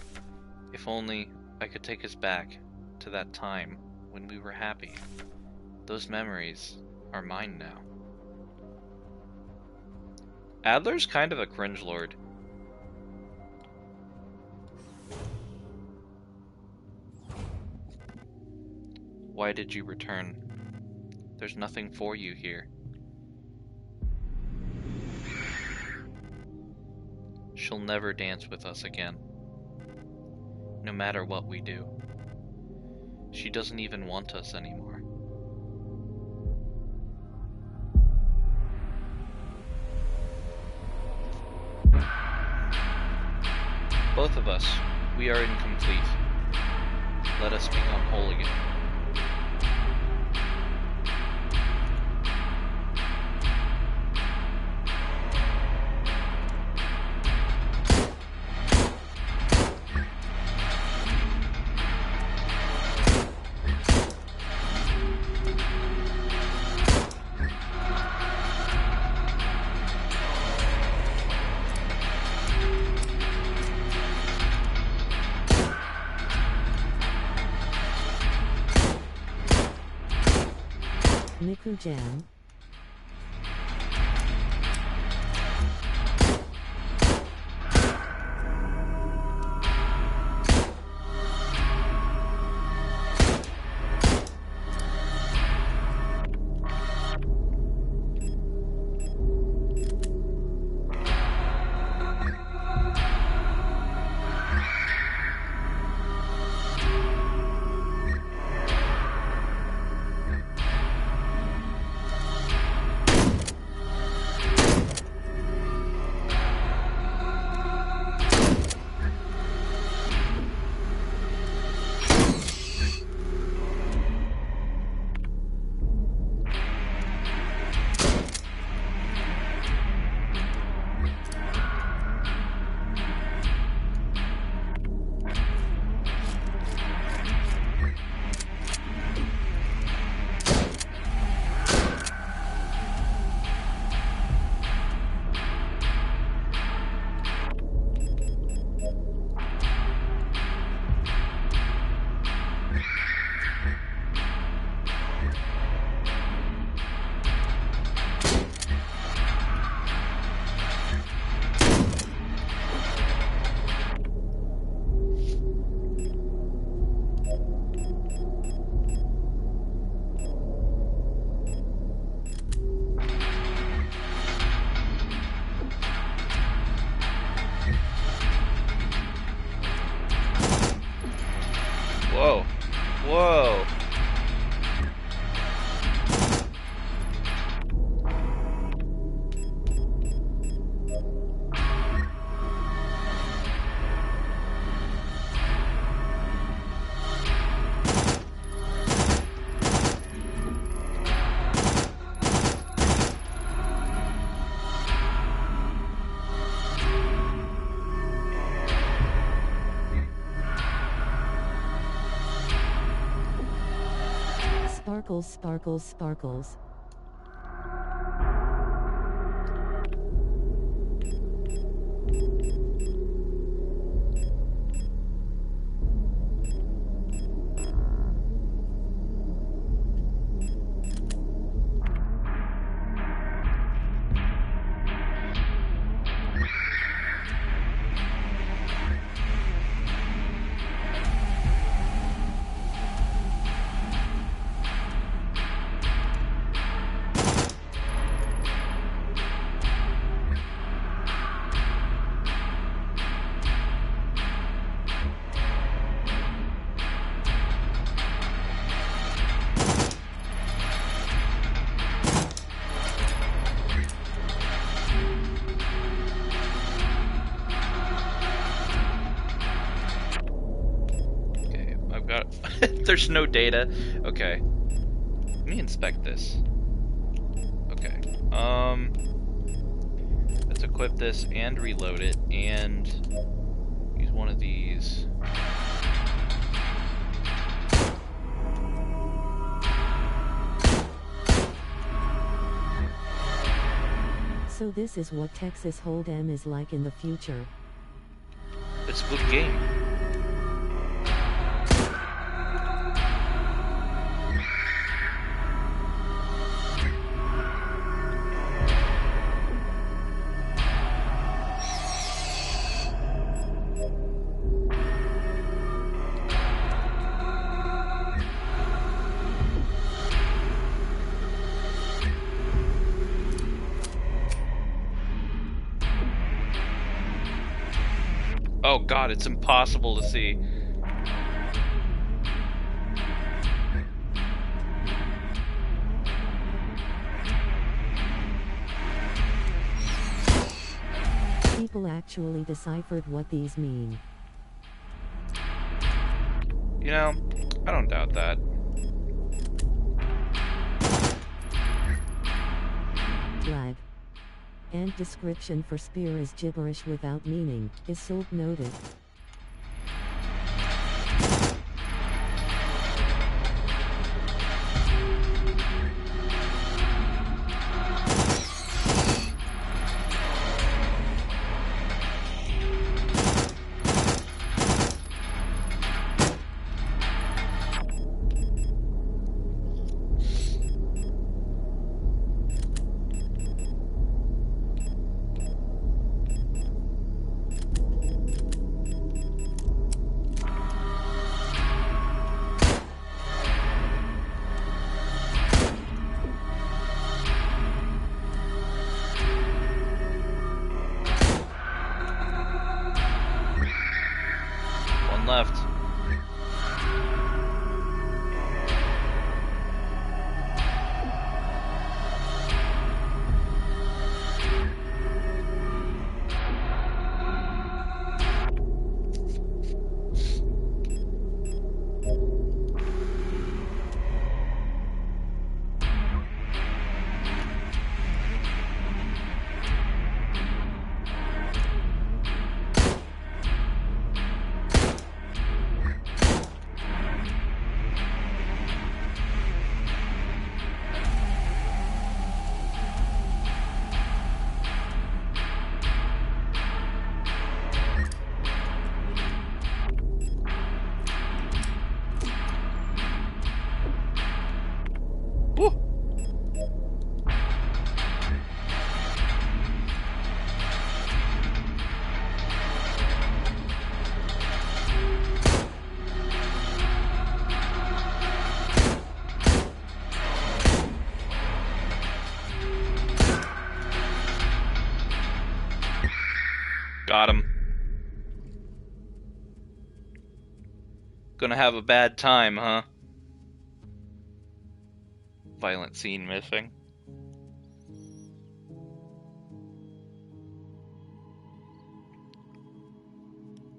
If only I could take us back to that time when we were happy. Those memories are mine now. Adler's kind of a cringe lord. Why did you return? There's nothing for you here. She'll never dance with us again. No matter what we do. She doesn't even want us anymore. Both of us, we are incomplete. Let us become whole again. True jam. Whoa. Whoa. Sparkles, sparkles, sparkles. There's no data. Okay. Let me inspect this. Okay. Let's equip this and reload it and use one of these. So this is what Texas Hold'em is like in the future. It's a good game. Oh god, it's impossible to see. People actually deciphered what these mean. You know, I don't doubt that. Flag. And description for spear is gibberish without meaning, is sold noted. Got him. Gonna have a bad time, huh? Violent scene missing.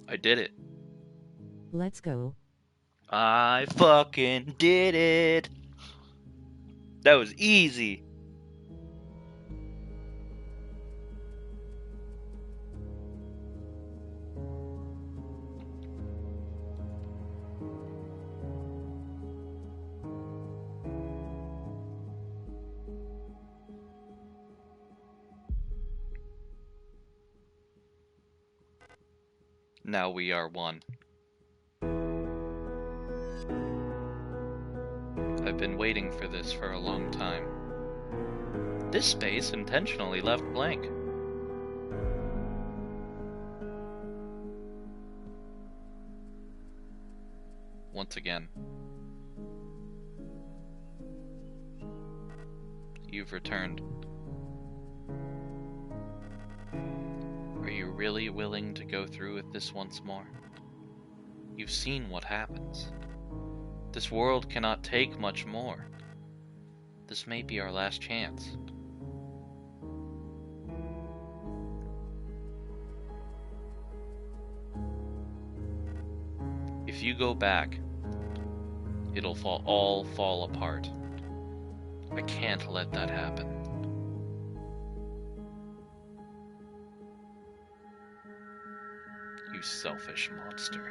I did it. Let's go. I fucking did it. That was easy. Now we are one. I've been waiting for this for a long time. This space intentionally left blank. Once again. You've returned. Are you really willing to go through with this once more? You've seen what happens. This world cannot take much more. This may be our last chance. If you go back, it'll all fall apart. I can't let that happen. You selfish monster.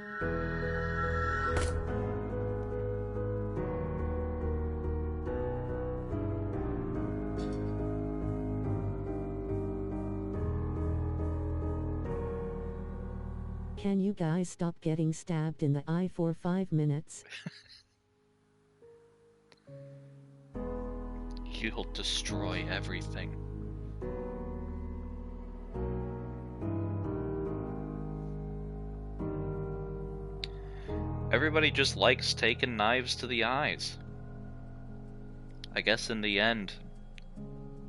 Can you guys stop getting stabbed in the eye for 5 minutes? You'll destroy everything. Everybody just likes taking knives to the eyes. I guess in the end,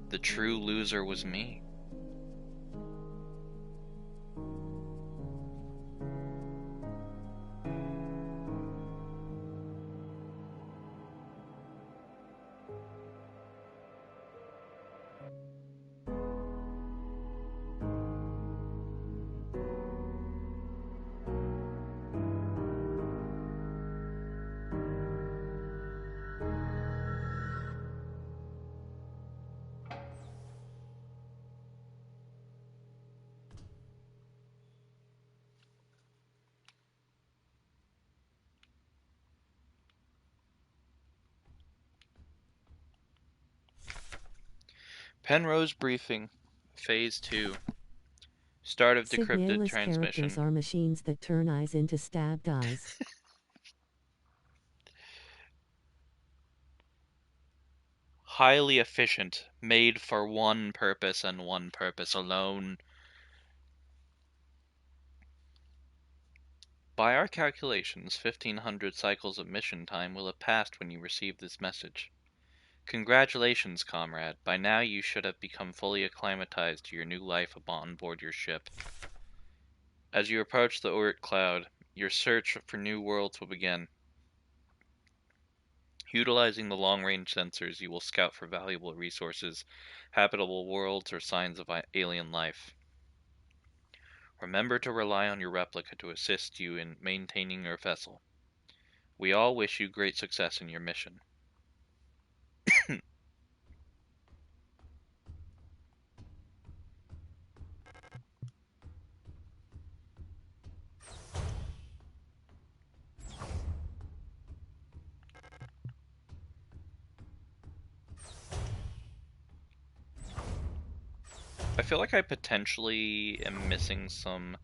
the true loser was me. Penrose briefing, phase 2. Start of decrypted Signalis transmission. characters are machines that turn eyes into stabbed eyes. Highly efficient, made for one purpose and one purpose alone. By our calculations, 1,500 cycles of mission time will have passed when you receive this message. Congratulations, comrade. By now you should have become fully acclimatized to your new life on board your ship. As you approach the Oort cloud, your search for new worlds will begin. Utilizing the long-range sensors, you will scout for valuable resources, habitable worlds, or signs of alien life. Remember to rely on your replica to assist you in maintaining your vessel. We all wish you great success in your mission. I feel like I potentially am missing some...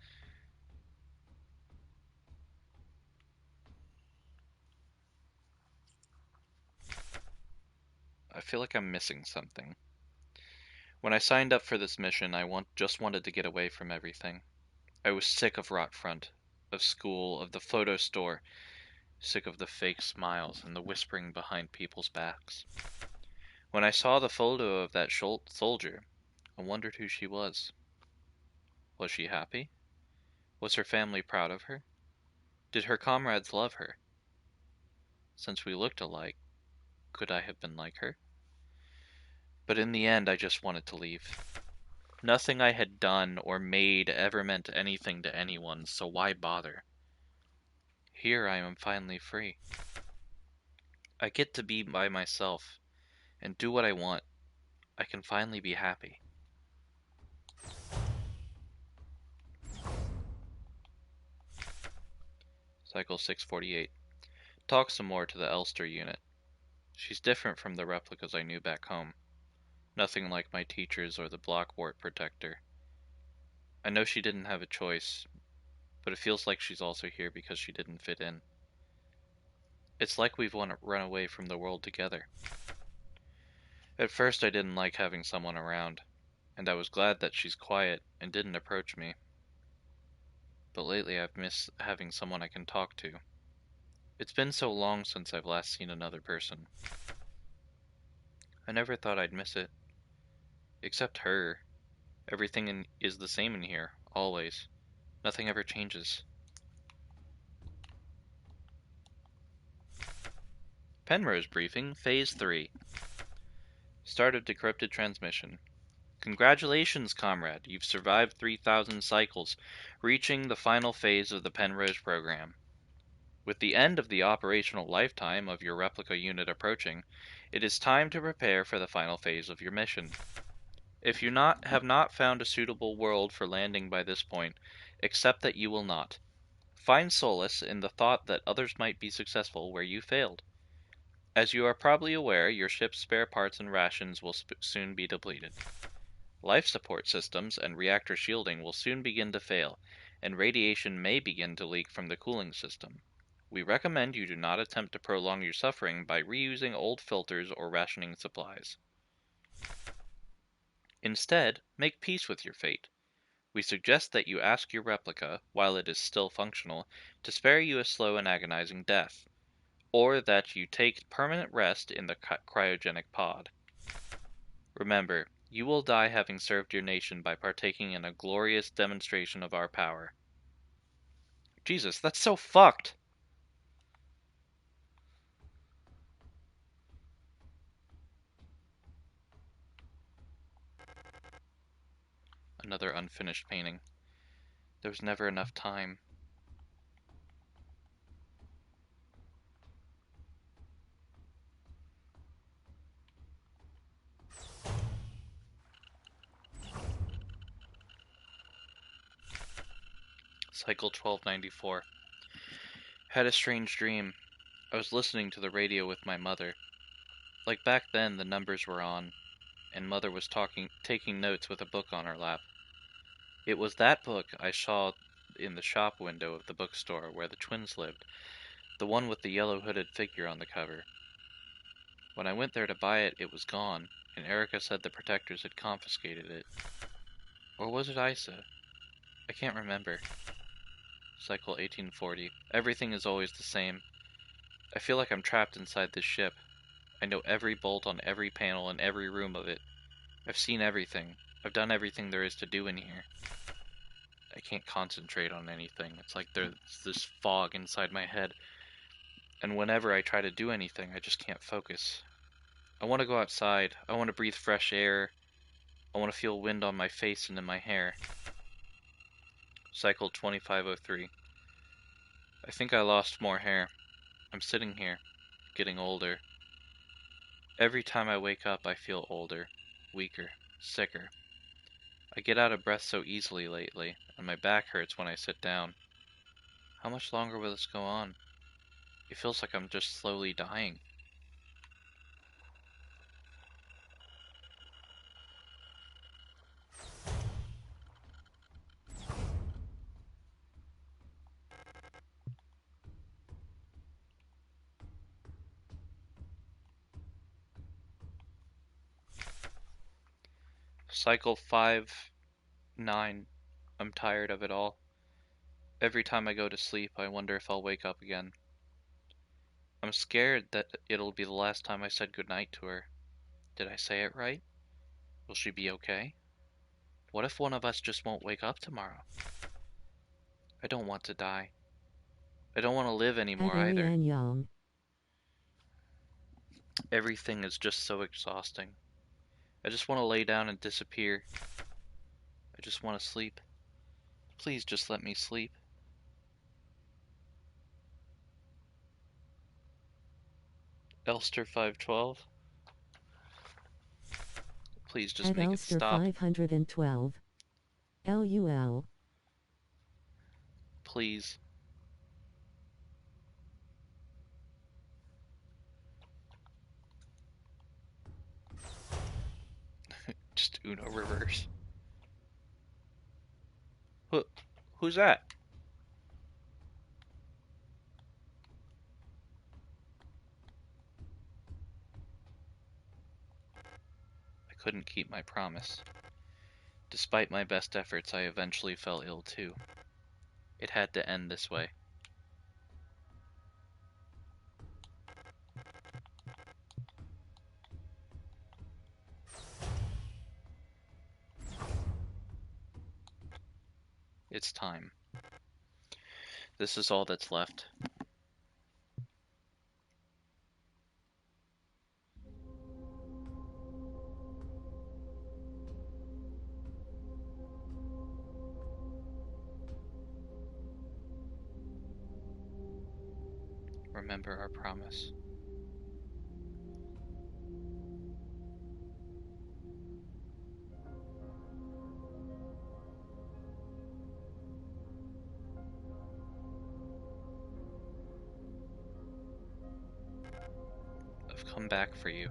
I feel like I'm missing something. When I signed up for this mission, I just wanted to get away from everything. I was sick of Rotfront, of school, of the photo store, sick of the fake smiles and the whispering behind people's backs. When I saw the photo of that soldier, I wondered who she was. Was she happy? Was her family proud of her? Did her comrades love her? Since we looked alike, could I have been like her? But in the end, I just wanted to leave. Nothing I had done or made ever meant anything to anyone, so why bother? Here I am finally free. I get to be by myself and do what I want. I can finally be happy. Cycle 648. Talk some more to the Elster unit. She's different from the replicas I knew back home. Nothing like my teachers or the blockwart protector. I know she didn't have a choice, but it feels like she's also here because she didn't fit in. It's like we've run away from the world together. At first I didn't like having someone around, and I was glad that she's quiet and didn't approach me. But lately I've missed having someone I can talk to. It's been so long since I've last seen another person. I never thought I'd miss it. Except her. Everything is the same in here, always. Nothing ever changes. Penrose Briefing, Phase 3. Start of decrypted transmission. Congratulations, comrade. You've survived 3,000 cycles, reaching the final phase of the Penrose program. With the end of the operational lifetime of your replica unit approaching, it is time to prepare for the final phase of your mission. If you have not found a suitable world for landing by this point, accept that you will not. Find solace in the thought that others might be successful where you failed. As you are probably aware, your ship's spare parts and rations will soon be depleted. Life support systems and reactor shielding will soon begin to fail, and radiation may begin to leak from the cooling system. We recommend you do not attempt to prolong your suffering by reusing old filters or rationing supplies. Instead, make peace with your fate. We suggest that you ask your replica, while it is still functional, to spare you a slow and agonizing death, or that you take permanent rest in the cryogenic pod. Remember, you will die having served your nation by partaking in a glorious demonstration of our power. Jesus, that's so fucked! Another unfinished painting. There was never enough time. Cycle 1294. Had a strange dream. I was listening to the radio with my mother. Like back then, the numbers were on, and mother was taking notes with a book on her lap. It was that book I saw in the shop window of the bookstore where the twins lived, the one with the yellow hooded figure on the cover. When I went there to buy it, it was gone, and Erica said the protectors had confiscated it. Or was it Isa? I can't remember. Cycle 1840. Everything is always the same. I feel like I'm trapped inside this ship. I know every bolt on every panel in every room of it. I've seen everything. I've done everything there is to do in here. I can't concentrate on anything. It's like there's this fog inside my head. And whenever I try to do anything, I just can't focus. I want to go outside. I want to breathe fresh air. I want to feel wind on my face and in my hair. Cycle 2503. I think I lost more hair. I'm sitting here, getting older. Every time I wake up, I feel older, weaker, sicker. I get out of breath so easily lately, and my back hurts when I sit down. How much longer will this go on? It feels like I'm just slowly dying. Cycle 5-9. I'm tired of it all. Every time I go to sleep, I wonder if I'll wake up again. I'm scared that it'll be the last time I said goodnight to her. Did I say it right? Will she be okay? What if one of us just won't wake up tomorrow? I don't want to die. I don't want to live anymore At either. Ariane Young. Everything is just so exhausting. I just want to lay down and disappear. I just want to sleep. Please just let me sleep. Elster 512. Please just At make Elster it stop. 512. LUL. Please. Just Uno reverse. Who's that? I couldn't keep my promise. Despite my best efforts, I eventually fell ill too. It had to end this way. It's time. This is all that's left. Remember our promise. I've come back for you.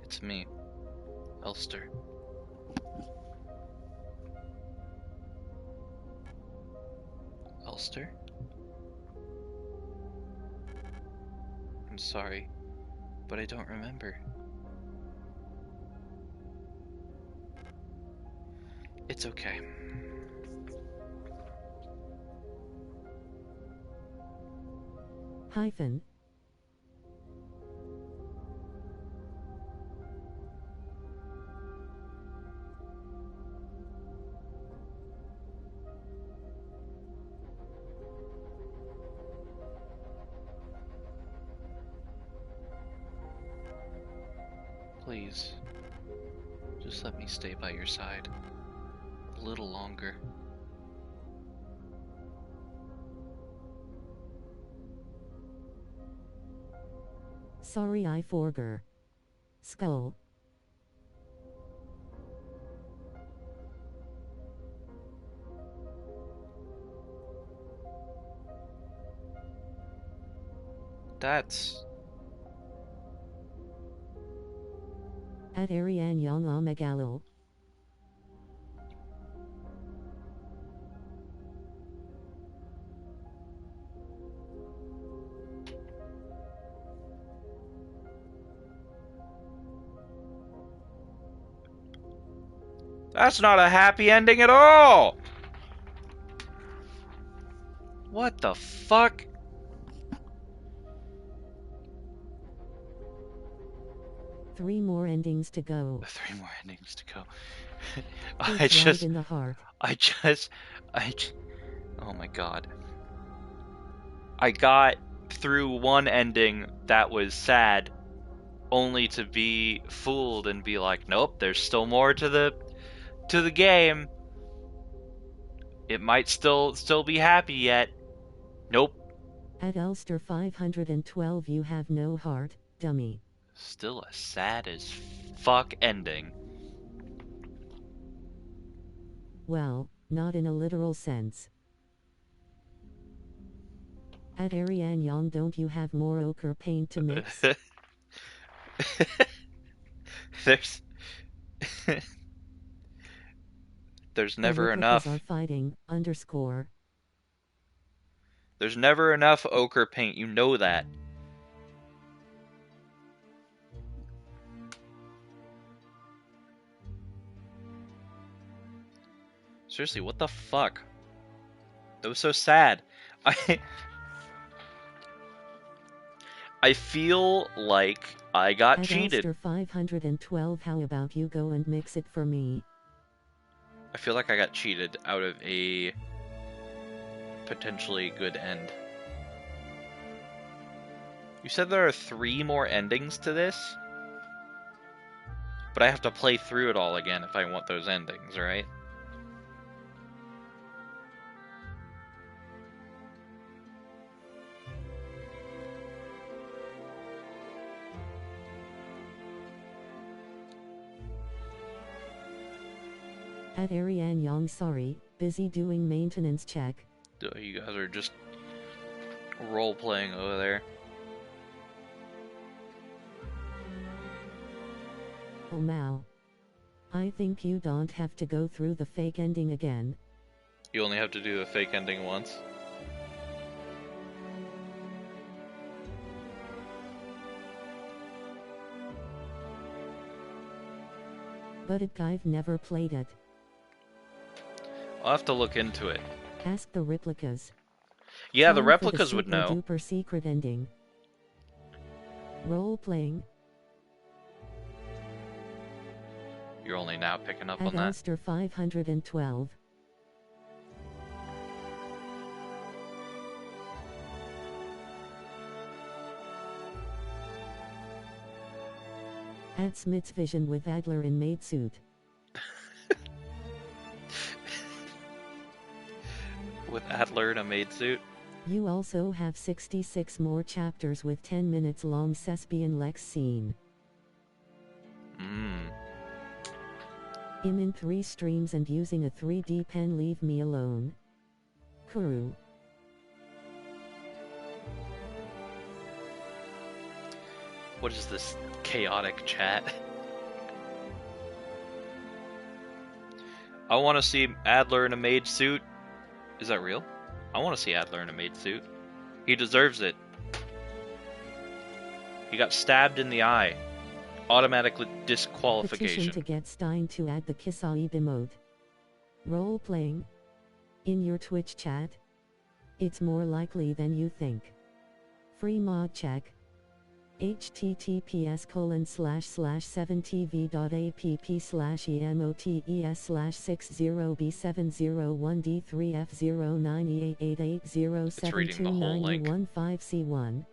It's me, Elster. Elster? I'm sorry, but I don't remember. It's okay. Hyphen. Please, just let me stay by your side a little longer. Sorry I forger. Skull. That's... At Ariane Young Omegalil. That's not a happy ending at all! What the fuck? 3 more endings to go. 3 more endings to go. Right in the heart. Oh my god. I got through one ending that was sad, only to be fooled and be like, nope, there's still more to the game. It might still be happy yet. Nope. At Elster 512 you have no heart, dummy. Still a sad as fuck ending. Well, not in a literal sense. At Ariane Young don't you have more ochre paint to mix? There's never enough. Are fighting, _ There's never enough ochre paint, you know that. Seriously, what the fuck? That was so sad. I feel like I got At cheated. Elster 512, how about you go and mix it for me? I feel like I got cheated out of a potentially good end. You said there are 3 more endings to this? But I have to play through it all again if I want those endings, right? At Ariane Yang, sorry, busy doing maintenance check. You guys are just role-playing over there. Oh Mao. I think you don't have to go through the fake ending again. You only have to do the fake ending once. But I've never played it. I'll have to look into it. Ask the replicas. Yeah, the Time for replicas would know. Super secret ending. Role playing. You're only now picking up At on that. Ulster 512. At Smith's Vision with Adler in maid suit. With Adler in a maid suit. You also have 66 more chapters with 10 minutes long Thespian Lex scene. In 3 streams and using a 3D pen. Leave me alone. Kuru. What is this chaotic chat? I want to see Adler in a maid suit. Is that real? I want to see Adler in a maid suit. He deserves it. He got stabbed in the eye. Automatically disqualification. Petition to get Stein to add the Kisai emote. Role playing. In your Twitch chat. It's more likely than you think. Free mod check. https://7tv.app/emotes/60b70198880729115c1.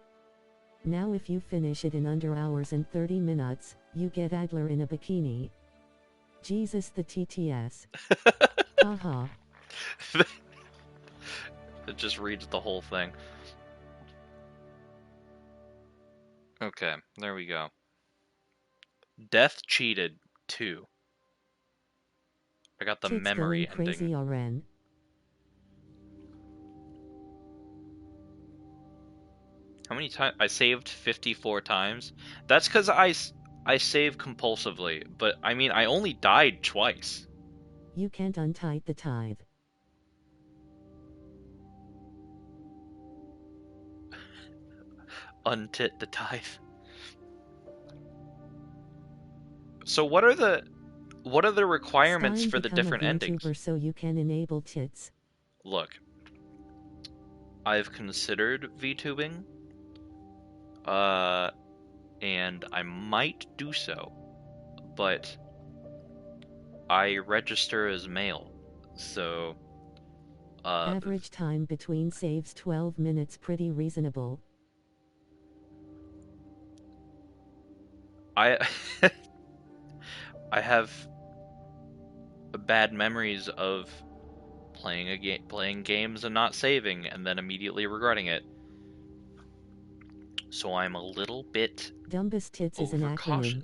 Now if you finish it in under hours and 30 minutes, you get Adler in a bikini. Jesus the TTS. Haha. It just reads the whole thing. Okay, there we go. Death Cheated 2. I got the Tits memory going ending. crazy Ren. How many times? I saved 54 times. That's because I save compulsively, but I mean, I only died twice. You can't untight the tithe. Untit the tithe. So what are the requirements Stein for the different a endings? VTuber so you can enable tits. Look, I've considered VTubing, and I might do so, but I register as male, so average time between saves 12 minutes, pretty reasonable. I have bad memories of playing games and not saving and then immediately regretting it. So I'm a little bit Dumbest tits is an acronym.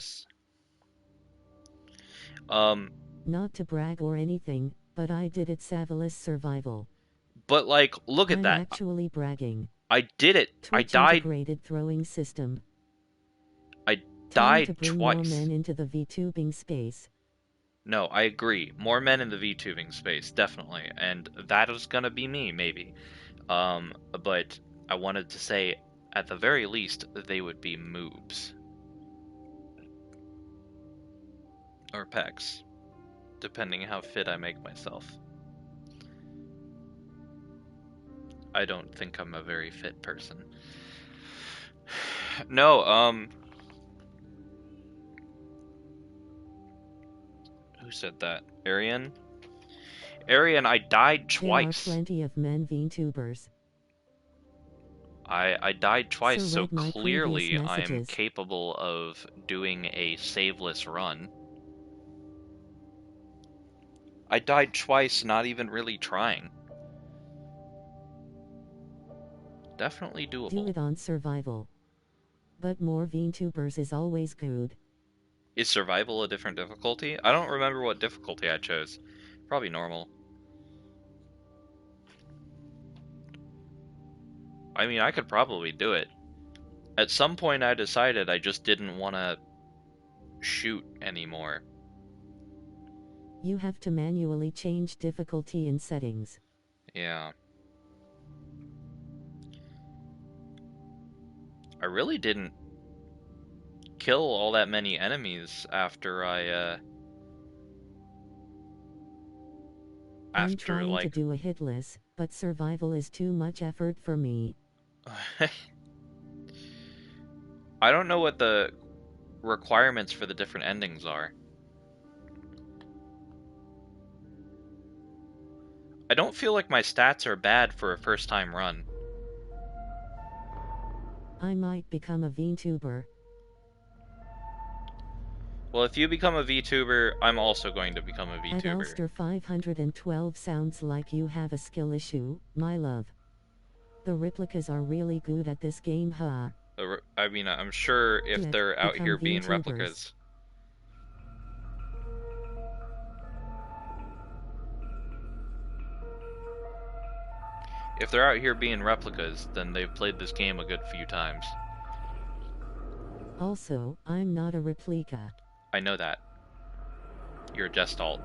overcautious. Not to brag or anything, but I did it Savilis survival. But like, look at that. I'm actually bragging. I did it. Twitch I died. Integrated throwing system. I Time died to bring twice. more men into the VTubing space. No, I agree. More men in the VTubing space, definitely. And that is gonna be me, maybe. But I wanted to say, at the very least, they would be moobs. Or pecs. Depending how fit I make myself. I don't think I'm a very fit person. No, Who said that? Arian? Arian, I died twice. There are plenty of men VTubers. I died twice, so read my clearly previous I'm messages. capable of doing a saveless run. I died twice, not even really trying. Definitely doable. Do it on survival. But more VTubers is always good. Is survival a different difficulty? I don't remember what difficulty I chose. Probably normal. I mean, I could probably do it. At some point I decided I just didn't want to shoot anymore. You have to manually change difficulty in settings. Yeah. I really didn't kill all that many enemies after I'm trying to do a hitless, but survival is too much effort for me. I don't know what the requirements for the different endings are. I don't feel like my stats are bad for a first-time run. I might become a VTuber. Well, if you become a VTuber, I'm also going to become a VTuber. At Elster 512 sounds like you have a skill issue, my love. The replicas are really good at this game, huh? I mean, I'm sure if they're out here being replicas. If they're out here being replicas, then they've played this game a good few times. Also, I'm not a replica. I know that. You're a Gestalt.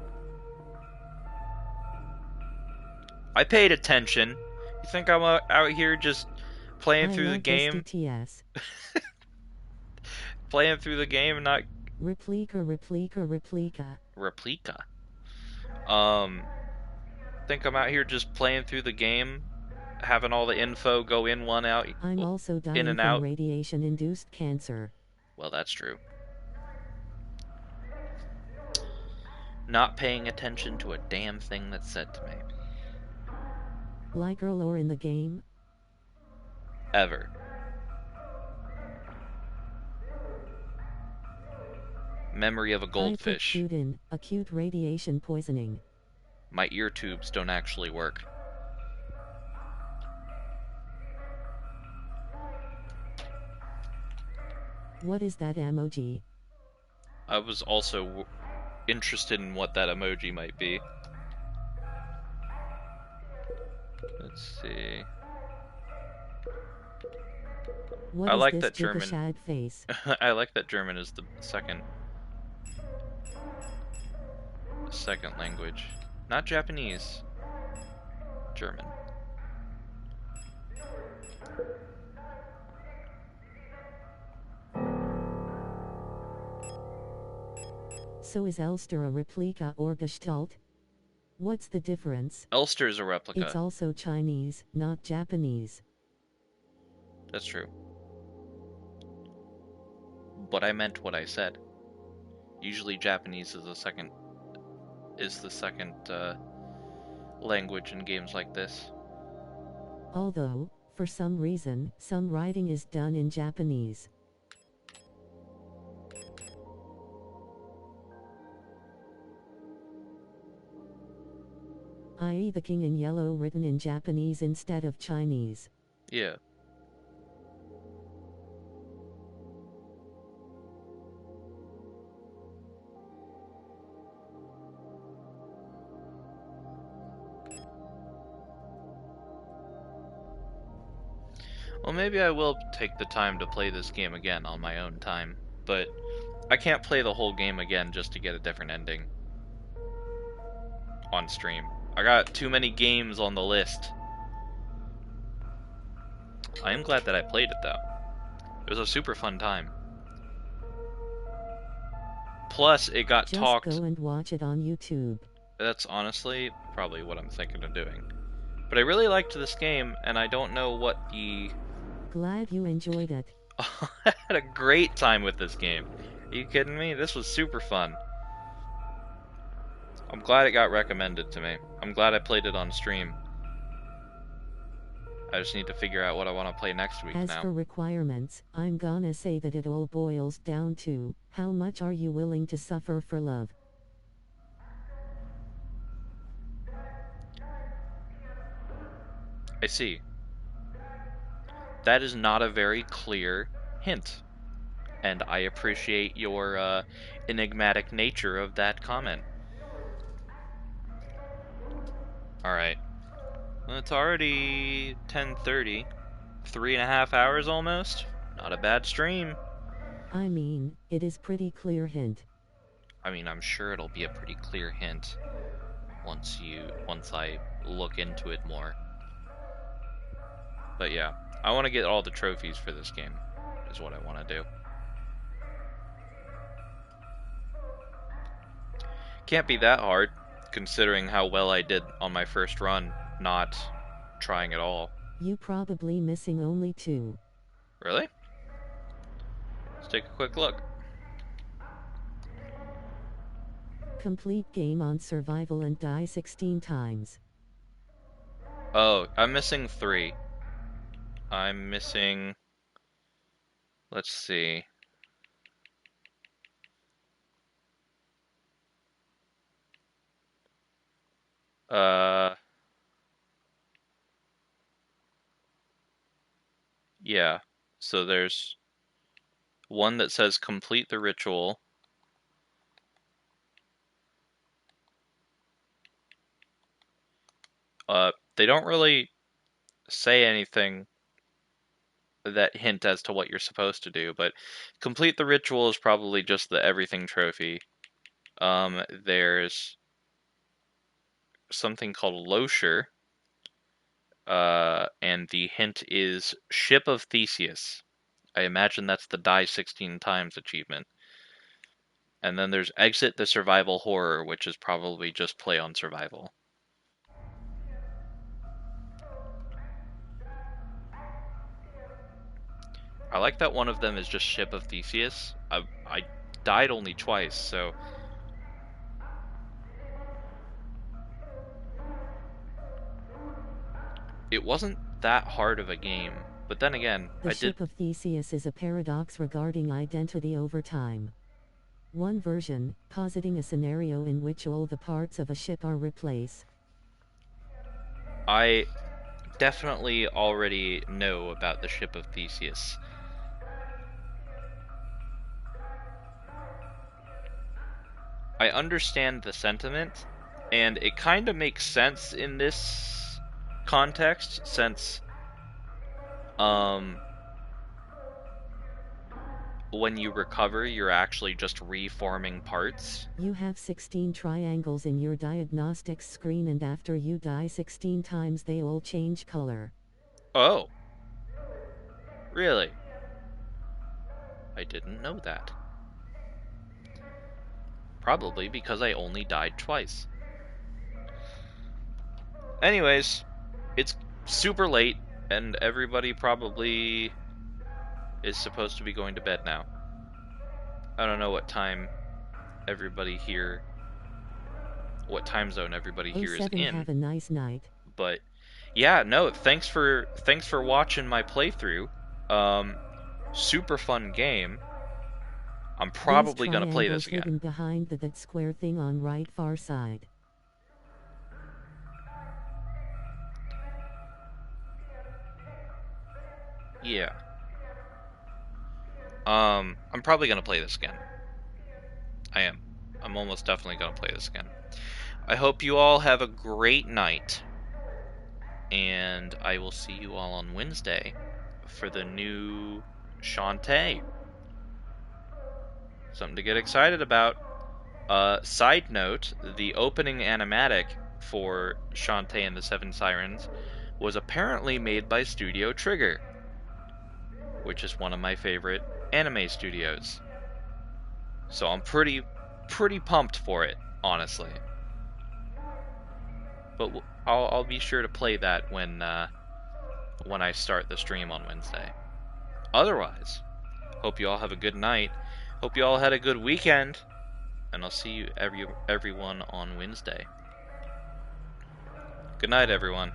I paid attention. You think I'm out here just playing through the game? Playing through the game and not... Replica. Replica. Think I'm out here just playing through the game, having all the info go in, one out, I'm also dying in and out. From radiation-induced cancer. Well, that's true. Not paying attention to a damn thing that's said to me. Like her lore in the game? Ever. Memory of a goldfish. Acute radiation poisoning. My ear tubes don't actually work. What is that emoji? I was also interested in what that emoji might be. Let's see. What I is like this that German. Face? I like that German is the second language. Not Japanese. German. So is Elster a replica or Gestalt? What's the difference? Elster's a replica. It's also Chinese, not Japanese. That's true. But I meant what I said. Usually Japanese is the second language in games like this. Although, for some reason, some writing is done in Japanese. i.e. the king in yellow written in Japanese instead of Chinese. Yeah. Well, maybe I will take the time to play this game again on my own time, but I can't play the whole game again just to get a different ending on stream. I got too many games on the list. I am glad that I played it, though. It was a super fun time. Plus, it got talked... Just go and watch it on YouTube. That's honestly probably what I'm thinking of doing. But I really liked this game, and I don't know what the... Glad you enjoyed it. I had a great time with this game. Are you kidding me? This was super fun. I'm glad it got recommended to me. I'm glad I played it on stream. I just need to figure out what I want to play next week now. As for requirements, I'm gonna say that it all boils down to, how much are you willing to suffer for love? I see. That is not a very clear hint. And I appreciate your enigmatic nature of that comment. Alright. Well, it's already 10:30. 3.5 hours almost. Not a bad stream. I mean, it is pretty clear hint. I mean, I'm sure it'll be a pretty clear hint once I look into it more. But yeah, I want to get all the trophies for this game, is what I want to do. Can't be that hard, considering how well I did on my first run, not trying at all. You probably missing only 2. Really? Let's take a quick look. Complete game on survival and die 16 times. Oh, I'm missing 3. I'm missing... Let's see. Yeah. So there's one that says complete the ritual. They don't really say anything that hint as to what you're supposed to do, but complete the ritual is probably just the everything trophy. There's something called Losher, and the hint is Ship of Theseus. I imagine that's the die 16 times achievement. And then there's Exit the Survival Horror, which is probably just play on survival. I like that one of them is just Ship of Theseus. I died only twice, so... It wasn't that hard of a game, but then again, The Ship of Theseus is a paradox regarding identity over time. One version, positing a scenario in which all the parts of a ship are replaced. I definitely already know about the Ship of Theseus. I understand the sentiment, and it kind of makes sense in this context, since when you recover, you're actually just reforming parts. You have 16 triangles in your diagnostics screen, and after you die 16 times they all change color. Oh. Really? I didn't know that. Probably because I only died twice. Anyways, it's super late, and everybody probably is supposed to be going to bed now. I don't know what time everybody here, what time zone everybody here is in. Have a nice night. But yeah, no, thanks for watching my playthrough. Super fun game. I'm probably gonna play this again. Hidden behind that square thing on right far side. Yeah. I'm probably gonna play this again. I am. I'm almost definitely gonna play this again. I hope you all have a great night, and I will see you all on Wednesday for the new Shantae. Something to get excited about. Side note, the opening animatic for Shantae and the Seven Sirens was apparently made by Studio Trigger, which is one of my favorite anime studios. So I'm pretty pumped for it, honestly. But I'll be sure to play that when I start the stream on Wednesday. Otherwise, hope you all have a good night. Hope you all had a good weekend. and I'll see you everyone on Wednesday. Good night, everyone.